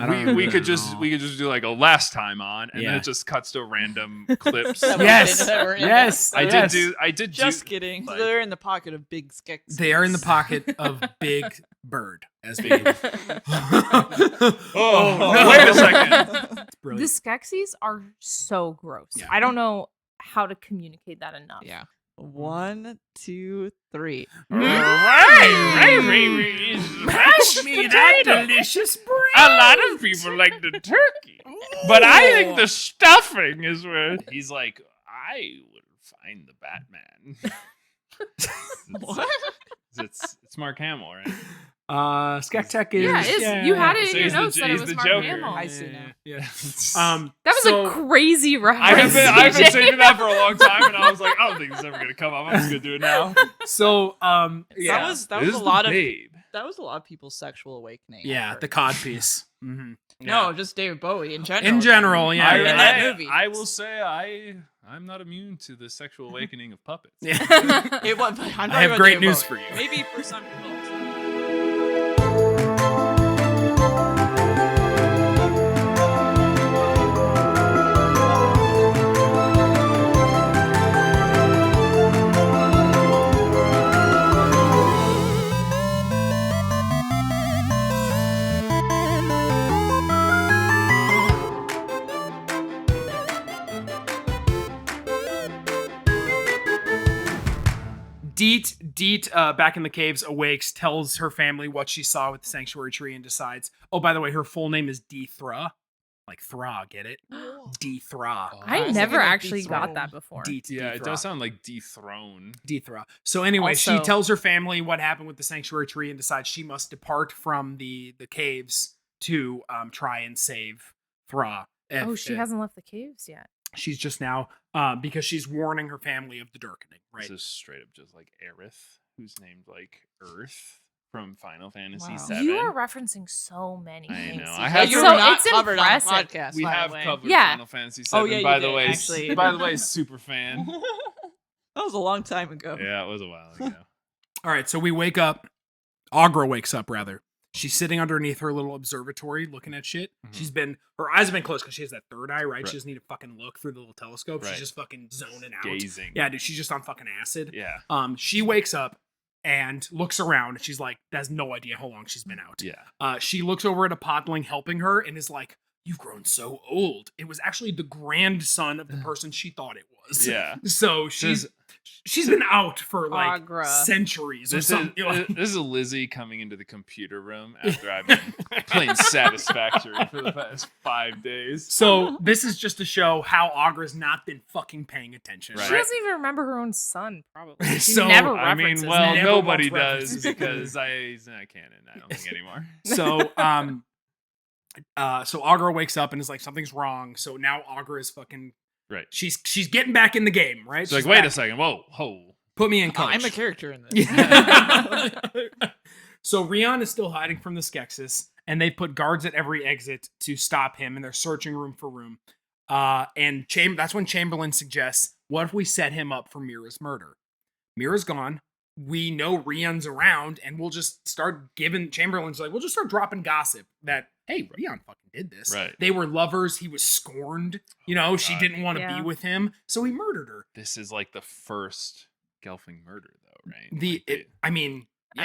We could just do like a last time on, and then it just cuts to random clips. Yes. I did. Just kidding. Like, they're in the pocket of Big Skeksis. They are in the pocket of Big Bird, as we. wait a second. The Skeksis are so gross. Yeah. I don't know how to communicate that enough. Yeah. 1, 2, 3. Mash me that delicious bread. A lot of people like the turkey, but I think the stuffing is where he's like, I would find the Batman. What? It's Mark Hamill, right? Skektek is. Yeah, you had it in So your he's notes that it he's was the Mark Joker. Hamill. I see now. Yeah. That was a crazy reference. I've been saving that for a long time, and I was like, I don't think it's ever gonna come up. I'm just gonna do it now. So That was This is a the lot of babe. people's sexual awakening. yeah, effort. the cod piece. Mm-hmm. No, just David Bowie in general. In general, yeah. In that movie. I will say I'm not immune to the sexual awakening of puppets. Yeah. It was, I'm I have great news for you. Maybe for some people. Deet, back in the caves, awakes, tells her family what she saw with the sanctuary tree, and decides, oh, by the way, her full name is Deethra. Like Thra, get it? Deethra. I was never thinking of actually Dethrone. got that before. Yeah, it Deethra. does sound like dethrone. Deethra. So anyway, she Also- tells her family what happened with the sanctuary tree and decides she must depart from the caves to try and save Thra. Oh, she hasn't left the caves yet. She's just now, because she's warning her family of the darkening, right? This is straight up just like Aerith, who's named like Earth from Final Fantasy Wow. VII. You are referencing so many I things. know. CJ. I have You're so not it's covered impressive. on the podcast. We by have the way. covered Yeah. Final Fantasy VII. Oh, yeah, you by the did, way, actually. by the way, super fan. That was a long time ago. Yeah, it was a while ago. All right, so we wake up. Agra wakes up, rather. She's sitting underneath her little observatory looking at shit. Mhm. Her eyes have been closed because she has that third eye, right? Right. She doesn't need to fucking look through the little telescope. Right. She's just fucking zoning out. Gazing. Yeah, dude, she's just on fucking acid. Yeah. She wakes up and looks around, and she's like, has no idea how long she's been out. Yeah. She looks over at a podling helping her and is like, you've grown so old. It was actually the grandson of the person she thought it was. Yeah. So she's been out for like Agra. centuries or This something. is Lizzie coming into the computer room after I've been playing Satisfactory for the past 5 days. So this is just to show how Agra's not been fucking paying attention. Right. She doesn't even remember her own son, probably. She So, never I mean, references well, him. Never nobody once does references. because it's not canon. I don't think anymore. So Agra wakes up and is like, something's wrong. So now Agra is fucking Right. She's getting back in the game, right? It's like, She's wait back. a second. Whoa, ho. Put me in coach. I'm a character in this. So Rion is still hiding from the Skeksis, and they put guards at every exit to stop him, and they're searching room for room. And that's when Chamberlain suggests, what if we set him up for Mira's murder? Mira's gone. We know Rion's around, and we'll just start giving Chamberlain's like, we'll just start dropping gossip that, hey, Rion fucking did this. Right. They were lovers. He was scorned. You know, she God. didn't want to Yeah. be with him, so he murdered her. This is like the first Gelfling murder, though, right? I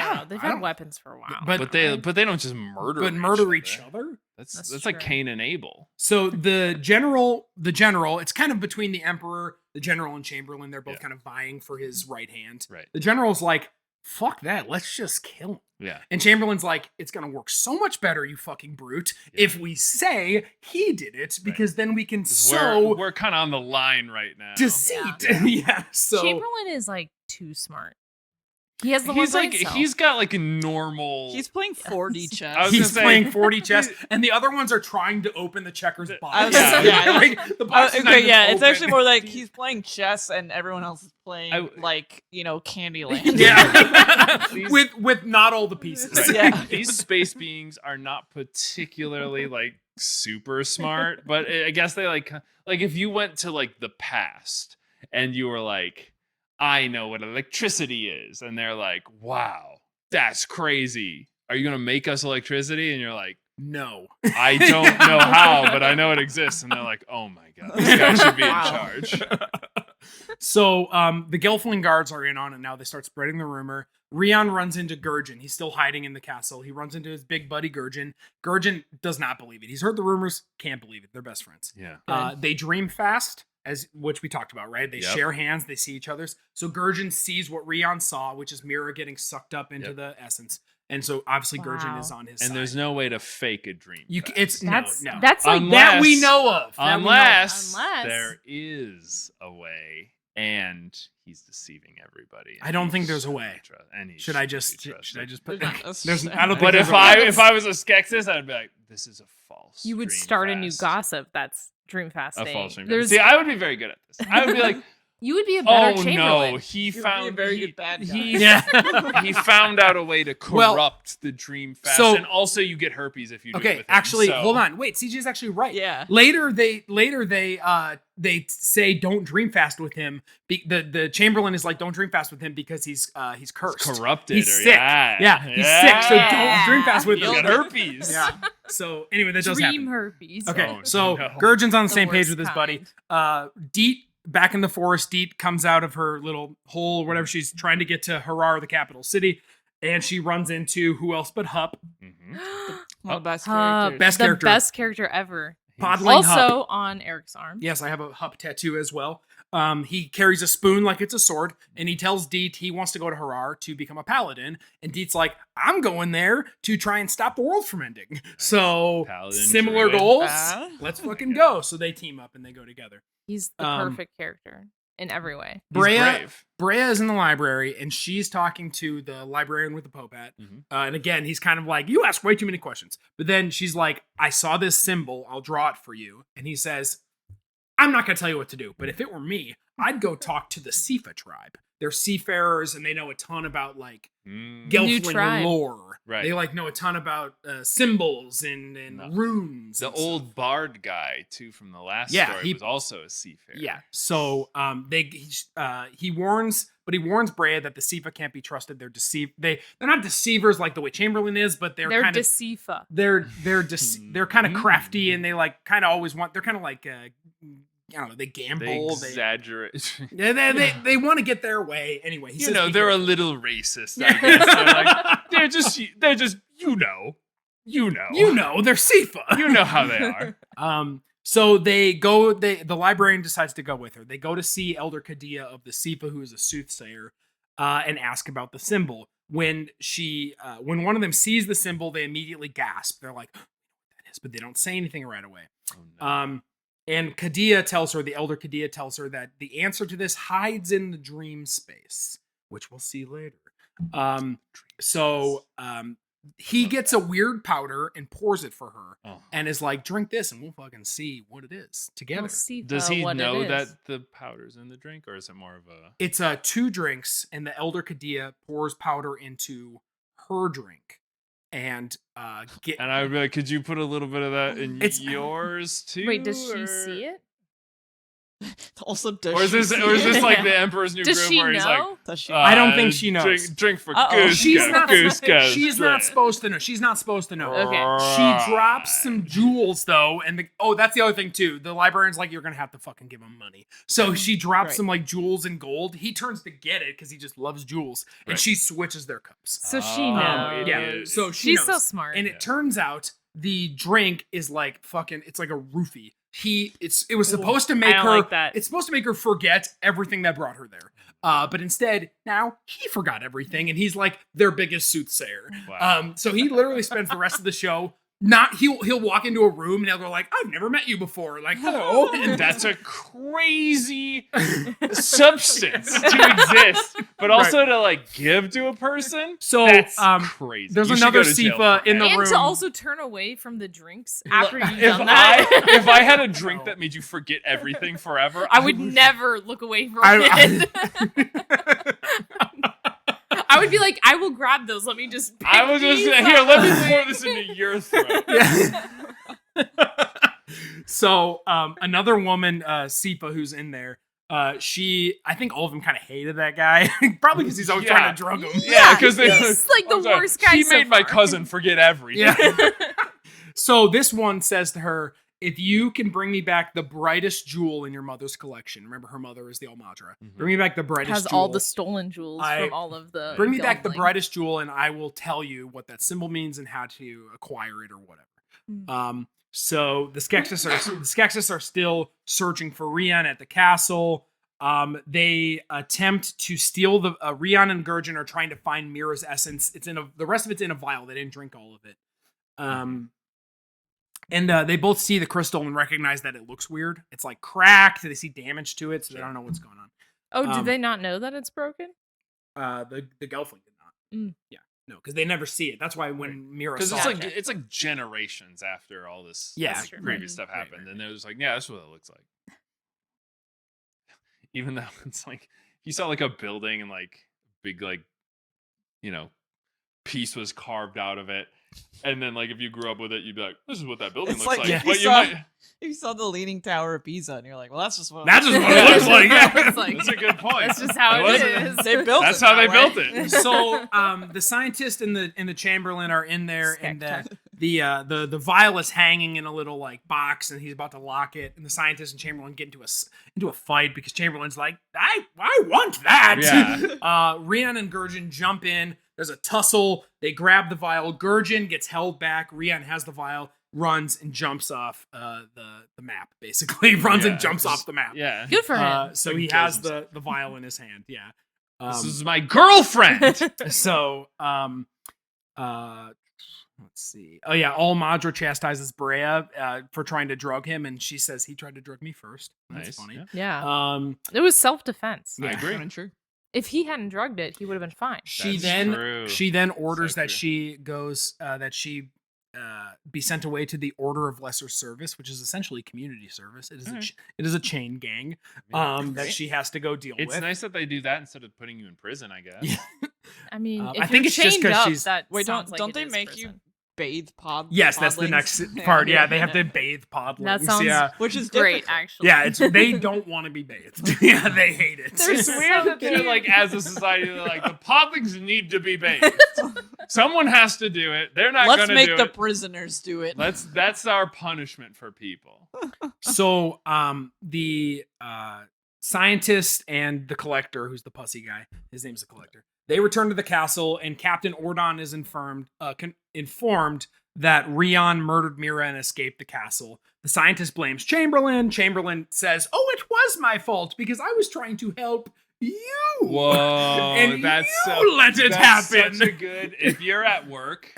don't know. They've I had don't- weapons for a while. But they don't just murder. But murder each other. That's That's like true. Cain and Abel. So the general, it's kind of between the Emperor, the General, and Chamberlain. They're both Yeah. kind of vying for his right hand. Right. The General's like, fuck that, let's just kill him. Yeah. And Chamberlain's like, it's gonna work so much better, you fucking brute, Yeah. if we say he did it, because then we can 'Cause sow we're kind of on the line right now. deceit. Yeah. So Chamberlain is like too smart. He has the He's one like brain cell. he's got like a normal. He's playing 4D chess. I was he's gonna say- playing 40 chess, and the other ones are trying to open the checkers box. I was gonna say, yeah. Like, the box is not Okay, even yeah, it's open. actually more like he's playing chess and everyone else is playing Candyland. Yeah. These- with not all the pieces. Right. Yeah. These space beings are not particularly like super smart, but I guess they like if you went to like the past and you were like, I know what electricity is, and they're like, wow, that's crazy. Are you gonna make us electricity? And you're like, no. I don't know how, but I know it exists. And they're like, oh my God, this guy should be in charge. So the Gelfling guards are in on it now. They start spreading the rumor. Rion runs into Gurjin. He's still hiding in the castle. He runs into his big buddy Gurjin. Gurjin does not believe it. He's heard the rumors, can't believe it. They're best friends. Yeah. They dream fast, which we talked about, right? They share hands. They see each other's. So Gurjin sees what Rion saw, which is Mira getting sucked up into the essence. And so obviously Gurjin is on his side. And there's no way to fake a dream. That's like that we know of. Unless there is a way. And he's deceiving everybody. I don't think there's a way. Should I just put? There's. I don't. But if I was a Skeksis, I'd be like, this is a false. You would start a new gossip that's dream fasting. A false dream. See, I would be very good at this. I would be like, you would be a better Chamberlain. No, he found a very good bad guy. He found out a way to corrupt the dream fast, and also you get herpes if you do it with him, actually, hold on. Wait, CJ is actually right. Yeah. Later they say don't dream fast with him. The Chamberlain is like, don't dream fast with him because he's cursed. He's corrupted. He's sick. Yeah, he's sick. So don't dream fast with him. He'll get herpes. Yeah. So anyway, that does happen. Dream herpes. Okay, Gurjin's on the same page with his buddy. Deet. Back in the forest, Deet comes out of her little hole or whatever. She's trying to get to Harar, the capital city, and she runs into who else but Hup. One of the best characters. Best character ever. Podling also Hup. On Eric's arm. Yes, I have a Hup tattoo as well. He carries a spoon like it's a sword, and he tells Deet he wants to go to Harar to become a paladin. And Deet's like, I'm going there to try and stop the world from ending. So, paladin, similar druid. goals. Let's fucking go. So they team up and they go together. He's the perfect character in every way. Brea is in the library, and she's talking to the librarian with the Pope hat. And again, he's kind of like, you ask way too many questions. But then she's like, I saw this symbol. I'll draw it for you. And he says, I'm not going to tell you what to do, but if it were me, I'd go talk to the Sifa tribe. They're seafarers, and they know a ton about, like, Gelfling lore. Right. They, like, know a ton about symbols and runes. The old bard guy, too, from the last story, was also a seafarer. Yeah. So he warns Brea that the Sifa can't be trusted. They're they're not deceivers like the way Chamberlain is, but they're kind of deceifa. They're kind of crafty, and they like kind of always want. They're kind of like I don't know. They gamble. They exaggerate. They want to get their way anyway. He says, they're a little racist. I guess. They're just they're Sifa. You know how they are. So the librarian decides to go with her. They go to see Elder Kadia of the Sifa, who is a soothsayer, and ask about the symbol. When one of them sees the symbol, they immediately gasp. They're like, "What that is?" But they don't say anything right away. Oh, no. And the Elder Kadia tells her that the answer to this hides in the dream space, which we'll see later. He gets a weird powder and pours it for her, and is like, drink this and we'll fucking see what it is together. We'll see Does he know that the powder's in the drink, or is it more of a... It's 2 drinks, and the Elder Kadia pours powder into her drink. And I would be like, could you put a little bit of that in yours too? Wait, does she see it? Also, or is this like the Emperor's New Groove, where he's like, does she? I don't think she knows. Drink for goose. She's not supposed to know. She's not supposed to know. Okay. She drops some jewels though, and that's the other thing too. The librarian's like, you're gonna have to fucking give him money. So she drops some like jewels and gold. He turns to get it because he just loves jewels, and she switches their cups. So she knows. So she's knows. so smart. And it turns out the drink is like fucking. It's like a roofie. It was supposed to make her. Like that. It's supposed to make her forget everything that brought her there. But instead, now he forgot everything, and he's like their biggest soothsayer. Wow. So he literally spends the rest of the show. He'll walk into a room and they'll go like, I've never met you before. Like, hello. And that's a crazy substance to exist, but also to like give to a person. So that's crazy. There's another Sifa in the room. And to also turn away from the drinks after you've done that. If I had a drink that made you forget everything forever, I would never look away from it. I would be like, I will grab those. Let me just. Let me pour this into your throat. Yeah. So another woman, Sifa, who's in there. I think all of them kind of hated that guy, probably because he's always trying to drug them. Yeah, because he's like the worst guy. He made my cousin forget everything. Yeah. So this one says to her, if you can bring me back the brightest jewel in your mother's collection, remember her mother is the Almadra. Bring me back the brightest Has jewel. all the stolen jewels from all of the. Bring me back the gambling. brightest jewel, and I will tell you what that symbol means and how to acquire it or whatever. So the Skeksis are still searching for Rian at the castle. They attempt to steal the Rian and Gurjin are trying to find Mira's essence. The rest of it's in a vial. They didn't drink all of it. And they both see the crystal and recognize that it looks weird. It's like cracked. They see damage to it, so they don't know what's going on. Oh, did they not know that it's broken? The Gelfling did not. Yeah, no, because they never see it. That's why when Mira because saw it's like generations after all this previous stuff happened, and it was like, yeah, that's what it looks like. Even though it's like you saw like a building and like big like piece was carved out of it. And then, like, if you grew up with it, you'd be like, "This is what that building looks like." Yeah. But you saw the Leaning Tower of Pisa, and you're like, "Well, that's just what it looks like." Yeah, that's a good point. That's just how it is. They built that's it. How they built it. So, the scientist and the Chamberlain are in there, and the vial is hanging in a little like box, and he's about to lock it. And the scientist and Chamberlain get into a fight because Chamberlain's like, "I want that." Yeah. Rian and Gurjin jump in. There's a tussle. They grab the vial. Gurjin gets held back. Rian has the vial, runs and jumps off the map. Basically, runs and jumps off the map. Yeah, good for him. So he has the vial in his hand. Yeah, this is my girlfriend. So let's see. Oh yeah, Almadra chastises Brea for trying to drug him, and she says he tried to drug me first. That's funny. Yeah. It was self-defense. I agree. True. If he hadn't drugged it, he would have been fine. She then orders that she goes be sent away to the Order of Lesser Service, which is essentially community service. It is it is a chain gang that she has to go deal with. It's nice that they do that instead of putting you in prison, I guess. Yeah. I mean, if I think you're it's just chained up, she's that Wait, sounds don't like they it is make prison. you bathe pod? Yes, that's the next part. Yeah, they have to bathe podlings. That sounds which is great, difficult. actually. Yeah, they don't want to be bathed. Yeah, they hate it. It's weird that they're like, as a society, they're like, the podlings need to be bathed. Someone has to do it. They're not going to do it. Let's make the prisoners do it. That's our punishment for people. So, the scientist and the collector, who's the pussy guy, his name's the collector. They return to the castle, and Captain Ordon is informed that Rian murdered Mira and escaped the castle. The scientist blames Chamberlain. Chamberlain says, "Oh, it was my fault because I was trying to help you." Whoa, and that's let it happen. Such a good. If you're at work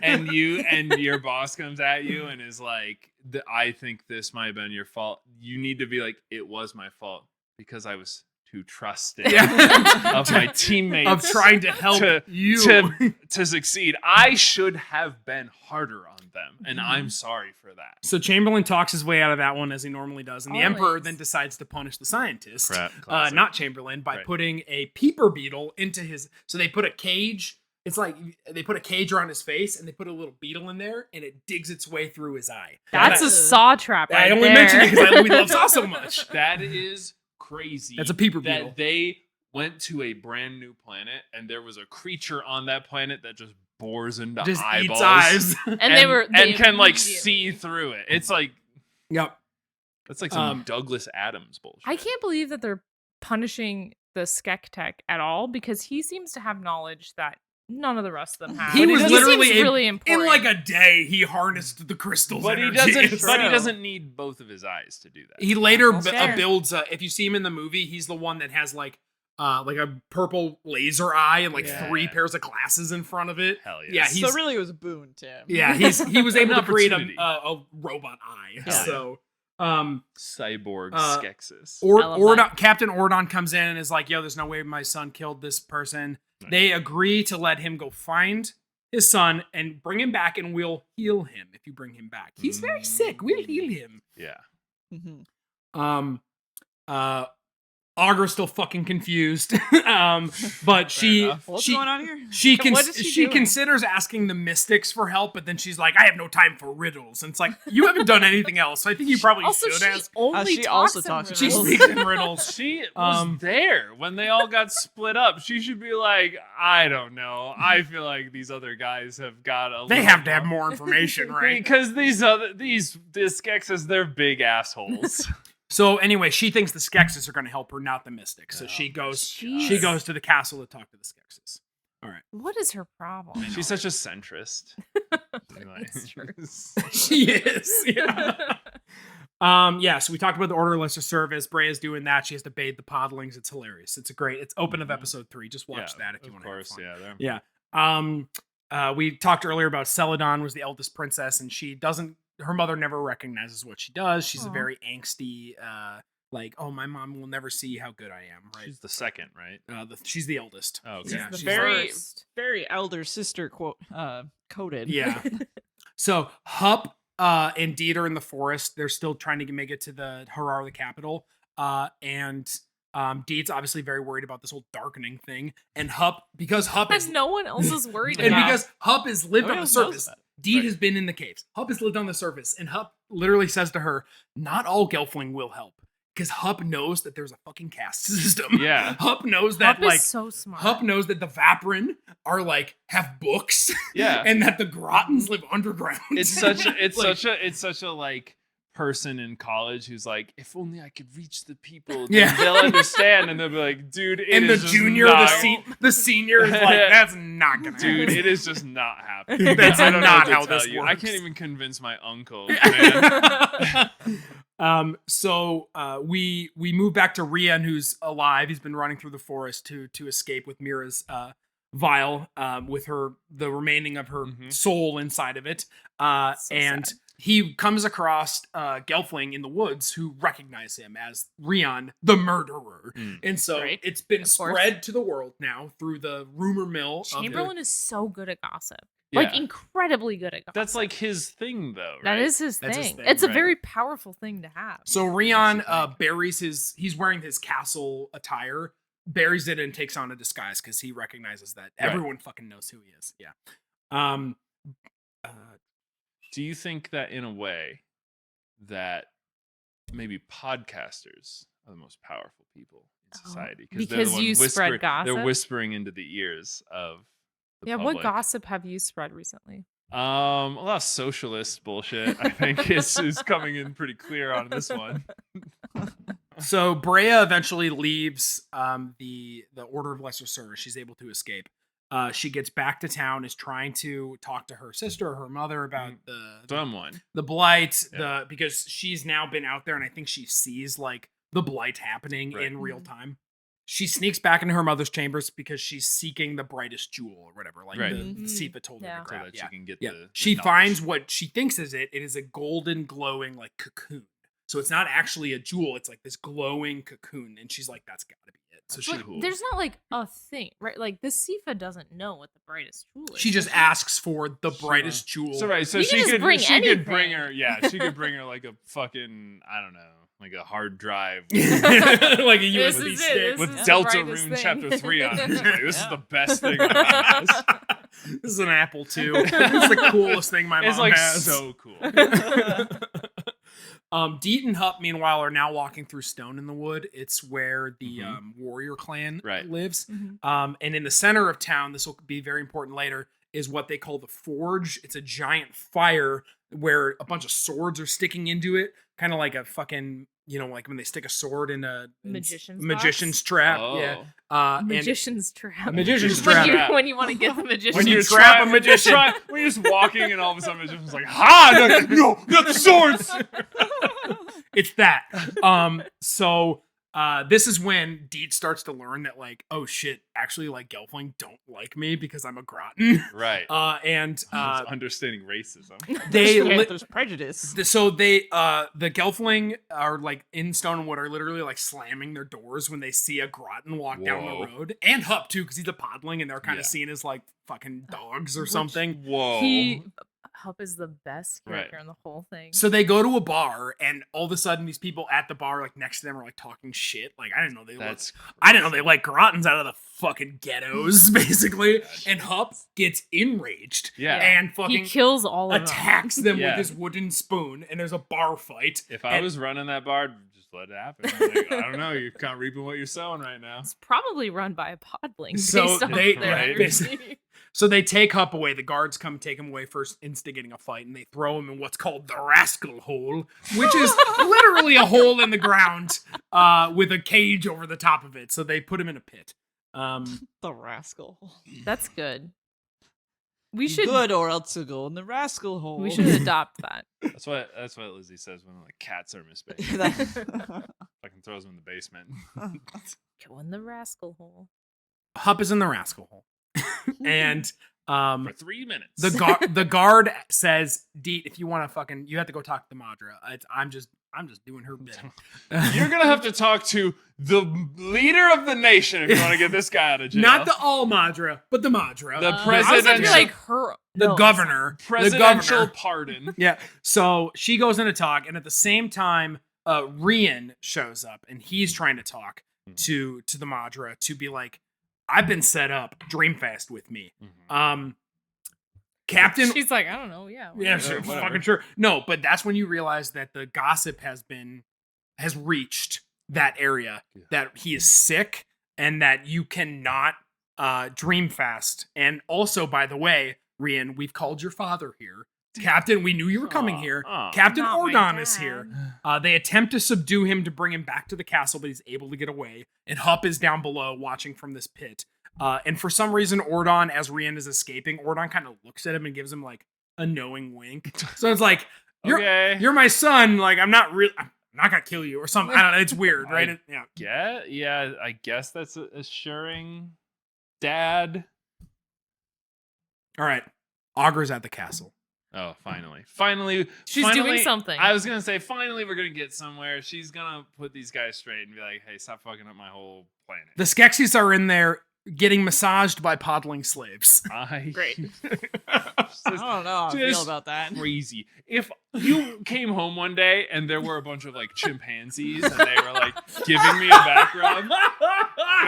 and your boss comes at you and is like, "I think this might have been your fault," you need to be like, "It was my fault because I was too trusting of my teammates of trying to help you to succeed. I should have been harder on them, and I'm sorry for that." So Chamberlain talks his way out of that one as he normally does, and the Emperor then decides to punish the scientist, not Chamberlain, by putting a peeper beetle into his. So they put a cage. It's like they put a cage around his face, and they put a little beetle in there, and it digs its way through his eye. That's a saw trap. Right I only mentioned it because we love Saw so much. That is crazy. That's a peeper beetle. That they went to a brand new planet, and there was a creature on that planet that just bores into eyeballs, eats eyes, and can like see through it. It's like, yep, that's like some Douglas Adams bullshit. I can't believe that they're punishing the Skektek at all because he seems to have knowledge that none of the rest of them have. He was literally really important. In like a day. He harned the crystal's but energy. He doesn't need both of his eyes to do that. He later builds. If you see him in the movie, he's the one that has like a purple laser eye and like 3 pairs of glasses in front of it. Hell yeah! So really, it was a boon to him. Yeah, he was able to create a robot eye. Hell so. Cyborg Skeksis. Captain Ordon comes in and is like, "Yo, there's no way my son killed this person." Nice. They agree to let him go find his son and bring him back, and we'll heal him if you bring him back. He's very sick. We'll heal him. Yeah. Mm-hmm. Augur's still fucking confused. But she enough. What's going on here? What is she she doing? considers asking the mystics for help, but then she's like, I have no time for riddles. And it's like, you haven't done anything else, so I think you probably Also, should she ask. only she talks also in talks in She riddles. speaks in riddles. She was there when they all got split up. She should be like, I don't know. I feel like these other guys have got a. They little have to have more information, right? Because these Skeksis, they're big assholes. So anyway, she thinks the Skeksis are going to help her, not the mystics. So she goes Jeez. to the castle to talk to the Skeksis. All right. What is her problem? She's such a centrist. It's true. She is. Yeah. So we talked about the Order of Lesser Service. Brea's doing that. She has to bathe the podlings. It's hilarious. It's it's open of episode 3. Just watch that if you want to have fun. Yeah. We talked earlier about Celadon was the eldest princess, and her mother never recognizes what she does. She's a very angsty, oh, my mom will never see how good I am, right? She's the second, right? She's the eldest. Oh, okay. Yeah, The she's very, first. very elder sister coded. Yeah. So Hup and Deet are in the forest. They're still trying to make it to the Harar, the capital. And Deet's obviously very worried about this whole darkening thing. And Hup, because Hup is... And no one else is worried And about. because Hup has lived on the else surface. knows that. Deet has been in the caves. Hup has lived on the surface. And Hup literally says to her, not all Gelfling will help. Because Hup knows that there's a fucking caste system. Yeah. Hup knows that, Hup is so smart. Hup knows that the Vaprin are, have books. Yeah. And that the Grottons live underground. It's such a person in college who's like, if only I could reach the people, then they'll understand, and they'll be like, dude, and the junior, the senior is like, that's not gonna dude, happen. it is just not happening. That's I don't know not what to how tell this you. I works. can't even convince my uncle, man. So we move back to Rian, who's alive. He's been running through the forest to escape with Mira's vial, with the remaining of her soul inside of it. And sad. he comes across Gelfling in the woods who recognize him as Rian, the murderer. And so Right. it's been Of course. spread to the world now through the rumor mill. Chamberlain is so good at gossip. Yeah. Like, incredibly good at gossip. That's like his thing, though, right? That is his That's his thing. thing, It's a right. very powerful thing to have. So Rian buries he's wearing his castle attire, buries it, and takes on a disguise because he recognizes that everyone fucking knows who he is. Yeah. Do you think that in a way that maybe podcasters are the most powerful people in society? They're the because one you spread gossip? They're whispering into the ears of the Yeah, public. what gossip have you spread recently? A lot of socialist bullshit, I think, is coming in pretty clear on this one. So Brea eventually leaves the Order of Lesser Service. She's able to escape. She gets back to town, is trying to talk to her sister or her mother about the blight, because she's now been out there, and I think she sees the blight happening in real time. She sneaks back into her mother's chambers because she's seeking the brightest jewel or whatever, the Sifa told her to grab. So that she can get She knowledge. finds what she thinks is it. It is a golden glowing cocoon. So it's not actually a jewel. It's this glowing cocoon, and she's like, "That's got to be it." So There's not a thing, right? Like, the Sifa doesn't know what the brightest jewel is. she just asks for the brightest jewel. So so You she can just could bring she could bring anything. her she could bring her a fucking, I don't know, a hard drive like a This USB is stick. it. with This is the Delta brightest Rune thing. Chapter 3 on it. She's like, this is the best thing I've ever had. This is an Apple II. This is the coolest thing my It's mom has. so cool. Deet and Hup, meanwhile, are now walking through Stone in the Wood. It's where the warrior clan lives. Mhm. And in the center of town, this will be very important later, is what they call the Forge. It's a giant fire where a bunch of swords are sticking into it, kind of like a fucking, like when they stick a sword in a magician's trap. Oh. Yeah. Magician's trap. A magician's When trap. when you want to get the magician. When you trap a magician. When you're just walking and all of a sudden the magician's like, ha! No, not the swords! It's that. So this is when Deet starts to learn that oh shit, actually Gelfling don't like me because I'm a Groton. Right. And It's understanding racism. There's prejudice. So the Gelfling are in Stone and Wood are literally slamming their doors when they see a Groton walk down the road, and Hup too because he's a podling and they're kind of seen as fucking dogs or something. Whoa. Hup is the best Right. character in the whole thing. So they go to a bar, and all of a sudden, these people at the bar, like next to them, are like talking shit. Like I didn't know they like Grottons out of the fucking ghettos, basically. And Hup gets enraged, and he fucking kills all of them. attacks them Yeah. with his wooden spoon, and there's a bar fight. If I was running that bar, just let it happen. Like, I don't know. You're kind of reaping what you're sowing right now. It's probably run by a podling. So based on they- their right. energy. So they take Hup away. The guards come take him away, first instigating a fight, and they throw him in what's called the rascal hole, which is literally a hole in the ground with a cage over the top of it. So they put him in a pit. The rascal. That's good. We should Good, or else you go in the rascal hole. we should adopt that. That's what Lizzie says when like cats are misbehaving. Fucking throws them in the basement. Go in the rascal hole. Hup is in the rascal hole, and For 3 minutes. the guard says, "Deet, if you want to you have to go talk to the Madra. I'm just doing her bit." You're gonna have to talk to the leader of the nation if you want to get this guy out of jail. Not the all Madra, but the Madra. The I was gonna be presidential- like her. the no, governor. presidential The governor. pardon. Yeah. So she goes in to talk, and at the same time, Rian shows up, and he's trying to talk to the Madra to be like, "I've been set up. Dreamfast with me." Captain. She's like, I don't know. Yeah. Yeah, whatever. sure, whatever. fucking sure. No, but that's when you realize that the gossip has reached that area, that he is sick, and that you cannot dream fast. And also, by the way, Rian, we've called your father here. Captain, we knew you were coming here. Captain Not my Ordon is here. dad. They attempt to subdue him to bring him back to the castle, but he's able to get away. And Hup is down below watching from this pit. And for some reason, Ordon, as Rian is escaping, Ordon kind of looks at him and gives him like a knowing wink. So it's like, you're my son. Like, I'm not gonna kill you or something. I don't know. It's weird, right? Yeah, I guess that's assuring dad. All right. Agra's at the castle. Oh, finally, She's doing something. I was gonna say, finally, we're gonna get somewhere. She's gonna put these guys straight and be like, "Hey, stop fucking up my whole planet." The Skeksis are in there getting massaged by podling slaves. Great. I don't know how I feel Just about that. Crazy. If you came home one day and there were a bunch of like chimpanzees and they were like giving me a back rub, and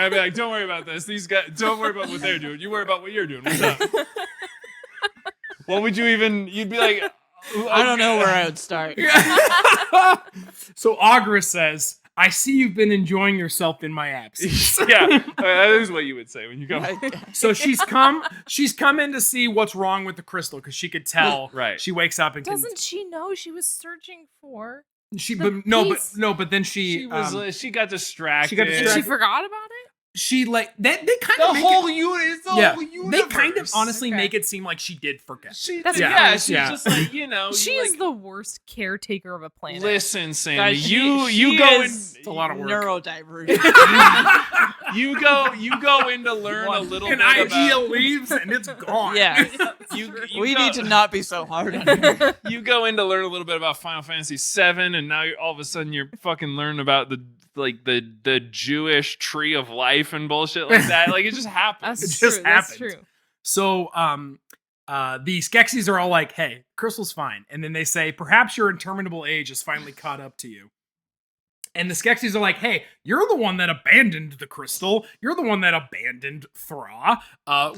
I'd be like, "Don't worry about this. These guys, don't worry about what they're doing. You worry about what you're doing. What's up?" What would you even? You'd be like, I don't know where I would start. So Agra says, "I see you've been enjoying yourself in my absence." Yeah, that is what you would say when you go. So she's come in to see what's wrong with the crystal because she could tell. Right. She wakes up and Doesn't she know she was searching for? but then she She got distracted. she got And she distracted. forgot about it? she like they kind The of make whole it, unit. The yeah, whole universe. they kind of honestly Okay. make it seem like she did forget. That's yeah, good. she's Yeah. just like, She you is like, the worst caretaker of a planet. listen, Sammy, Guys, you she go in. is a lot of work. Neurodivergent. You go in to learn a little And bit IGL about. leaves and it's gone. Yeah. You We go, need to not be so hard on her. You go in to learn a little bit about Final Fantasy VII, and now all of a sudden you're fucking learning about the Jewish tree of life and bullshit like that. Like it just happens. That's It true. just That's happened. true. So the Skeksis are all like, "Hey, Crystal's fine," and then they say, "Perhaps your interminable age has finally caught up to you." And the Skeksis are like, "Hey, you're the one that abandoned the crystal. You're the one that abandoned Thra.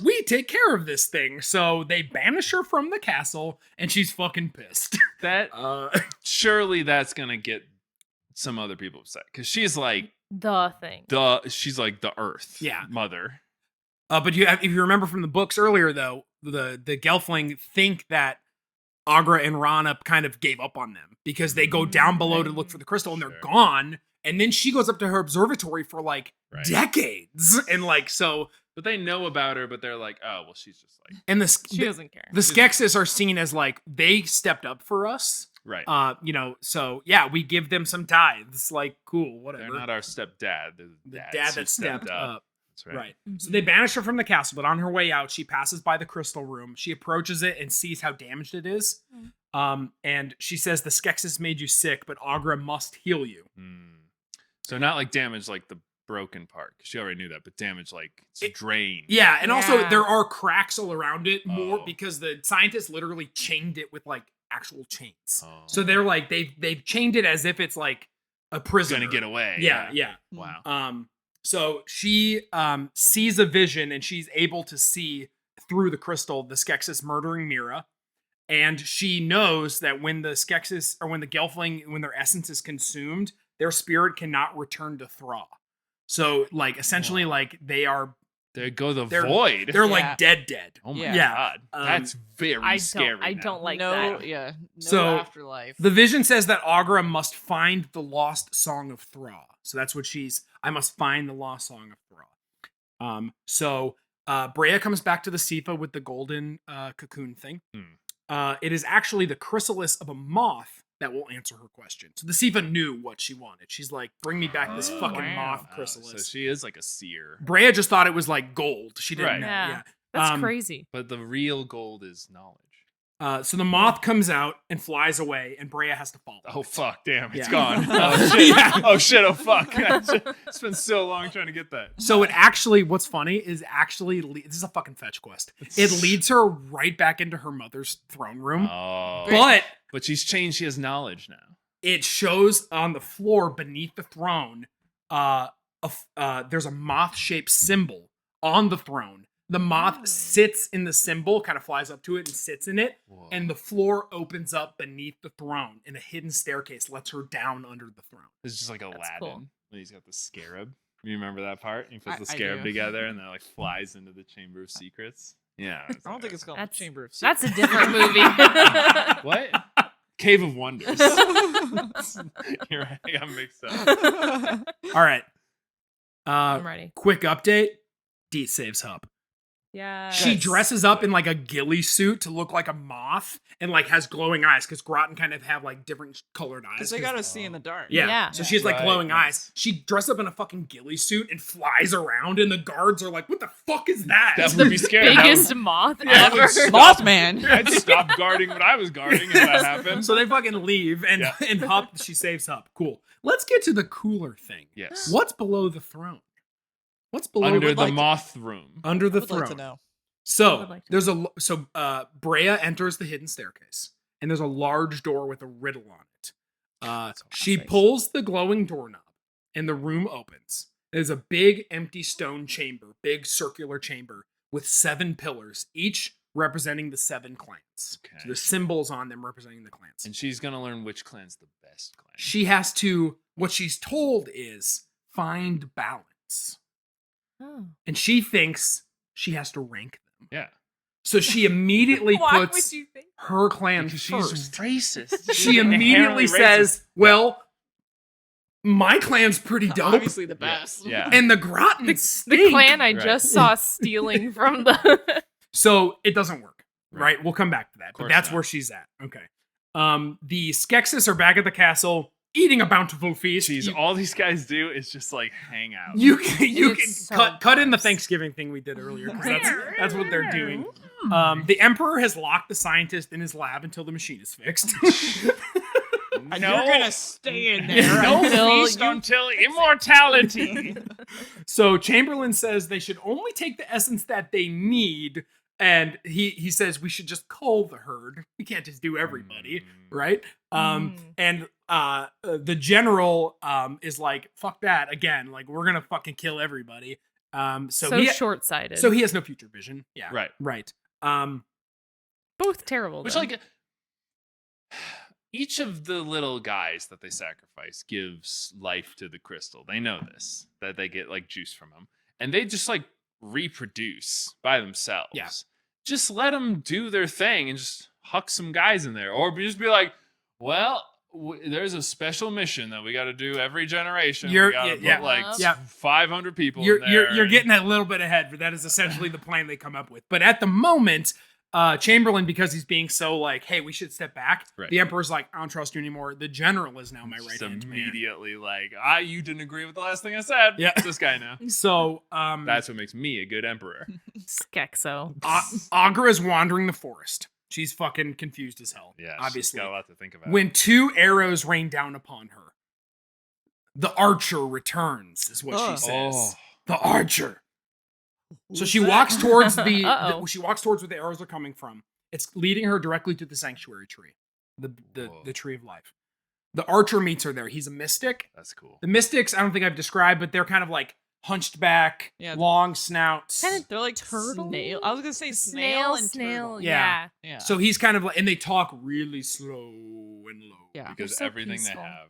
We take care of this thing." So they banish her from the castle, and she's fucking pissed. That surely that's gonna get some other people upset because she's like The thing. she's like the Earth Yeah. mother. But if you remember from the books earlier, though, the Gelfling think that Agra and Rana kind of gave up on them because they go down below to look for the crystal and they're Sure. gone. And then she goes up to her observatory for like Right. decades, and like so. But they know about her, but they're like, oh well, she's just like And She doesn't care. the Skeksis are seen as like they stepped up for us. right. So yeah, we give them some tithes. Like, cool, whatever. They're not our stepdad. They're the dads dad who that stepped up. That's right. Right. Mhm. So they banish her from the castle, but on her way out, she passes by the crystal room. She approaches it and sees how damaged it is. And she says the Skeksis made you sick, but Agra must heal you. So not like damage like the broken part. She already knew that, but damaged, like it's drained. Yeah, and also Yeah. there are cracks all around it more Oh. because the scientists literally chained it with like actual chains. Oh. So they're like they've chained it as if it's like a prisoner. Gonna get away. Yeah. Wow. So she sees a vision and she's able to see through the crystal the Skeksis murdering Mira. And she knows that when the Skeksis or when the Gelfling, when their essence is consumed, their spirit cannot return to Thra. So like essentially like they're There go the void. They're Yeah. like dead. Oh my Yeah. God. That's very scary. I now. don't like no, that. yeah, no So, afterlife. The vision says that Agra must find the lost song of Thra. So that's what I must find the lost song of Thra. So Brea comes back to the Sifa with the golden cocoon thing. It is actually the chrysalis of a moth that will answer her question. So the Sifa knew what she wanted. She's like, bring me back this fucking wow. moth chrysalis. So she is like a seer. Brea just thought it was like gold. She didn't Right. know. Yeah. Yeah. That's crazy. But the real gold is knowledge. So the moth comes out and flies away, and Brea has to follow. Oh fuck! Damn, it's Yeah. gone. Oh shit! Yeah. Oh shit! Oh fuck! It's been so long trying to get that. So it actually, what's funny is actually, this is a fucking fetch quest. It leads her right back into her mother's throne room, Oh, but she's changed. She has knowledge now. it shows on the floor beneath the throne, there's a moth-shaped symbol on the throne. The moth sits in the symbol, kind of flies up to it and sits in it, Whoa. and the floor opens up beneath the throne, and a hidden staircase lets her down under the throne. It's just like Aladdin cool. when he's got the scarab. You remember that part? He puts the I scarab do. together and then like flies into the Chamber of Secrets. Yeah. I don't think it's called That's- Chamber of That's a Secrets. different movie. What? Cave of Wonders. You're right. I got mixed up. All right. I'm ready. Quick update. Deet saves Hub. Yeah. She Good. dresses up in like a ghillie suit to look like a moth and like has glowing eyes because Groton kind of have like different colored eyes. Because they gotta see in the dark. Yeah. Yeah. So she has like Right, glowing right. eyes. She dressed up in a fucking ghillie suit and flies around, and the guards are like, "What the fuck is that?" That would be scary. That Biggest would- moth that would ever. stop- Mothman. I'd stop guarding what I was guarding if that happened. So they fucking leave, and Yeah. and Hup, she saves Hup. Cool. Let's get to the cooler thing. Yes. What's below the throne? What's below Under would the like to- moth room. under the I would throne? like to know. I So would like to there's Brea enters the hidden staircase, and there's a large door with a riddle on it. She classic. pulls the glowing doorknob, and the room opens. There's a big empty stone chamber, big circular chamber with 7 pillars, each representing the 7 clans. Okay. So the symbols on them representing the clans. And she's gonna learn which clan's the best clan. She has to. What she's told is find balance, Oh. and she thinks she has to rank them. Yeah. So she immediately Why puts would you think? her clan Because first. she's racist. She immediately says, "Well, my clan's pretty dope, Obviously the best. Yeah. and the Groton The stink." clan I Right. just saw stealing from the. So it doesn't work, right? Right. We'll come back to that, but course that's not. where she's at. Okay. The Skeksis are back at the castle eating a bountiful feast. Jeez, You- all these guys do is just like hang out. You can It's so cut in the gross. Thanksgiving thing we did earlier, 'cause that's what they're doing. The Emperor has locked the scientist in his lab until the machine is fixed. And you're gonna stay in there. Yeah. no Until feast you- until immortality. So Chamberlain says they should only take the essence that they need, and he says we should just cull the herd. We can't just do everybody, right? And the general is like, fuck that again. Like we're gonna fucking kill everybody. So he short-sighted. so he has no future vision. Yeah, Right. right. Both terrible. Which though. like each of the little guys that they sacrifice gives life to the crystal. They know this, that they get like juice from them, and they just like reproduce by themselves. Yeah. Just let them do their thing and just huck some guys in there, or just be like, well, there's a special mission that we got to do every generation. You're- we gotta yeah, put like yeah. 500 people. You're in there you're and- getting a little bit ahead, but that is essentially the plan they come up with. But at the moment, Chamberlain, because he's being so like, hey, we should step back. Right. The Emperor's like, I don't trust you anymore. The general is now my just right hand man. immediately like, you didn't agree with the last thing I said. Yeah. It's this guy now. So That's what makes me a good emperor. Skexo. Agra is wandering the forest. She's fucking confused as hell. Yeah, she's obviously. got a lot to think about. When 2 arrows rain down upon her, The archer returns, is what she says. Oh. The archer. So Who's she that? walks towards Uh-oh. she walks towards where the arrows are coming from. It's leading her directly to the sanctuary tree, the tree of life. The archer meets her there. He's a mystic. That's cool. The mystics, I don't think I've described, but they're kind of like hunched back, Yeah. long snouts. Kind of They're like turtle? snail. I was gonna say snail and turtle. Yeah. Yeah. So he's kind of like, and they talk really slow and low. Yeah. Because so everything peaceful. they have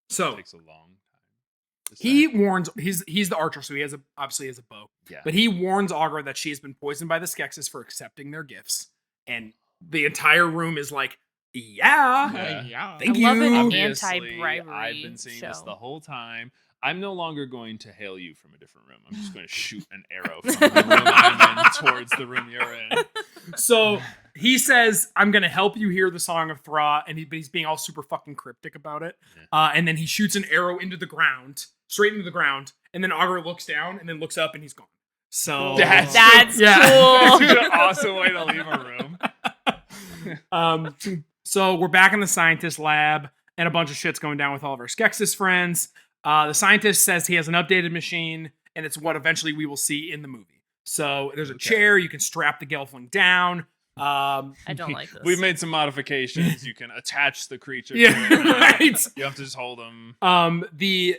So takes a long time. to he say. warns. He's the archer, so he has obviously has a bow. Yeah. But he warns Augur that she has been poisoned by the Skeksis for accepting their gifts, and the entire room is like, yeah. Yeah. Thank I you. love an Obviously, anti-bribery I've been seeing this show. the whole time. I'm no longer going to hail you from a different room. I'm just going to shoot an arrow from the room I'm in towards the room you're in. So he says, I'm going to help you hear the Song of Thra, and but he's being all super fucking cryptic about it. And then he shoots an arrow into the ground, straight into the ground, and then Augur looks down and then looks up and he's gone. So That's cool. Such an awesome way to leave a room. So we're back in the scientist lab, and a bunch of shit's going down with all of our Skeksis friends. The scientist says he has an updated machine, and it's what eventually we will see in the movie. So there's a chair, you can strap the Gelfling down. I don't like this. We've made some modifications. You can attach the creature to Yeah, it. right. You have to just hold them. The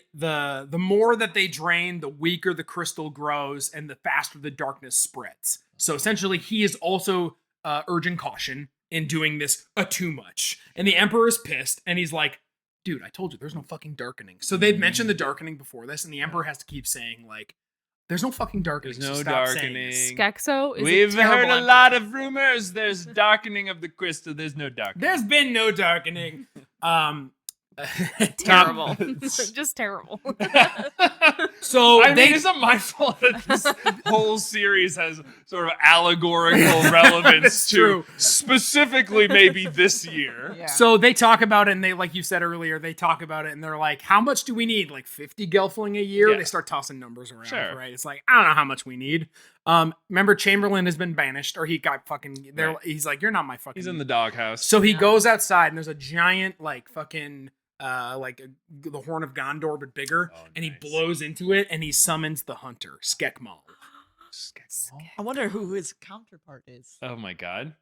more that they drain, the weaker the crystal grows, and the faster the darkness spreads. So essentially, he is also urging caution in doing this too much. And the Emperor is pissed, and he's like, dude, I told you, there's no fucking darkening. So they've mentioned the darkening before this, and the Emperor has to keep saying, like, there's no fucking darkening. There's no so stop saying this. darkening. Skekso is We've a heard terrible a lot emperor. of rumors. There's darkening of the crystal. There's no darkening. There's been no darkening. Terrible. Just terrible. So I they mean, isn't my fault that this whole series has sort of allegorical relevance That's to true. specifically maybe this year. Yeah. So they talk about it, and they, like you said earlier, they talk about it, and they're like, how much do we need? Like 50 Gelfling a year? Yeah. They start tossing numbers around, Sure. right? It's like, I don't know how much we need. Remember, Chamberlain has been banished, or he got fucking, Right. he's like, you're not my fucking. He's in the doghouse. So he Yeah. goes outside, and there's a giant, like, fucking, the Horn of Gondor, but bigger, Oh, and he nice. blows into it, and he summons the hunter, Skekmal. I wonder who his counterpart is. Oh my god.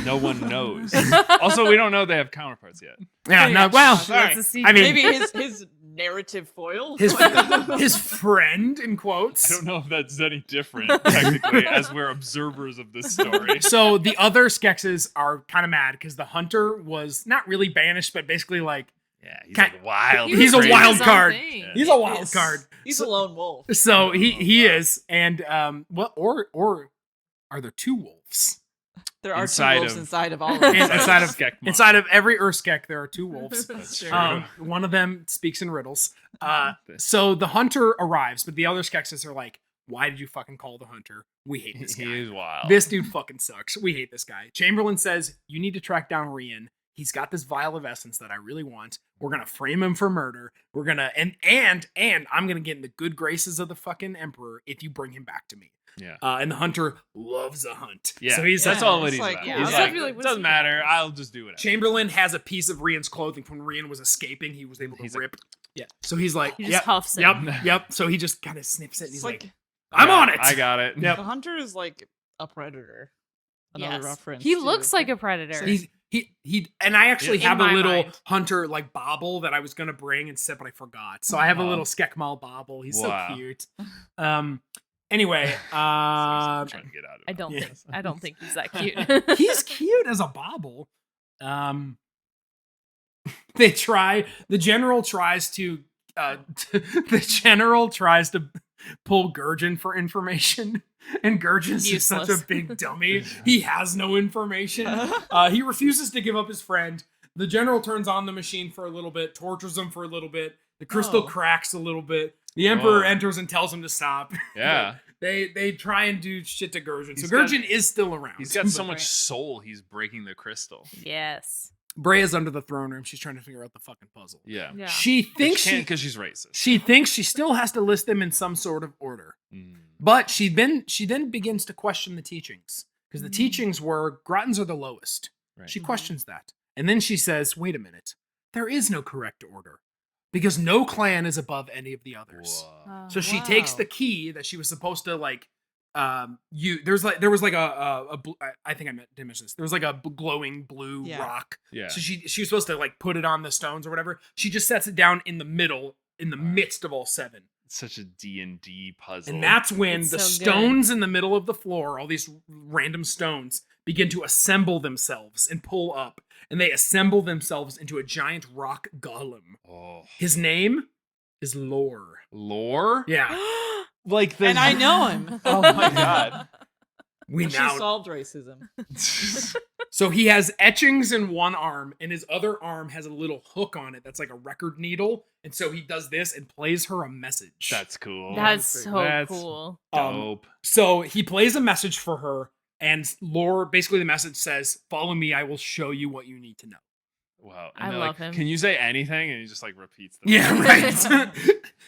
No one knows. Also, we don't know they have counterparts yet. Yeah, no, well, Sorry. That's a secret. I mean, Maybe his narrative foil. his friend, in quotes. I don't know if that's any different, technically, as we're observers of this story. So the other Skeksis are kind of mad because the hunter was not really banished, but basically like Yeah, he's Kind- like wild. He He's was a doing wild his own card. thing. Yeah. he's a wild Yes. card. He's a lone wolf. So he wow. is, and or are there two wolves There are Inside two wolves of- inside of all of In- us. inside of- Skekmon. inside of every Urskek? There are two wolves. That's true. One of them speaks in riddles. So the hunter arrives, but the other Skeksis are like, "Why did you fucking call the hunter? We hate this guy. He is wild. This dude fucking sucks. We hate this guy." Chamberlain says, "You need to track down Rian. He's got this vial of essence that I really want. We're gonna frame him for murder. We're gonna and I'm gonna get in the good graces of the fucking emperor if you bring him back to me." Yeah. And the hunter loves a hunt. Yeah, So he's that's Yeah, all it it's is. like, About. yeah, He's I was like, like, it what's doesn't he matter. I'll just do it. Chamberlain has a piece of Rian's clothing when Rian was escaping. He was able to He's like- rip. Yeah. So he's like, He just yep, huffs it. yep. So he just kind of snips it. And he's It's like, like I'm on it. I got it. Yep. the hunter is like a predator. Another Yes. reference. He to- looks like a predator. He and I actually In have a my little mind. hunter like bobble that I was gonna bring instead, but I forgot. So I have a Wow. little Skekmal bobble. He's Wow. so cute. Anyway, I'm trying to get out of it. I don't Yeah. think. I don't think he's that cute. he's cute as a bobble. They try. The general tries to. The general tries to pull Gurgen for information, and Gurgen's just such a Useless. big dummy. He has no information. He refuses to give up his friend. The general turns on the machine for a little bit, tortures him for a little bit. The crystal Oh. cracks a little bit. The emperor Whoa. enters and tells him to stop. Yeah. They try and do shit to Gurgen. So He's got- Gurgen is still around. He's got so But- much soul, he's breaking the crystal. yes. Brea's under the throne room. She's trying to figure out the fucking puzzle. Yeah. Yeah. She thinks Because she's racist. she thinks she still has to list them in some sort of order. Mm. But she then begins to question the teachings. Because the teachings were Grottons are the lowest. Right. She questions that. And then she says, wait a minute. There is no correct order. because no clan is above any of the others. Whoa. So she takes Wow. the key that she was supposed to like there was like I think I didn't mention this. There was like a glowing blue Yeah. rock. Yeah. So she was supposed to like put it on the stones or whatever. She just sets it down in the middle, in the midst of all 7. It's such a D&D puzzle. And that's when It's the so good. stones in the middle of the floor, all these random stones, begin to assemble themselves and pull up. And they assemble themselves into a giant rock golem. Oh. His name is Lore. Lore? Yeah. Like the And I know him. Oh my god. We She now solved racism. So he has etchings in one arm, and his other arm has a little hook on it that's like a record needle. And so he does this and plays her a message. That's cool. That's so That's cool. dope. So he plays a message for her, and Lore, basically the message says, "Follow me, I will show you what you need to know." Wow. I they're love like, him. Can you say anything? And he just like repeats the Yeah, right.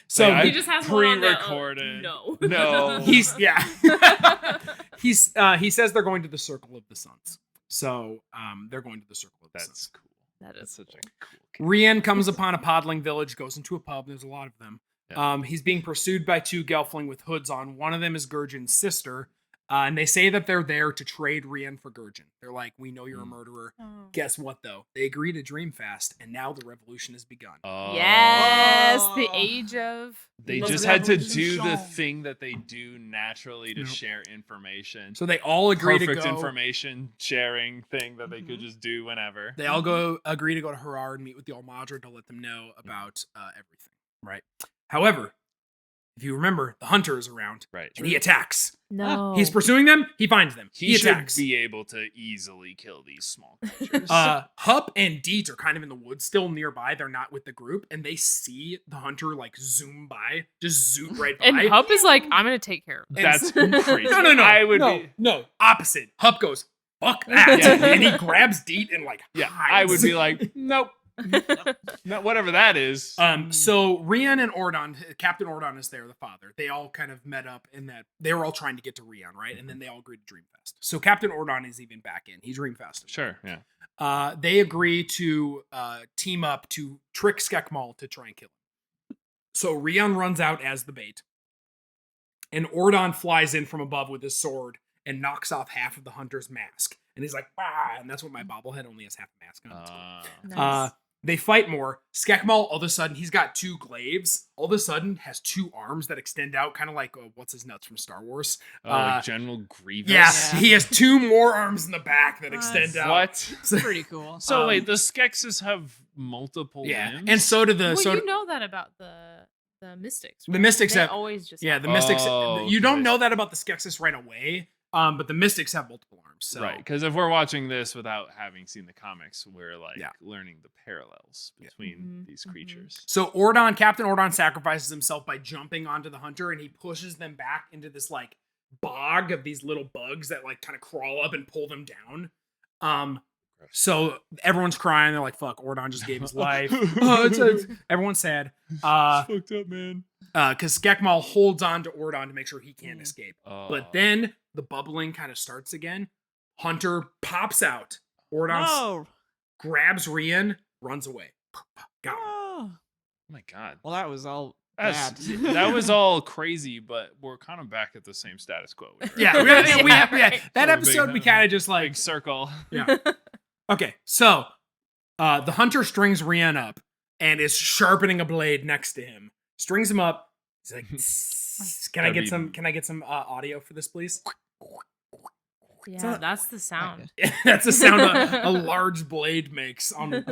So Like, He I just has one on the, pre-recorded. no. No. he's he says they're going to the Circle of the Suns. So they're going to the Circle of the Suns. That's cool. That That's is such cool. a cool kid. Rian comes upon a podling village, goes into a pub. There's a lot of them. Yeah. He's being pursued by 2 Gelfling with hoods on. One of them is Gurgen's sister. And they say that they're there to trade Rian for Gurgen. They're like, we know you're a murderer. Oh. Guess what, though? They agree to dream fast, and now the revolution has begun. Oh. Yes, the Oh. age of. They The just had to revolution. do the thing that they do naturally to Yep. share information. So they all agree Perfect to go. information sharing thing that they could just do whenever. They all go agree to go to Harar and meet with the Almadra to let them know about everything. Right. However, if you remember, the hunter is around, Right. and he attacks. No. He's pursuing them. He finds them. He He should attacks. be able to easily kill these small creatures. Hup and Deet are kind of in the woods, still nearby. They're not with the group, and they see the hunter like zoom by, just zoot right by. And Hup is like, I'm gonna take care of That's this. crazy. No. I would no, be. no, opposite. Hup goes, fuck that. Yeah. And he grabs Deet and like Yeah, hides. I would be like, nope. No, whatever that is. So Rian and Ordon, Captain Ordon is there, the father. They all kind of met up in that they were all trying to get to Rian, right? And then they all agreed to Dreamfest. So Captain Ordon is even back in. He's Dreamfest. Sure, yeah. They agree to team up to trick Skekmal to try and kill him. So Rian runs out as the bait. And Ordon flies in from above with his sword and knocks off half of the hunter's mask. And he's like, ah, and that's what my bobblehead only has half a mask on. It's cool. Nice. They fight more. Skekmal, all of a sudden, he's got 2 glaives. All of a sudden, has 2 arms that extend out, kind of like what's his nuts from Star Wars. Like General Grievous. Yes, Yeah. he has 2 more arms in the back that Nice. extend out. What? So, Pretty cool. So Um, wait, the Skeksis have multiple yeah, limbs? and so do the well, you know that about the Mystics. The right? Mystics They have- always just yeah, have the one. Mystics. Oh, You don't okay. know that about the Skeksis right away, but the Mystics have multiple arms. So. Right, because if we're watching this without having seen the comics, we're like Yeah. learning the parallels Yeah. between Mhm, these mhm. creatures. So Captain Ordon sacrifices himself by jumping onto the hunter, and he pushes them back into this like bog of these little bugs that like kind of crawl up and pull them down. So everyone's crying. They're like, "Fuck, Ordon just gave his life." Everyone's sad. Fucked up, man. Because Skekmal holds on to Ordon to make sure he can't escape. Oh. But then the bubbling kind of starts again. Hunter pops out. Ordon No. grabs Rian, runs away. Got him. Oh. Oh my god. Well, that was all That's- bad. that was all crazy, but we're kind of back at the same status quo. We were Yeah, at. Yeah, that So episode big, we kind of just like Big circle. yeah. Okay, so the hunter strings Rian up and is sharpening a blade next to him. Strings him up. He's like, "Tss, "Can I That'd get be- some? Can I get some audio for this, please?" Yeah, that's the sound. That's the sound a large blade makes. On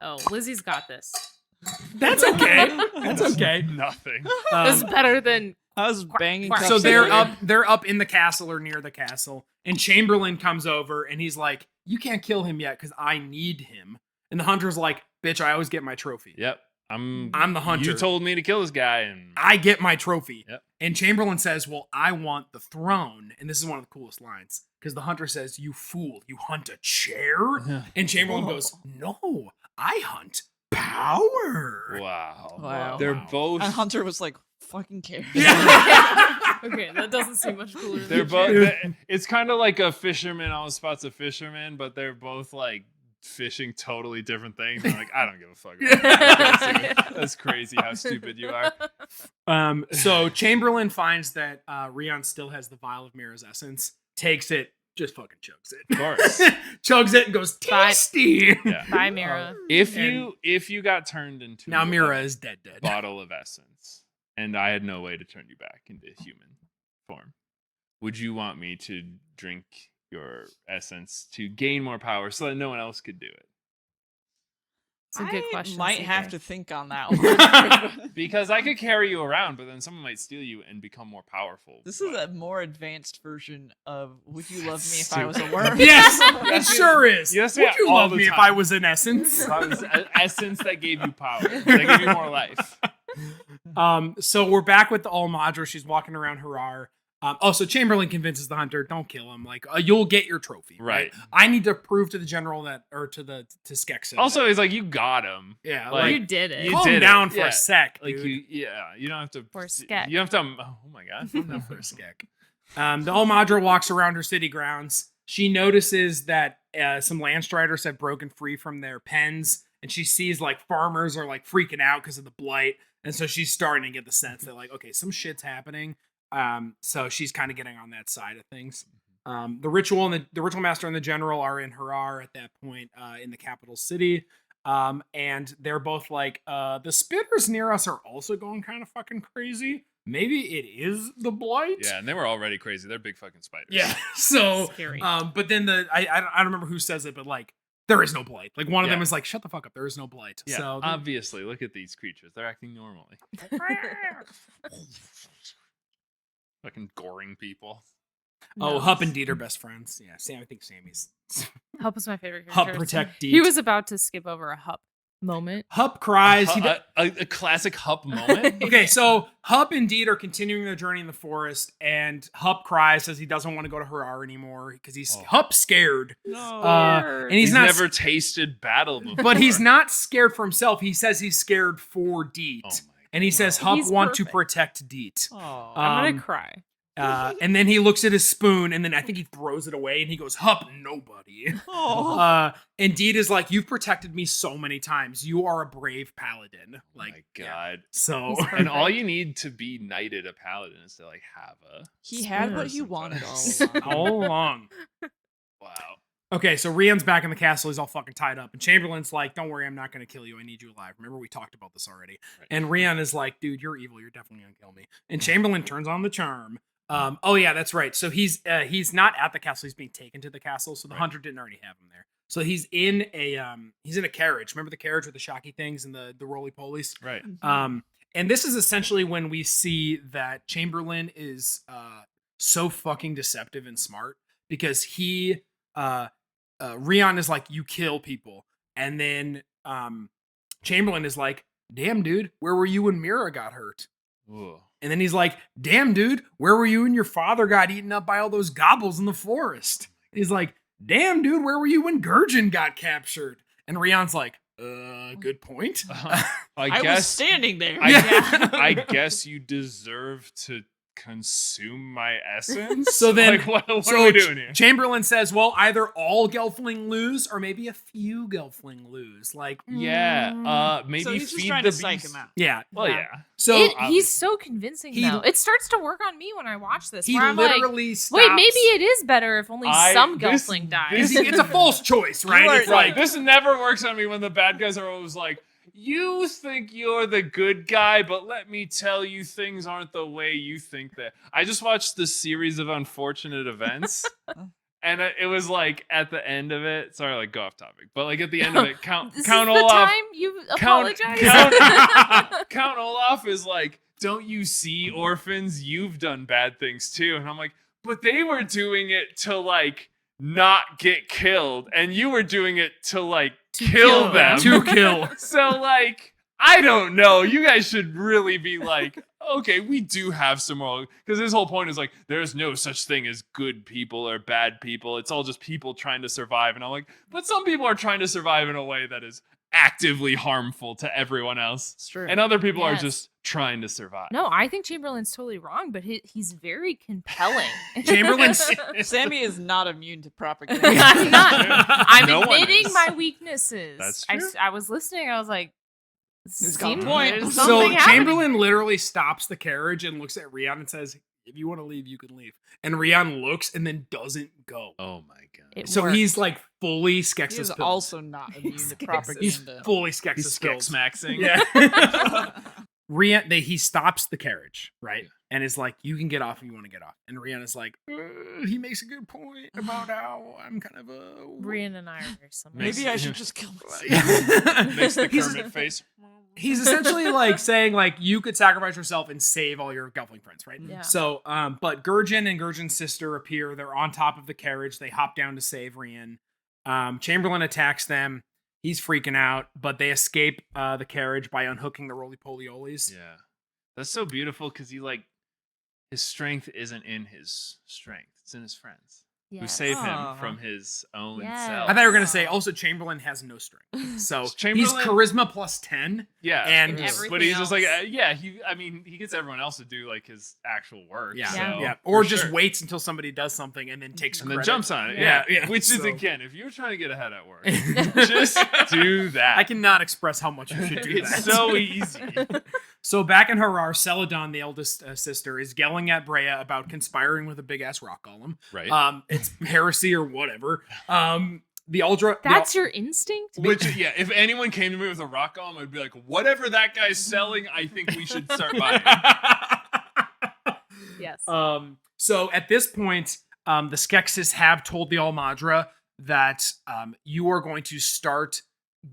Oh, Lizzie's got this. that's okay. That's okay. Nothing. This is better than. I was banging. quack. So cups they're earlier. they're up in the castle or near the castle, and Chamberlain comes over and he's like, "You can't kill him yet because I need him." And the hunter's like, "Bitch, I always get my trophy. Yep. I'm I'm the hunter. You told me to kill this guy, and I get my trophy." Yep. And Chamberlain says, "Well, I want the throne." And this is one of the coolest lines because the hunter says, "You fool, you hunt a chair?" And Chamberlain goes, "No, I hunt power." wow. Wow. They're Wow. both. And Hunter was like, "Fucking care." Okay, that doesn't seem much cooler. They're than both. It's kind of like a fisherman always spots a fisherman, but they're both like fishing totally different things. I'm like, I don't give a fuck about that. That's crazy how stupid you are. So Chamberlain finds that Rion still has the vial of Mira's essence, takes it, just fucking chugs it. Of course. Chugs it and goes, tasty. Yeah. Bye, Mira. If you got turned into Now Mira a is dead. bottle of essence, and I had no way to turn you back into human form, would you want me to drink your essence to gain more power so that no one else could do it? It's a good question. Might CK. have to think on that one. Because I could carry you around, but then someone might steal you and become more powerful. This is a more advanced version of "Would you love me if I was a worm?" Yes, it sure is. You have to Would say you all love the me if time. I was an essence? If I was an essence that gave you power, that gave you more life. So we're back with the Almadra. She's walking around Harar. So Chamberlain convinces the hunter, don't kill him. Like, you'll get your trophy. Right. I need to prove to the general to Skeksis. Also, he's like, you got him. Yeah. like, You did it. you calm did it. down for Yeah. a sec. Like dude. you don't have to. For Skek. You don't have to. Oh my god. Calm down for a Skek. The Almadra walks around her city grounds. She notices that some Landstriders have broken free from their pens, and she sees like farmers are like freaking out because of the blight, and so she's starting to get the sense that like, okay, some shit's happening. So she's kind of getting on that side of things. The ritual and the ritual master and the general are in Harar at that point, in the capital city. And they're both like, the spitters near us are also going kind of fucking crazy. Maybe it is the blight. Yeah, and they were already crazy. They're big fucking spiders. Yeah. So, Scary. but then I don't remember who says it, but like, there is no blight. Like one of them Yeah. is like, shut the fuck up. There is no blight. Yeah. So Obviously, look at these creatures. They're acting normally. Fucking goring people. Oh, Hup and Deed are best friends. Yeah, Sam. I think Sammy's Hup was my favorite Hup character. protect Deed. He was about to skip over a Hup moment. Hup cries. A classic Hup moment. Okay, so Hup and Deed are continuing their journey in the forest, and Hup cries, says he doesn't want to go to Harar anymore because he's Hup's scared. No. And he's not, never tasted battle before. but he's not scared for himself. He says he's scared for Deet, Oh my and he says Hup He's want to perfect. protect Deet. Aw. I'm Um, gonna cry. And then he looks at his spoon, and then I think he throws it away, and he goes, Hup, nobody. Aw. And Deed is like, you've protected me so many times. You are a brave paladin. Oh Like, my god. so He's And all perfect. you need to be knighted a paladin is to like have a He had what he Spoons. wanted all along. all along. wow. Okay, so Rion's back in the castle. He's all fucking tied up. And Chamberlain's like, don't worry, I'm not going to kill you. I need you alive. Remember, we talked about this already. Right. And Rion is like, dude, you're evil. You're definitely going to kill me. And Chamberlain turns on the charm. Oh, yeah, that's right. So he's not at the castle. He's being taken to the castle. So the Right. hunter didn't already have him there. So he's in a carriage. Remember the carriage with the shocky things and the roly-polies? Right. And this is essentially when we see that Chamberlain is so fucking deceptive and smart because he Rion is like, you kill people, and then Chamberlain is like, damn dude, where were you when Mira got hurt? Ooh. And then he's like, damn dude, where were you when your father got eaten up by all those gobbles in the forest? He's like, damn dude, where were you when Gurjin got captured? And Rion's like, good point. I I was guess standing there. I guess you deserve to consume my essence. So then- like, what So are we doing here? Chamberlain says, well, either all Gelfling lose or maybe a few Gelfling lose. Like, Yeah. Maybe So he's just feed trying the to psych beast. him out. yeah. Well, Yeah. yeah. So He's so convincing he- though. It starts to work on me when I watch this. he Where I'm like, literally stops. wait, maybe it is better if only some this- Gelfling this- dies. It's a false choice, right? You are It's like, This never works on me when the bad guys are always like, you think you're the good guy, but let me tell you, things aren't the way you think that. I just watched the series of unfortunate events, and it was like at the end of it. Sorry, like go off topic, but like at the end of it, Count This is Olaf. the time you Count, apologize. Count Olaf is like, don't you see, orphans? You've done bad things too. And I'm like, but they were doing it to like not get killed, and you were doing it to like kill them. to kill. So like, I don't know. You guys should really be like, okay, we do have some moral, because his whole point is like, there's no such thing as good people or bad people. It's all just people trying to survive. And I'm like, but some people are trying to survive in a way that is actively harmful to everyone else. It's true. And other people are Yes. just trying to survive. No, I think Chamberlain's totally wrong, but he's very compelling. Chamberlain's- Sammy is not immune to propaganda. I'm not. I'm No one admitting is. my weaknesses. That's I, true. I was listening. I was like, He's got a seems point. there's So something happening. Chamberlain literally stops the carriage and looks at Rian and says, "If you want to leave, you can leave." And Rian looks and then doesn't go. Oh my god. It So worked. he's like fully He's Skeksis pilled. also not immune He's to Skeksis. He's propaganda. fully He's Skeksis pilled. Skeks-maxing. Yeah. Rian, he stops the carriage, right? And is like, "You can get off if you want to get off." And Rian is like, he makes a good point about how I'm kind of a... Brian and I are very similar. Maybe I should just kill myself. Makes the He's- Kermit face. He's essentially like saying like you could sacrifice yourself and save all your Gelfling friends, right? Yeah. So, but Gurjin and Gurjin's sister appear. They're on top of the carriage. They hop down to save Rian. Chamberlain attacks them. He's freaking out, but they escape the carriage by unhooking the roly-poly-olies. Yeah. That's so beautiful because his strength isn't in his strength. It's in his friends who Yes. save him Aw. from his own Yes. self. I thought you were gonna say also Chamberlain has no strength, so he's Chamberlain- charisma plus 10. Yeah, And but he's just like, else. yeah. He gets everyone else to do like his actual work. Yeah, so, yeah. Or for just sure. waits until somebody does something and then takes and then credit. jumps on it. Yeah, Yeah, yeah. Which is So- again, if you're trying to get ahead at work, just do that. I cannot express how much you should do It's that. so easy. So back in Harar, Celadon, the eldest sister, is yelling at Brea about conspiring with a big ass rock golem. Right. It's heresy or whatever. The Uldra. That's your instinct? Which, yeah, if anyone came to me with a rock golem, I'd be like, whatever that guy's selling, I think we should start buying. Yes. So at this point, the Skeksis have told the Almadra that you are going to start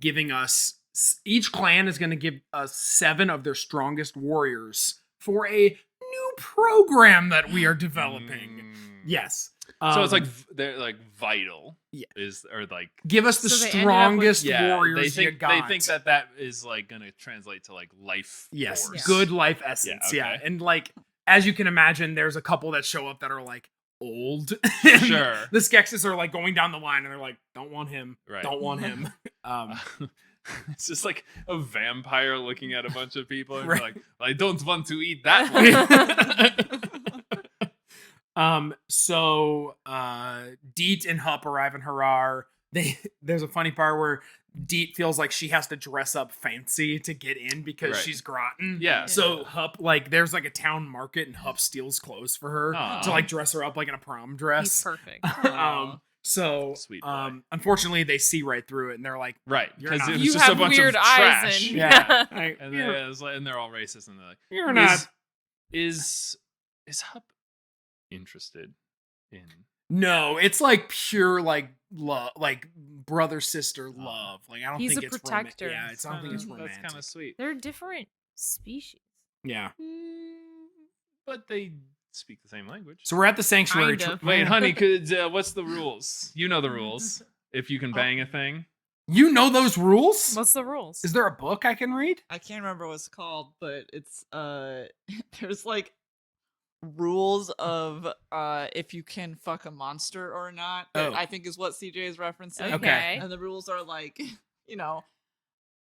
giving us. Each clan is going to give us 7 of their strongest warriors for a new program that we are developing. Mm. Yes. So it's like they're like vital. Yeah. Or like give us the So they ended up strongest yeah. warriors They you think got. they think that is like gonna translate to like life. Yes, force. good life essence. Yeah, okay. and like as you can imagine, there's a couple that show up that are like old. Sure. The Skeksis are like going down the line, and they're like, "Don't want him. Right. Don't want him." It's just like a vampire looking at a bunch of people and Right. like, I don't want to eat that one. So Deet and Hup arrive in Harar. There's a funny part where Deet feels like she has to dress up fancy to get in because Right. she's Groton. Yeah. So Hup, like, there's like a town market and Hup steals clothes for her Aw. to like dress her up like in a prom dress. He's perfect. So Sweet boy. Unfortunately they see right through it and they're like, Right. You're Because not- it was You just a have bunch weird of eyes trash. and- yeah, And they're all racist and they're like, you're not. Is Hup interested in No, it's like pure like love, like brother sister love. Like I don't He's think a it's protector. Yeah, I don't think it's That's romantic. kind of sweet. They're different species. Yeah. But they speak the same language. So we're at the sanctuary. Kind of. Wait, honey, what's the rules? You know the rules. If you can bang a thing. You know those rules? What's the rules? Is there a book I can read? I can't remember what it's called, but it's there's like rules of if you can fuck a monster or not. That Oh. I think is what CJ is referencing. Okay. And the rules are like,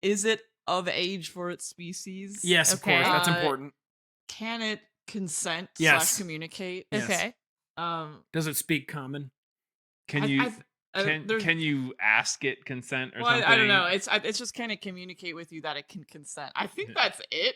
is it of age for its species? Yes, of course. Okay. That's Uh, important. Can it consent Yes. / communicate? Yes. Okay. Does it speak common? Can there's- you ask it consent or well, something? I don't know. It's just kind of communicate with you that it can consent. I think that's it.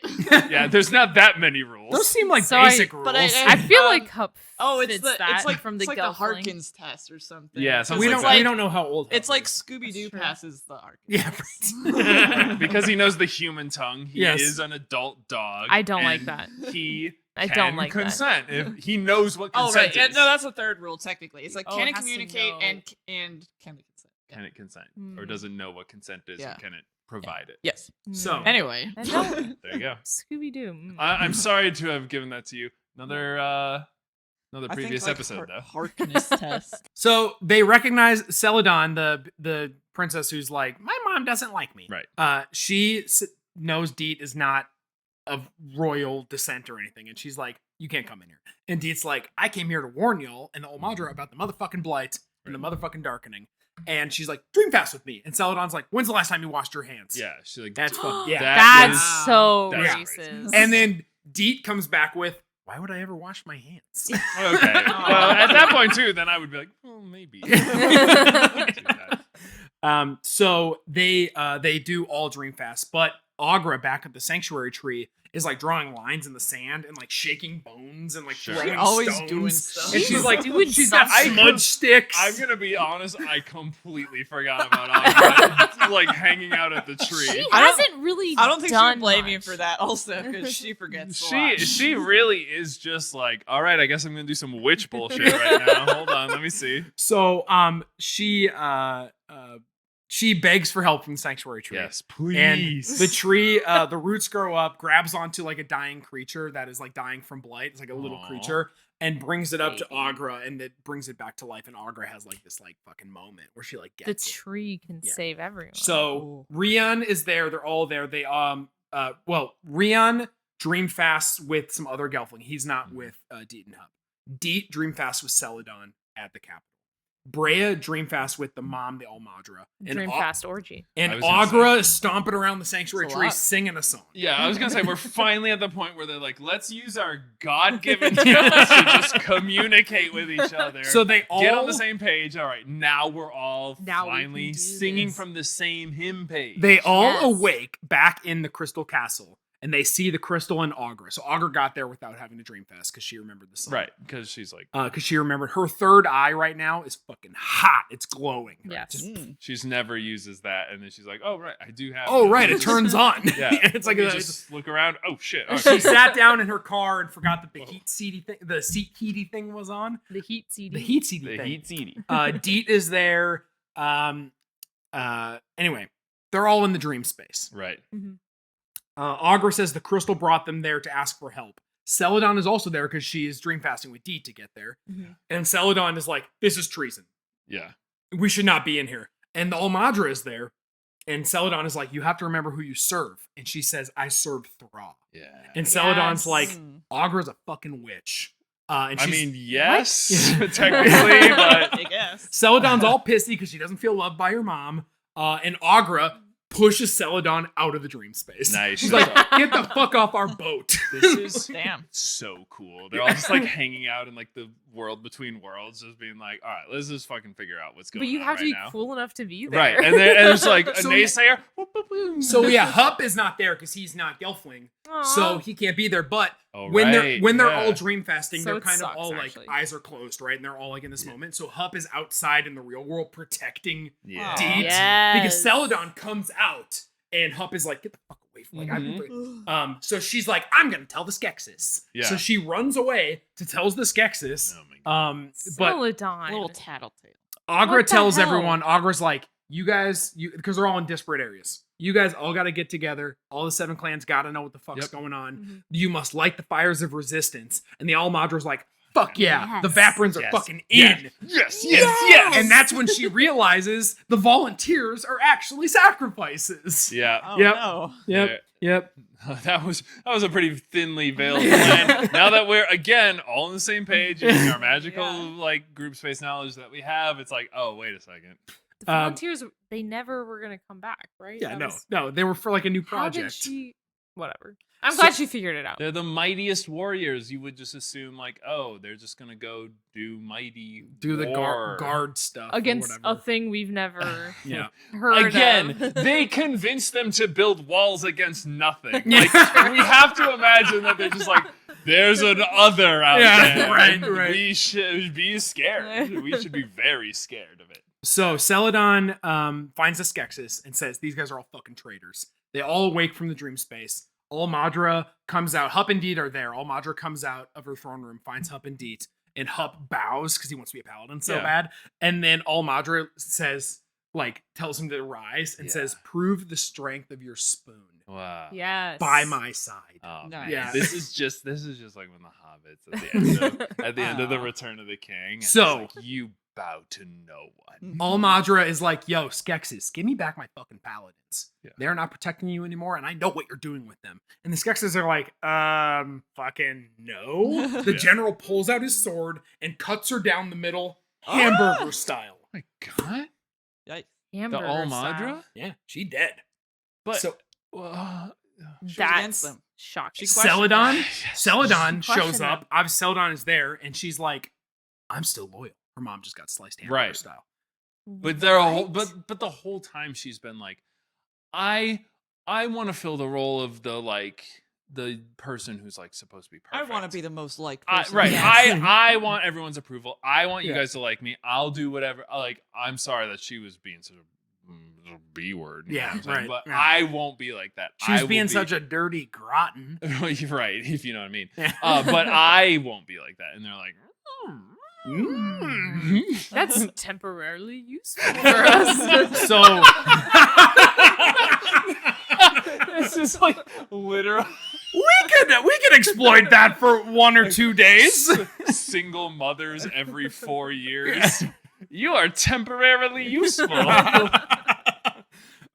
Yeah, there's not that many rules. Those seem like So I- basic rules. but I feel Um, like Hup Oh, it's fits the that it's like from the it's like the Gelfling. Harkins test or something. Yeah, 'Cause something we it's don't like we don't know how old. It's Hup like is. Scooby Doo That's true. passes the Harkins. Yeah. Because he knows the human tongue. He Yes. is an adult dog. I don't like and that. He I can don't like that. consent if he knows what Oh consent right, yeah, is. no, that's the third rule technically. It's like Oh, can it it has to communicate know. and can it consent? Can it consent? Or Mm. does it know what consent is Yeah. and can it provide it? Yes. So- Anyway, I don't- There you go. Scooby Doo. I'm sorry to have given that to you. Another I think, previous like, episode though. Harkness test. So they recognize Celadon, the princess who's like, my mom doesn't like me. Right. She knows Deet is not of royal descent or anything, and she's like, you can't come in here. And Deet's like, I came here to warn y'all and the Almadra about the motherfucking blight and the motherfucking darkening. and she's like, "Dream fast with me." And Celadon's like, "When's the last time you washed your hands?" Yeah, she's like, That's fucking yeah. That That's is- so that's racist. And then Deet comes back with, "Why would I ever wash my hands?" okay. Well, at that point too, then I would be like, well, maybe. So they do all dream fast, but Agra back at the sanctuary tree is like drawing lines in the sand and like shaking bones and like Sure. throwing She always stones. doing stuff. And she's like, doing she's got stuff. smudge sticks. I'm gonna be honest, I completely forgot about Agra, like hanging out at the tree. She I don't- hasn't really. I don't think she done would blame you much. for that also because she forgets a lot. She really is just like, all right, I guess I'm gonna do some witch bullshit right now. Hold on, let me see. So she begs for help from the sanctuary tree. Yes, And please. the tree, the roots grow up, grabs onto like a dying creature that is like dying from blight. It's like a little Aw. creature, and brings it up to Baby. Agra, and it brings it back to life. And Agra has like this like fucking moment where she like The gets it. tree can Yeah. save everyone. So Rian is there. They're all there. They Rian dream fasts with some other Gelfling. He's not with Deet and Hub. Deet dream fasts with Celadon at the capital. Brea dream fast with the mom, the Almadra. And Dream fast orgy. And I was gonna Agra is stomping around the sanctuary It's a tree lot. singing a song. Yeah, I was gonna say we're finally at the point where they're like, let's use our God-given talents to just communicate with each other. So they all get on the same page. All right, now we're all Now we can finally do singing this. from the same hymn page. They all Yes. awake back in the Crystal Castle, and they see the crystal and Agra. So Agra got there without having to dream fast because she remembered the song. right, because she's like, Because she remembered her third eye right now is fucking hot. It's glowing. Yes. Just- she's never uses that, and then she's like, oh right, I do have. oh it. right, it turns on. Yeah, it's like Let me a, just look around. Oh shit! Oh, she shit. sat down in her car and forgot that the Whoa. heat seedy thing, the seat heaty thing was on. The heat CD. The heat seedy The thing. heat seedy. Deet is there. Anyway, they're all in the dream space. Right. Agra says the crystal brought them there to ask for help. Celadon is also there because she is dream fasting with Deet to get there. Mhm. And Celadon is like, this is treason. Yeah. We should not be in here. And the Almadra is there. And Celadon is like, you have to remember who you serve. And she says, I serve Thra. Yeah. And Celadon's Yes. like, Mm. Agra's a fucking witch. And I she's, mean, yes, Yeah. technically, but I guess. Celadon's all pissy because she doesn't feel loved by her mom. And Agra pushes Celadon out of the dream space. nice. She's like, get the fuck off our boat. this is Damn. so cool. They're all just like hanging out in like the world between worlds, just being like, all right, let's just fucking figure out what's going on. But you have right to be now. cool enough to be there. Right. And then and it's like a So- naysayer. So yeah, Hup is not there because he's not Gelfling. So Aw. he can't be there. But Oh, when right, they're yeah. all dream fasting, So they're it kind of sucks, all actually. like eyes are closed, right? And they're all like in this moment. So Hup is outside in the real world protecting Yeah. Deet Yes. because Celadon comes out and Hup is like, get the fuck away from me. Like, Mhm. so she's like, I'm gonna tell the Skeksis. Yeah. So she runs away to tell the Skeksis. Oh my God. But Celadon. Little tattletale. Agra What the tells hell? everyone, Agra's like, you guys, because they're all in disparate areas. You guys all got to get together. All the 7 clans got to know what the fuck's Yep. going on. Mhm. You must light the fires of resistance. And the Almadra's like, fuck yeah. The Yes. Vaprins are Yes. fucking Yes. in. Yes. And that's when she realizes the volunteers are actually sacrifices. Yeah. Oh Yep. no. Yep. Yep. That was a pretty thinly veiled plan. Now that we're again all on the same page using our magical Yeah. like group space knowledge that we have, it's like, oh wait a second. The volunteers, they never were gonna come back, right? Yeah, That no. was- No, they were for like a new How did project. she? Whatever. I'm So- glad she figured it out. They're the mightiest warriors. You would just assume like, oh, they're just gonna go do mighty Do the war. guard stuff. or Against a whatever. thing we've never Yeah. heard Again, of. they convinced them to build walls against nothing. Like we have to imagine that they're just like, there's an other out Yeah, there. right, and right. We should be scared. We should be very scared of it. So Celadon finds the Skeksis and says, these guys are all fucking traitors. They all awake from the dream space. Almadra comes out. Hup and Deet are there. Almadra comes out of her throne room, finds Hup and Deet, and Hup bows because he wants to be a paladin so Yeah. bad. And then Almadra says, like, tells him to rise and Yeah. says, prove the strength of your spoon Wow. Yes. by my side. Oh, Nice. man. Yeah. This is just like when the hobbits at the end of the Return of the King. and it's So- like, you bow to no one. Almadra is like, yo, Skeksis, give me back my fucking paladins. Yeah. They're not protecting you anymore, and I know what you're doing with them. And the Skeksis are like, fucking no. The Yeah. general pulls out his sword and cuts her down the middle, hamburger style. Oh my God. Yikes. The Hamburger style. Almadra? Yeah, she dead. But So She was against That's them. shocking. She questioned Celadon, Yes. Celadon She shows questioned up. him. Celadon is there, and she's like, "I'm still loyal." Her mom just got sliced hamburger Right. style. But they're a whole, What? but the whole time she's been like, I want to fill the role of the person who's like supposed to be I perfect. want to be the most liked I, person. right. Yes. I want everyone's approval. I want you Yeah. guys to like me. I'll do whatever. Like, I'm sorry that she was being such a B word. Yeah, what I'm saying? right, But yeah. I won't be like that. She's I will being be- such a dirty grotten. You're right, if you know what I mean. Yeah. But I won't be like that. And they're like, Mm. That's temporarily useful for us. So this is like literal we could exploit that for 1 or 2 days. single mothers every 4 years. You are temporarily useful.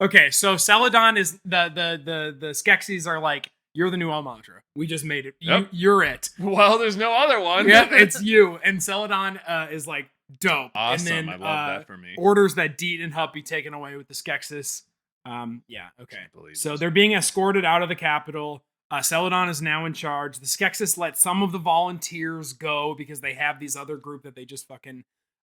Okay, so Celadon is the Skeksis are like, you're the new Almadra. We just made it. Yep. You're it. Well, there's no other one. Yeah, it's you. And Celadon is like dope. Awesome. And then I love that for me. orders that Deet and Hup be taken away with the Skeksis. Yeah, okay. Can't believe So this. they're being escorted out of the capital. Celadon is now in charge. The Skeksis let some of the volunteers go because they have these other group that they just fucking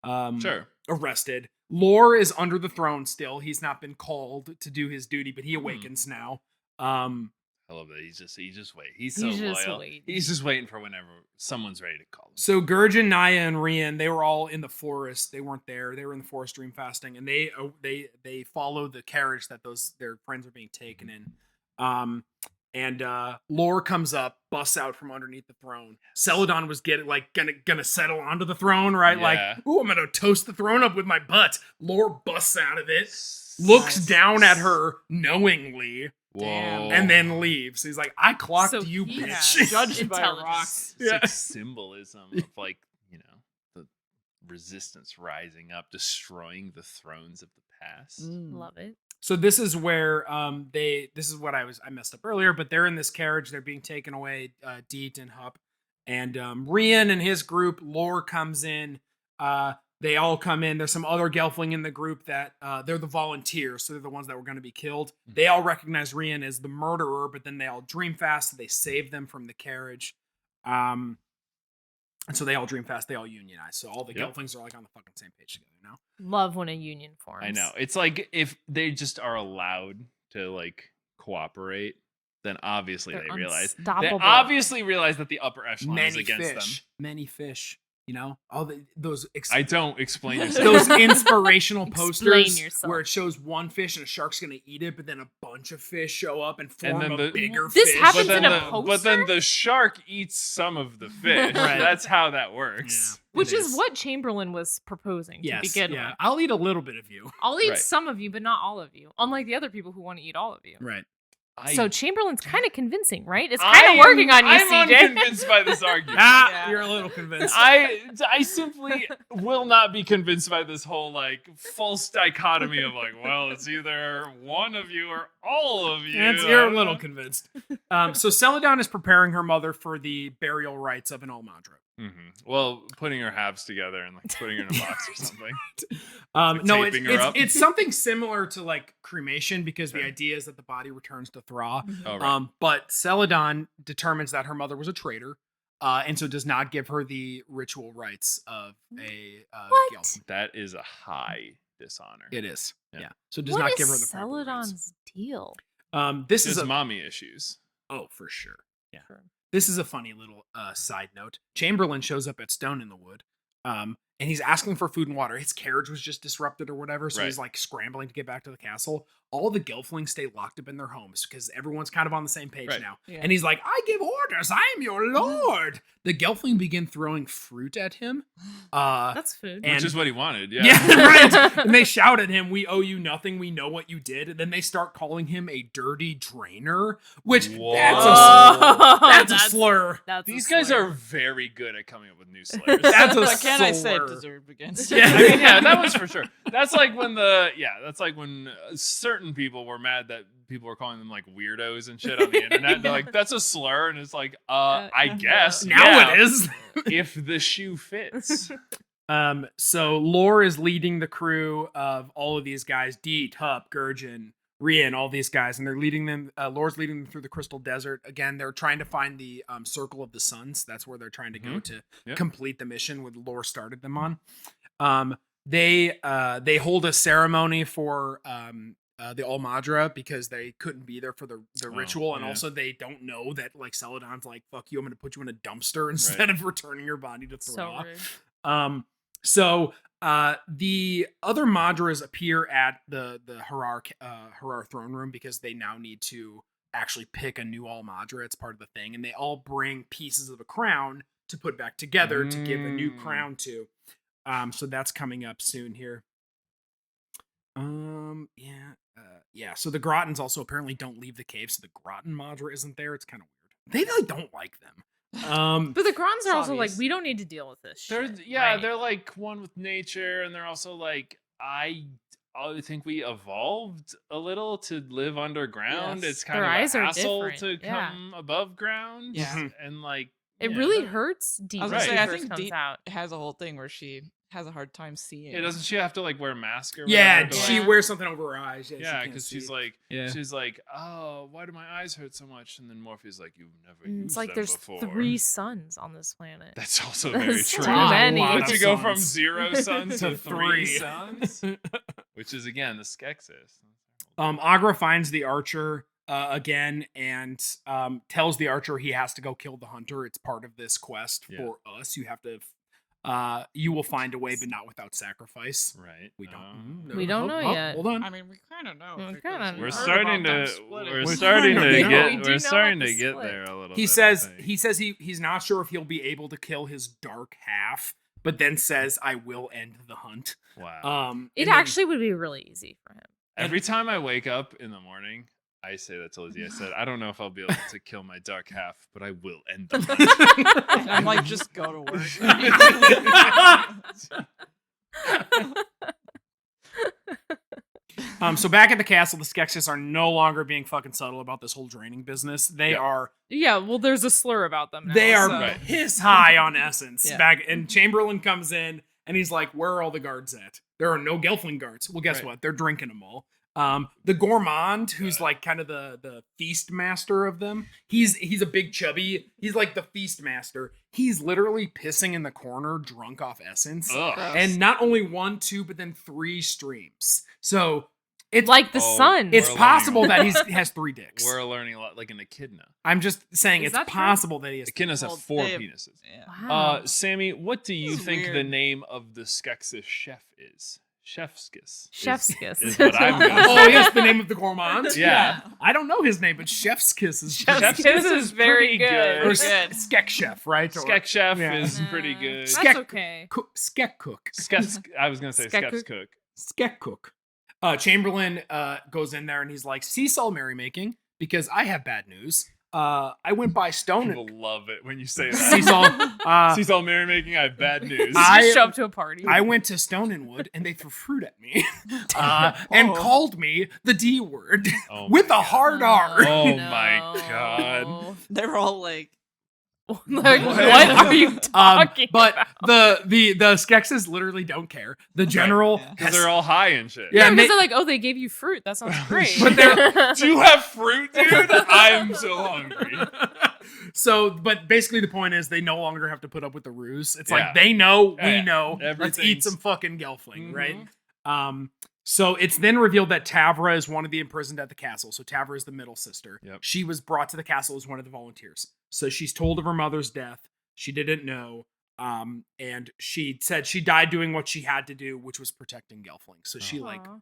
Sure. arrested. Lore is under the throne still. He's not been called to do his duty, but he awakens now. I love that. He's just wait. He's so He's just loyal. waiting. He's just waiting for whenever someone's ready to call him. So Gurjin, Naya, and Rian, they were all in the forest. They weren't there. They were in the forest dream fasting, and they follow the carriage that their friends are being taken in. And Lore comes up, busts out from underneath the throne. Celadon was gonna settle onto the throne, right? Yeah. Like, ooh, I'm gonna toast the throne up with my butt. Lore busts out of it, looks Nice. down at her knowingly, Damn. and then leaves. He's like, I clocked So you, he bitch. has Judged by a rock. intelligence. It's Yeah. like symbolism of like, the resistance rising up, destroying the thrones of the past. Mm. Love it. So this is where this is what I messed up earlier, but they're in this carriage, they're being taken away, Deet and Hup. And Rian and his group, Lore comes in. They all come in. There's some other Gelfling in the group that they're the volunteers, so they're the ones that were going to be killed. They all recognize Rian as the murderer, but then they all dream fast. They save them from the carriage. And so they all dream fast. They all unionize. So all the Yep. Gelflings are like on the fucking same page together now. Love when a union forms. I know. It's like if they just are allowed to like cooperate, then obviously They're they realize. They unstoppable. obviously realize that the upper echelon is Many against fish. them. Many fish. You know, all those I don't explain yourself. those inspirational Explain posters yourself. where it shows one fish and a shark's gonna eat it, but then a bunch of fish show up and form then a the- bigger This fish. happens but then in a but then poster? the shark eats some of the fish. Right. That's how that works. Yeah, Which it is what Chamberlain was proposing to Yes, begin yeah. with. I'll eat a little bit of you. I'll eat Right. some of you, but not all of you. Unlike the other people who want to eat all of you. Right. So Chamberlain's kind of convincing, right? It's kind of working on you, I'm CJ. unconvinced by this argument. Yeah. You're a little convinced. I simply will not be convinced by this whole like false dichotomy of like, well, it's either one of you or all of you. You're a little convinced. So Celadon is preparing her mother for the burial rites of an Almadra. Well, putting her halves together and like putting her in a box or something. No, it's taping her up? it's something similar to like cremation because the Okay. idea is that the body returns to Thra. Oh, right. But Celadon determines that her mother was a traitor, and so does not give her the ritual rites of a What? Gelfling. That is a high dishonor. It is, Yeah. yeah. So does What not is give her the proper rites. Celadon's deal? This There's is a mommy issues. oh for sure. Yeah. Sure. This is a funny little side note. Chamberlain shows up at Stone in the Wood, and he's asking for food and water. His carriage was just disrupted or whatever, so he's Right. like scrambling to get back to the castle. All the Gelflings stay locked up in their homes because everyone's kind of on the same page Right. now. Yeah. And he's like, I give orders. I am your lord. The Gelfling begin throwing fruit at him. That's food. and- Which is what he wanted. Yeah. Yeah, right. And they shout at him, "We owe you nothing. We know what you did." And then they start calling him a dirty drainer, which Whoa. that's a slur. That's These a guys slur. are very good at coming up with new slurs. That's a What can I say? slur. It deserved against Yeah. I mean, yeah, that was for sure. That's like when certain people were mad that people were calling them like weirdos and shit on the internet. They're like, that's a slur, and it's like, I guess Now yeah, it is. if the shoe fits. So Lore is leading the crew of all of these guys, Deet, Hup, Gurjin, Rian, all these guys, and they're leading them. Lore's leading them through the Crystal Desert. Again, they're trying to find the Circle of the Suns. That's where they're trying to go to complete the mission with Lore started them on. They hold a ceremony for the Almadra because they couldn't be there for the ritual, and also they don't know that like Celadon's like, fuck you, I'm gonna put you in a dumpster instead of returning your body to Thra. So the other Madras appear at the Harar throne room because they now need to actually pick a new Almadra. It's part of the thing, and they all bring pieces of a crown to put back together to give a new crown to. So that's coming up soon here. So the Grottons also apparently don't leave the cave, so the Grotton Madra isn't there. It's kind of weird. They really don't like them. But the Grons are also like, obvious. we don't need to deal with this shit. They're like one with nature, and they're also like, I think we evolved a little to live underground. Yes. It's kind Their of eyes a are hassle different, to yeah. come above ground. Yeah. And like It yeah, really that- hurts deep I was when gonna she say, I first think comes Deet out. has a whole thing where she has a hard time seeing. Yeah, doesn't she have to like wear a mask or Yeah, whatever to, she like- wears something over her eyes. Yeah, she can't because see. she's like, oh, why do my eyes hurt so much? And then Morphe's like, you've never used It's like them there's before. 3 suns on this planet. That's also very That's true. too many. Wow, To go from suns. 0 suns to To 3 3. suns, which is again the Skeksis. Agra finds the archer again and tells the archer he has to go kill the hunter. It's part of this quest for us. You have to. You will find a way, but not without sacrifice. Right. We don't. We don't know yet. Hold on. I mean, we kind of know. We because kinda we We're heard starting about them to splitting. we're We're starting starting to to know. get We do we're know starting about to the get split. there a little He bit. says I think. he's not sure if he'll be able to kill his dark half, but then says I will end the hunt. Wow. It and then- actually would be really easy for him. Every time I wake up in the morning, I say that to Lizzie. I said, I don't know if I'll be able to kill my dark half, but I will end the hunt. And I'm like, just go to work. So back at the castle, the Skeksis are no longer being fucking subtle about this whole draining business. They Yeah. are Yeah, well, there's a slur about them now. they are so- Right. piss high on essence. Yeah. Back and Chamberlain comes in and he's like, "Where are all the guards at? There are no Gelfling guards." Well, guess Right. what? They're drinking them all. The gourmand, who's like kind of the feast master of them. He's a big chubby. He's like the feast master. He's literally pissing in the corner, drunk off essence, Ugh. Gross. and not only 1, 2, but then 3 streams. So it's like the Oh, sun. it's We're possible learning. that he has 3 dicks. We're learning a lot, like an echidna. I'm just saying Is it's that true? possible that he has. Echidnas Well, have 4 they have- penises. Yeah. Wow. Sammy, what do you This is think the weird. name of the Skeksis chef is? Chefskis. Chef's kiss. Is what I'm gonna Oh, say. yes, the name of the gourmand. Yeah. I don't know his name, but Chef's Kiss is Chef's Chef's kiss kiss is is very pretty good. good. or Pretty good. Skek Chef, right? Or Skek chef Yeah. is Nah, pretty good. That's Skek- okay. Skek Cook. I was gonna say Skek Skep's cook? cook. Skek Cook. Chamberlain goes in there and he's like, "Seesaw merrymaking, because I have bad news. I went by Stone People and love it when you say that. Seesaw. Seesaw merrymaking. I have bad news. I- Just show up to a party. I went to Stone and Wood and they threw fruit at me and Oh. called me the D word Oh with my a God. hard R. Oh my God. no. They're all like, Like, What? what are you talking But about? the Skeksis literally don't care. The general yeah. Because they're all high and shit. Yeah, Yeah, and because they- they're like, oh, they gave you fruit. That sounds great. But they're- Do you have fruit, dude? I'm so hungry. So, but basically the point is they no longer have to put up with the ruse. It's Yeah. like they know, we Yeah. know. Let's eat Everything's- some fucking Gelfling, right? Mhm. So it's then revealed that Tavra is one of the imprisoned at the castle. So Tavra is the middle sister. Yep. She was brought to the castle as one of the volunteers. So she's told of her mother's death. She didn't know. And she said she died doing what she had to do, which was protecting Gelfling. So she like, Aw.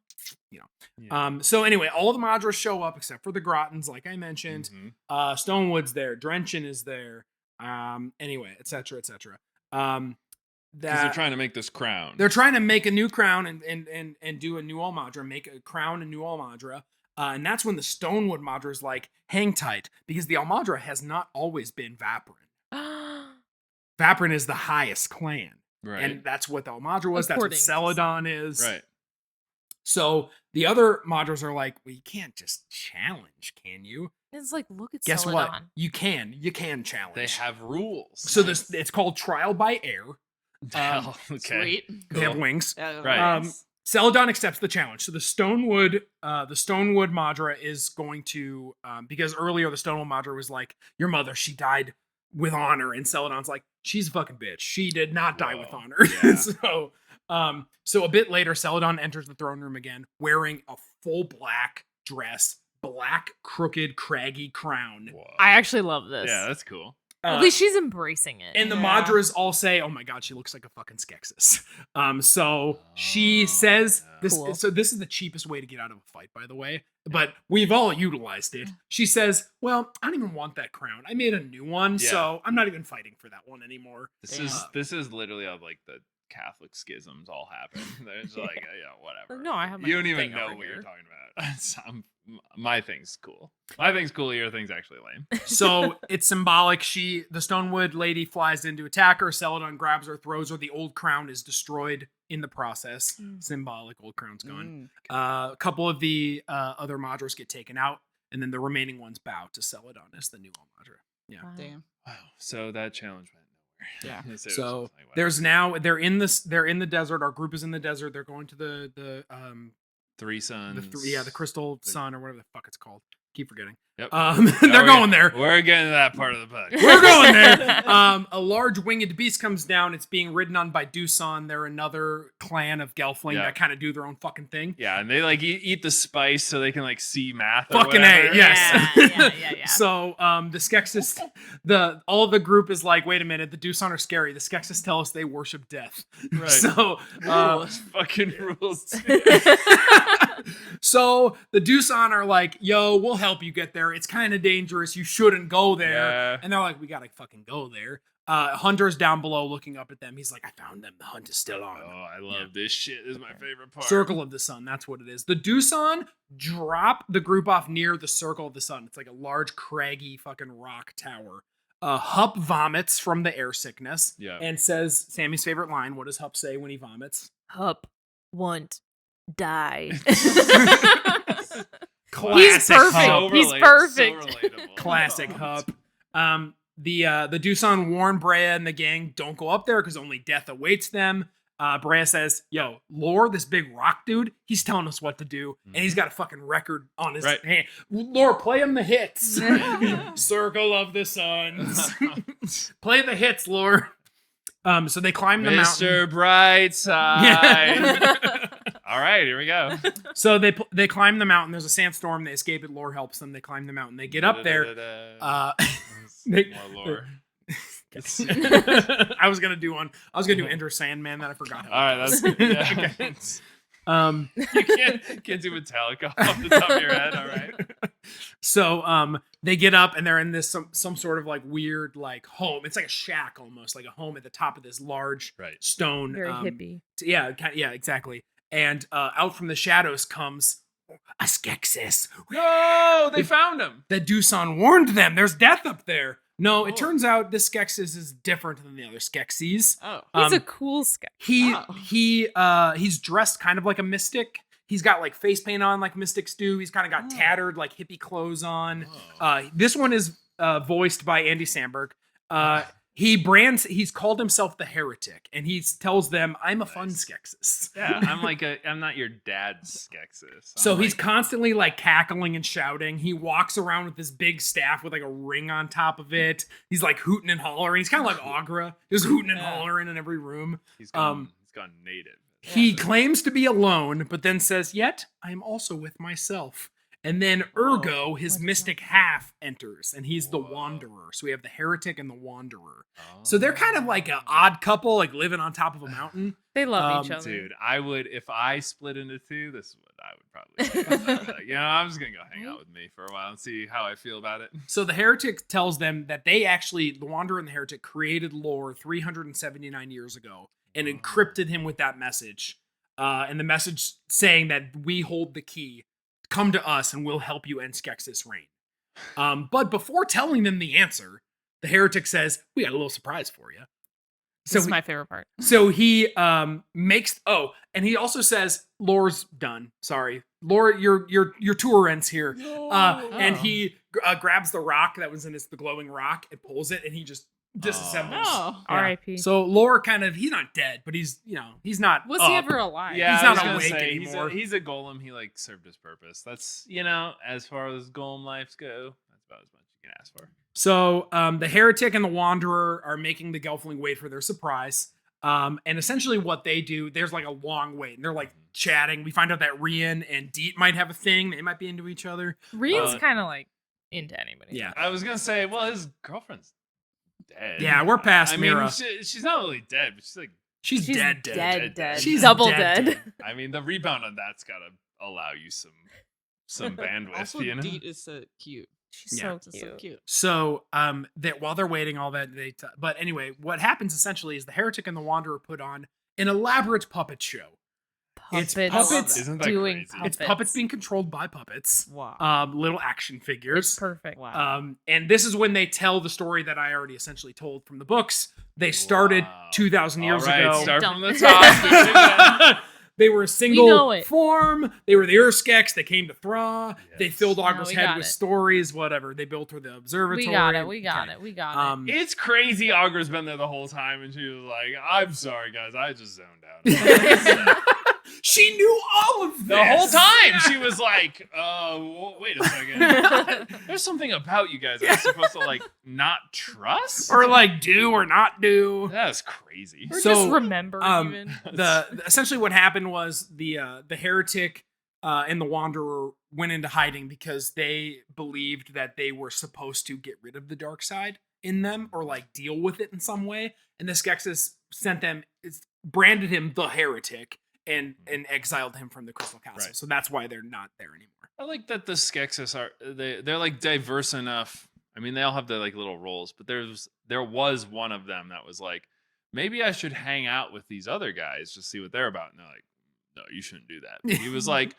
Yeah. so anyway, all the Madras show up except for the Grottons, like I mentioned. Mhm. Stonewood's there, Drenchen is there. Anyway, etc. etc. Because they're trying to make this crown. They're trying to make a new crown and do a new Almadra, make a crown and new Almadra. And that's when the Stonewood Madra is like, hang tight, because the Almadra has not always been Vaprin. Vaprin is the highest clan. Right. And that's what the Almadra was. That's what According to Celadon is. right. So the other Madras are like, well, you can't just challenge, can you? It's like, look at Guess Celadon. what? You can challenge. They have rules. So this it's called trial by air. Hell, okay. Sweet. They have Cool. wings. Right. Celadon accepts the challenge. So the Stonewood Madra is going to, because earlier the Stonewood Madra was like, your mother, she died with honor, and Celadon's like, she's a fucking bitch. She did not die with Whoa. honor. Yeah. So a bit later, Celadon enters the throne room again, wearing a full black dress, black crooked craggy crown. Whoa. I actually love this. Yeah, that's cool. At least she's embracing it. And the Yeah. Madras all say, "Oh my god, she looks like a fucking Skeksis." So she Oh, says yeah. this. Cool. So this is the cheapest way to get out of a fight, by the way. But we've all utilized it. She says, "Well, I don't even want that crown. I made a new one, Yeah. so I'm not even fighting for that one anymore." This is literally how like the Catholic schisms all happen. There's like yeah, whatever. Like, no, I have my You own don't even thing know over what here. you're talking about. My thing's cool. My thing's cool. Your thing's actually lame. So it's symbolic. The Stonewood lady flies in to attack her. Celadon grabs her, throws her. The old crown is destroyed in the process. Symbolic. Old crown's gone. A couple of the other Madras get taken out, and then the remaining ones bow to Celadon as the new Madra. Yeah. Wow. Damn. Wow. So that challenge went nowhere. Yeah. So, it was So just like, whatever. there's now they're in the desert. Our group is in the desert. They're going to the Three Suns. the Crystal Sun or whatever the fuck it's called. Keep forgetting. Yep. They're going there. We're getting to that part of the book. We're going there. A large winged beast comes down. It's being ridden on by Doosan. They're another clan of Gelfling Yeah. that kind of do their own fucking thing. Yeah, and they like eat the spice so they can like see math. Or Fucking whatever. A, yes. Yeah. So the Skeksis, all of the group is like, wait a minute, the Doosan are scary. The Skeksis tell us they worship death. Right. So Rules, fucking rules. so the Doosan are like, yo, we'll help you get there. It's kind of dangerous. You shouldn't go there. Yeah. And they're like, we gotta fucking go there. Hunter's down below looking up at them. He's like, I found them. The hunt is still on. Oh, I love this shit. This is my favorite part. Circle of the Sun. That's what it is. The Doosan drop the group off near the Circle of the Sun. It's like a large, craggy fucking rock tower. Hup vomits from the air sickness Yeah. and says Sammy's favorite line. What does Hup say when he vomits? Hup, want, die. Classic perfect. Hup. He's perfect. So relatable. Classic Hup. The Doosan warn Brea and the gang don't go up there because only death awaits them. Brea says, yo, Lore, this big rock dude, he's telling us what to do. And he's got a fucking record on his Right. hand. Lore, play him the hits. Circle of the Suns. Play the hits, Lore. So they climb the mountain. Mr. Brightside. Yeah. All right, here we go. So they climb the mountain. There's a sandstorm. They escape it. Lore helps them. They climb the mountain. They get up there. They- More lore. I was gonna do one. I was gonna do Enter Sandman, then I forgot. All right, that's yeah. Okay. You can't do Metallica off the top of your head. All right. So they get up and they're in this some sort of like weird like home. It's like a shack almost, like a home at the top of this large Right. stone. Very hippie. Yeah, exactly. And out from the shadows comes a Skeksis. No, they found him. That Doosan warned them. There's death up there. No, it Oh. turns out this Skeksis is different than the other Skeksis. Oh. He's a cool sketch. He's dressed kind of like a mystic. He's got like face paint on like mystics do. He's kind of got tattered like hippie clothes on. This one is voiced by Andy Samberg. He's called himself the Heretic, and he tells them, "I'm a fun Nice. Skeksis." Yeah, I'm not your dad's Skeksis. So I'm he's like, constantly like cackling and shouting. He walks around with this big staff with like a ring on top of it. He's like hooting and hollering. He's kind of like Agra, just hooting and Yeah. hollering in every room. he's gone native. He claims to be alone, but then says, "Yet I am also with myself." And then Ergo, his What's mystic half, enters, and he's the Wanderer. So we have the Heretic and the Wanderer. Oh. So they're kind of like an odd couple, like living on top of a mountain. They love each Um, other. Dude, I would if I split into two. This is what I would probably do. Like, I'm just gonna go hang out with me for a while and see how I feel about it. So the Heretic tells them that the Wanderer and the Heretic created Lore 379 years ago and encrypted him with that message. And the message saying that we hold the key. Come to us and we'll help you end Skeksis' reign. But before telling them the answer, the Heretic says, we got a little surprise for you. This is my favorite part. So he and he also says, Lore's done. Sorry. Lore, your tour ends here. And he grabs the rock that was in the glowing rock and pulls it, and he just disassembles. Oh. Yeah. R.I.P. So Lore he's not dead, but he's not. Was up. he ever alive? Yeah, He's I not was gonna awake say, anymore. He's a golem. He like served his purpose. That's as far as golem lives go, that's about as much you can ask for. So the heretic and the wanderer are making the Gelfling wait for their surprise. And essentially what they do, there's like a long wait, and they're like chatting. We find out that Rian and Deet might have a thing. They might be into each other. Rian's kind of like into anybody. Yeah. I was gonna say, well, his girlfriend's dead. Yeah, we're past I mean, Mira. she's not really dead, but she's like, She's dead. Dead. She's Double dead. dead. I mean, the rebound on that's gotta allow you some bandwidth, Also, you know. Deet is so cute. She's Yeah. so Just cute. so cute. So that while they're waiting, all that but anyway, what happens essentially is the heretic and the wanderer put on an elaborate puppet show. It's puppets Isn't that doing crazy? puppets. It's puppets being controlled by puppets. Wow. Little action figures. It's perfect. Wow. And this is when they tell the story that I already essentially told from the books. They started Wow. 2,000 years All right, ago. start Don't- from the top. They were a know single it. form. They were the Urskeks. They came to Thra. They Yes. filled No, Auger's we head got with it. stories, whatever. They built her the observatory. We got it. We got Okay. it. We got it. It's crazy. Auger's been there the whole time, and she was like, "I'm sorry, guys. I just zoned out." She knew all of this. The whole time, she was like, wait a second. There's something about you guys I'm supposed to like not trust." Or like do or not do. That's crazy. Or So, just remember even. Essentially what happened was the heretic and the wanderer went into hiding because they believed that they were supposed to get rid of the dark side in them or like deal with it in some way. And the Skeksis branded him the heretic and exiled him from the Crystal Castle. Right. So that's why they're not there anymore. I like that the Skeksis are they're like diverse enough. I mean, they all have their like little roles, but there was one of them that was like, maybe I should hang out with these other guys to see what they're about. And they're like, no, you shouldn't do that. But he was like,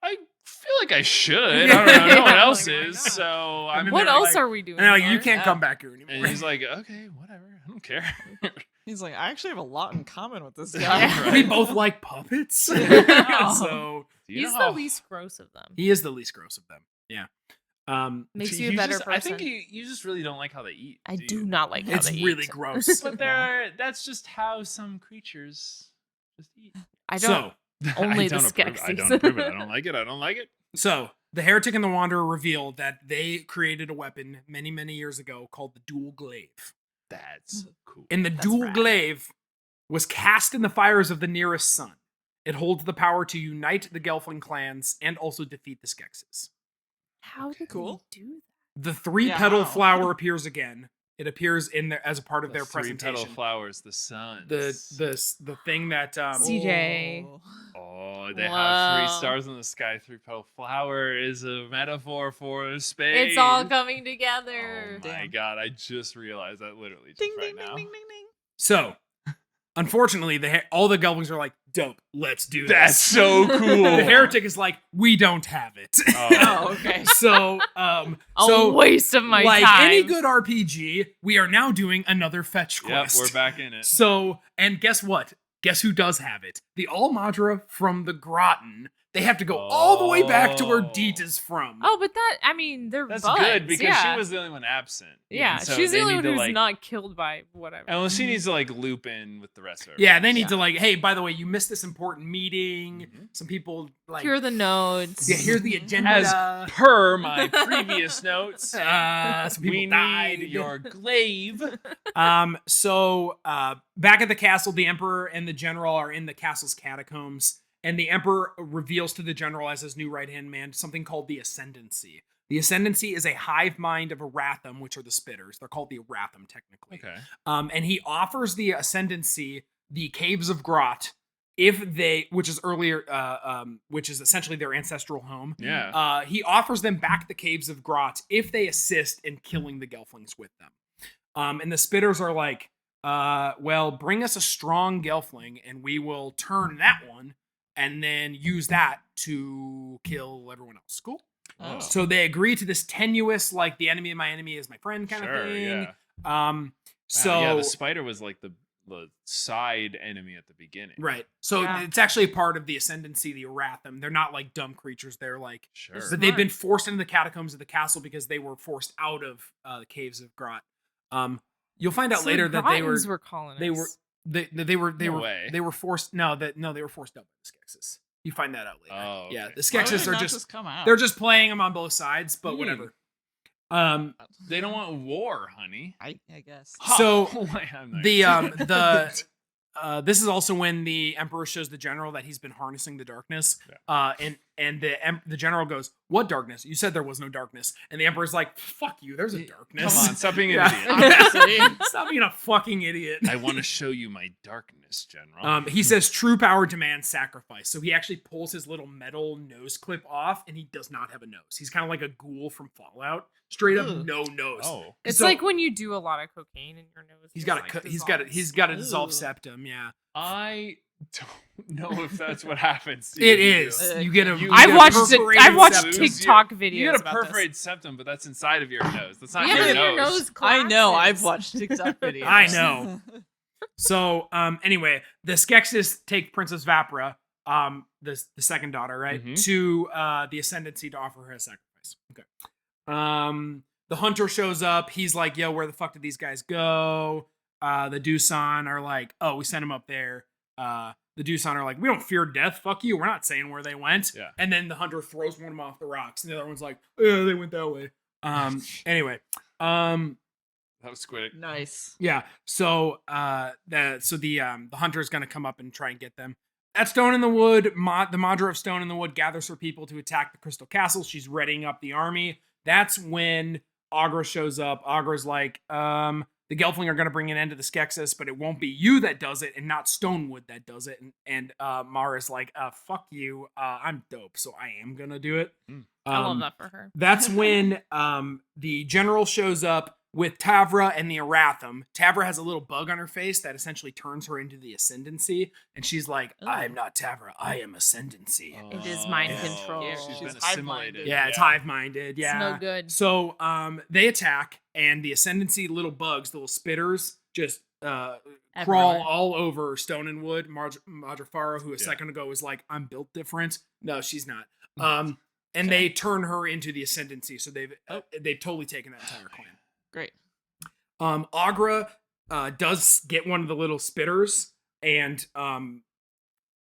I feel like I should. I don't know. No one Yeah, else like, why is. not? So And I'm. then What they're else like- are we doing? And they're like, you here? can't Yeah. come back here anymore. And he's like, okay, whatever. I don't care. He's like, I actually have a lot in common with this Yeah, guy. right. We both like puppets. Oh. So Do you He's know the how- least gross of them. he is the least gross of them. Yeah. Makes you a better person. I think you just really don't like how they eat. I do do you? not like how It's they really eat. gross. But that's just how some creatures just eat. I don't. Only I the don't approve. I Skeksis. don't approve it. I don't like it. I don't like it. So the heretic and the wanderer reveal that they created a weapon many, many years ago called the dual glaive. That's cool. And the That's dual rad. glaive was cast in the fires of the nearest sun. It holds the power to unite the Gelfling clans and also defeat the Skeksis. How did Cool. they do The three-petal Yeah. flower appears again. It appears in there as a part of their Three petal presentation. flowers, the sun. The thing that that? CJ. Oh. Oh, they have three Wow. stars in the sky. Three petal flower is a metaphor for space. It's all coming together. Oh my Damn. god! I just realized that literally just Ding, right ding, ding, now. ding, ding, ding. So, unfortunately, all the Gelflings are like, dope, let's do this. That's so cool. The heretic is like, we don't have it. Oh, okay. So, A so waste of my like time. any good RPG, we are now doing another fetch Yep, quest. we're back in it. So, and guess what? Guess who does have it? The Almadra from the Groton. They have to go all the way back to where Oh. Deet is from. Oh, but they're That's buds. good because yeah. she was the only one absent. Yeah, And so she's the they only need one to, who's like- not killed by whatever. And well, she needs to like loop in with the rest of her. Yeah, they need Yeah. to like, hey, by the way, you missed this important meeting. Mhm. Some people like, Here are the notes. yeah, here's the agenda. As per my previous notes, Some people we died. need your glaive. So back at the castle, the emperor and the general are in the castle's catacombs, and the emperor reveals to the general as his new right-hand man something called the Ascendancy. The Ascendancy is a hive mind of Aratham, which are the Spitters. They're called the Aratham, technically. Okay. And he offers the Ascendancy the Caves of Grot, which is essentially their ancestral home. Yeah. He offers them back the Caves of Grot if they assist in killing the Gelflings with them. And the Spitters are like, well, bring us a strong Gelfling and we will turn that one and then use that to kill everyone else. Cool? Oh. So they agree to this tenuous, like, the enemy of my enemy is my friend kind Sure. of thing. Yeah. Wow, So yeah, the spider was like the side enemy at the beginning. right. So Yeah. it's actually a part of the Ascendancy, the Aratham. They're not like dumb creatures. They're like, Sure. but they've been forced into the catacombs of the castle because they were forced out of the Caves of Grot. You'll find out So later the that they were Grottons colonists. they were way. they were forced they were forced out by the Skeksis. You find that out later. Oh, Yeah, okay. the Why would Skeksis it are not just come out? they're just playing them on both sides, but Hmm. whatever. They don't want war, honey. I guess. So, I'm not this is also when the Emperor shows the general that he's been harnessing the darkness. And the general goes, "What darkness? You said there was no darkness." And the Emperor's like, "Fuck you, there's a darkness." Come on, stop being an Yeah. idiot. Stop being a fucking idiot. I want to show you my darkness, General. He says true power demands sacrifice. So he actually pulls his little metal nose clip off, and he does not have a nose. He's kind of like a ghoul from Fallout. Straight up Ugh. no nose. Oh, It's So- like when you do a lot of cocaine in your nose. He's just, got like, he's got a dissolved Ooh. septum. Yeah, I don't know if that's what happens. To it you. is. You get a. You I've get watched perforated I've watched septum. TikTok You videos get a about perforated septum, but that's inside of your nose. That's not this. Yeah, your but nose. your nose I know. I've collapses. watched TikTok videos. I know. So anyway, the Skeksis take Princess Vapra, the second daughter, right, Mhm. to the Ascendancy to offer her a sacrifice. Okay. The Hunter shows up. He's like, "Yo, where the fuck did these guys go?" The Doosan are like, "Oh, we sent them up there." The Doosan are like, "We don't fear death. Fuck you. We're not saying where they went." Yeah. And then the Hunter throws one of them off the rocks, and the other one's like, "Yeah, they went that way." Anyway, That was quick. Nice. yeah. So the Hunter is gonna come up and try and get them. At Stone in the Wood, the Madra of Stone in the Wood gathers her people to attack the Crystal Castle. She's readying up the army. That's when Agra shows up. Agra's like, the Gelfling are gonna bring an end to the Skeksis, but it won't be you that does it, and not Stonewood that does it. And Mara's like, fuck you. I'm dope, so I am gonna do it. I love that for her. That's when the general shows up with Tavra and the Aratham. Tavra has a little bug on her face that essentially turns her into the Ascendancy, and she's like, Oh. "I am not Tavra, I am Ascendancy." It is mind Oh, control. She's She's been assimilated. hive-minded. Yeah, it's hive-minded. Yeah, It's no good. So they attack, and the Ascendancy little bugs, the little spitters, just crawl Everywhere. all over Stone and Wood. Madrafara, who a Yeah. second ago was like, "I'm built different." No, she's not. And they turn her into the Ascendancy, so they've totally taken that entire clan. Great. Agra does get one of the little spitters and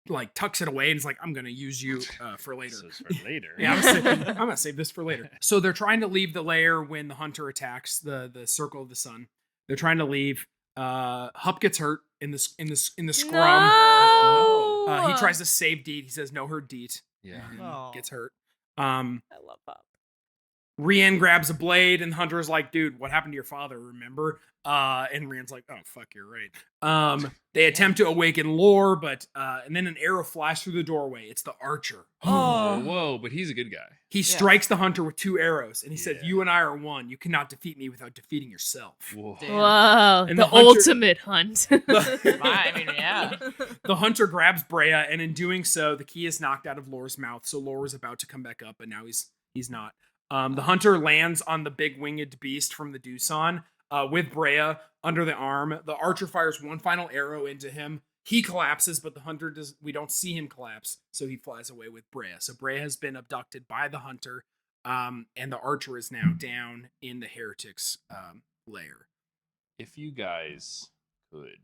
like tucks it away and is like, "I'm gonna use you for later." This is for later. Yeah, I'm gonna save this for later. So they're trying to leave the lair when the Hunter attacks the Circle of the Sun. They're trying to leave. Hup gets hurt in the scrum. No! He tries to save Deet. He says, "No, her Deet." Yeah. And Oh. gets hurt. I love that. Rian grabs a blade, and Hunter's like, "Dude, what happened to your father? Remember?" And Rian's like, "Oh fuck, you're right." They attempt to awaken Lore, but and then an arrow flashes through the doorway. It's the Archer. Oh, whoa, but he's a good guy. He strikes the Hunter with 2 arrows, and he says, Yeah. "You and I are one. You cannot defeat me without defeating yourself." Whoa. Damn. Whoa, And the the Hunter- ultimate hunt. I mean, yeah. The Hunter grabs Brea, and in doing so, the key is knocked out of Lore's mouth. So Lore is about to come back up, but now he's not. The Hunter lands on the big winged beast from the Doosan with Brea under the arm. The Archer fires one final arrow into him. He collapses, but the Hunter does. We don't see him collapse, so he flies away with Brea. So Brea has been abducted by the Hunter, and the Archer is now down in the Heretics' lair. If you guys could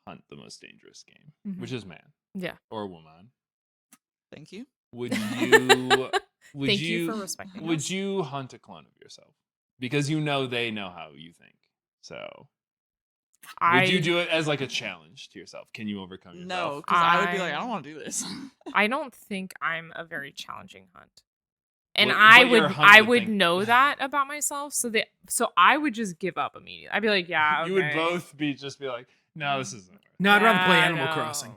hunt the most dangerous game, Mhm. which is man Yeah. or woman, Thank you. would you Thank you for respecting would us. you hunt a clone of yourself? Because you know they know how you think. So would you do it as like a challenge to yourself? Can you overcome yourself? No, because I would be like, I don't want to do this. I don't think I'm a very challenging hunt. And But I your would hunt I would would think- know that about myself. So I would just give up immediately. I'd be like, yeah, okay. You would both be like, no, this isn't worth it. No, I'd rather play Yeah, Animal no. Crossing.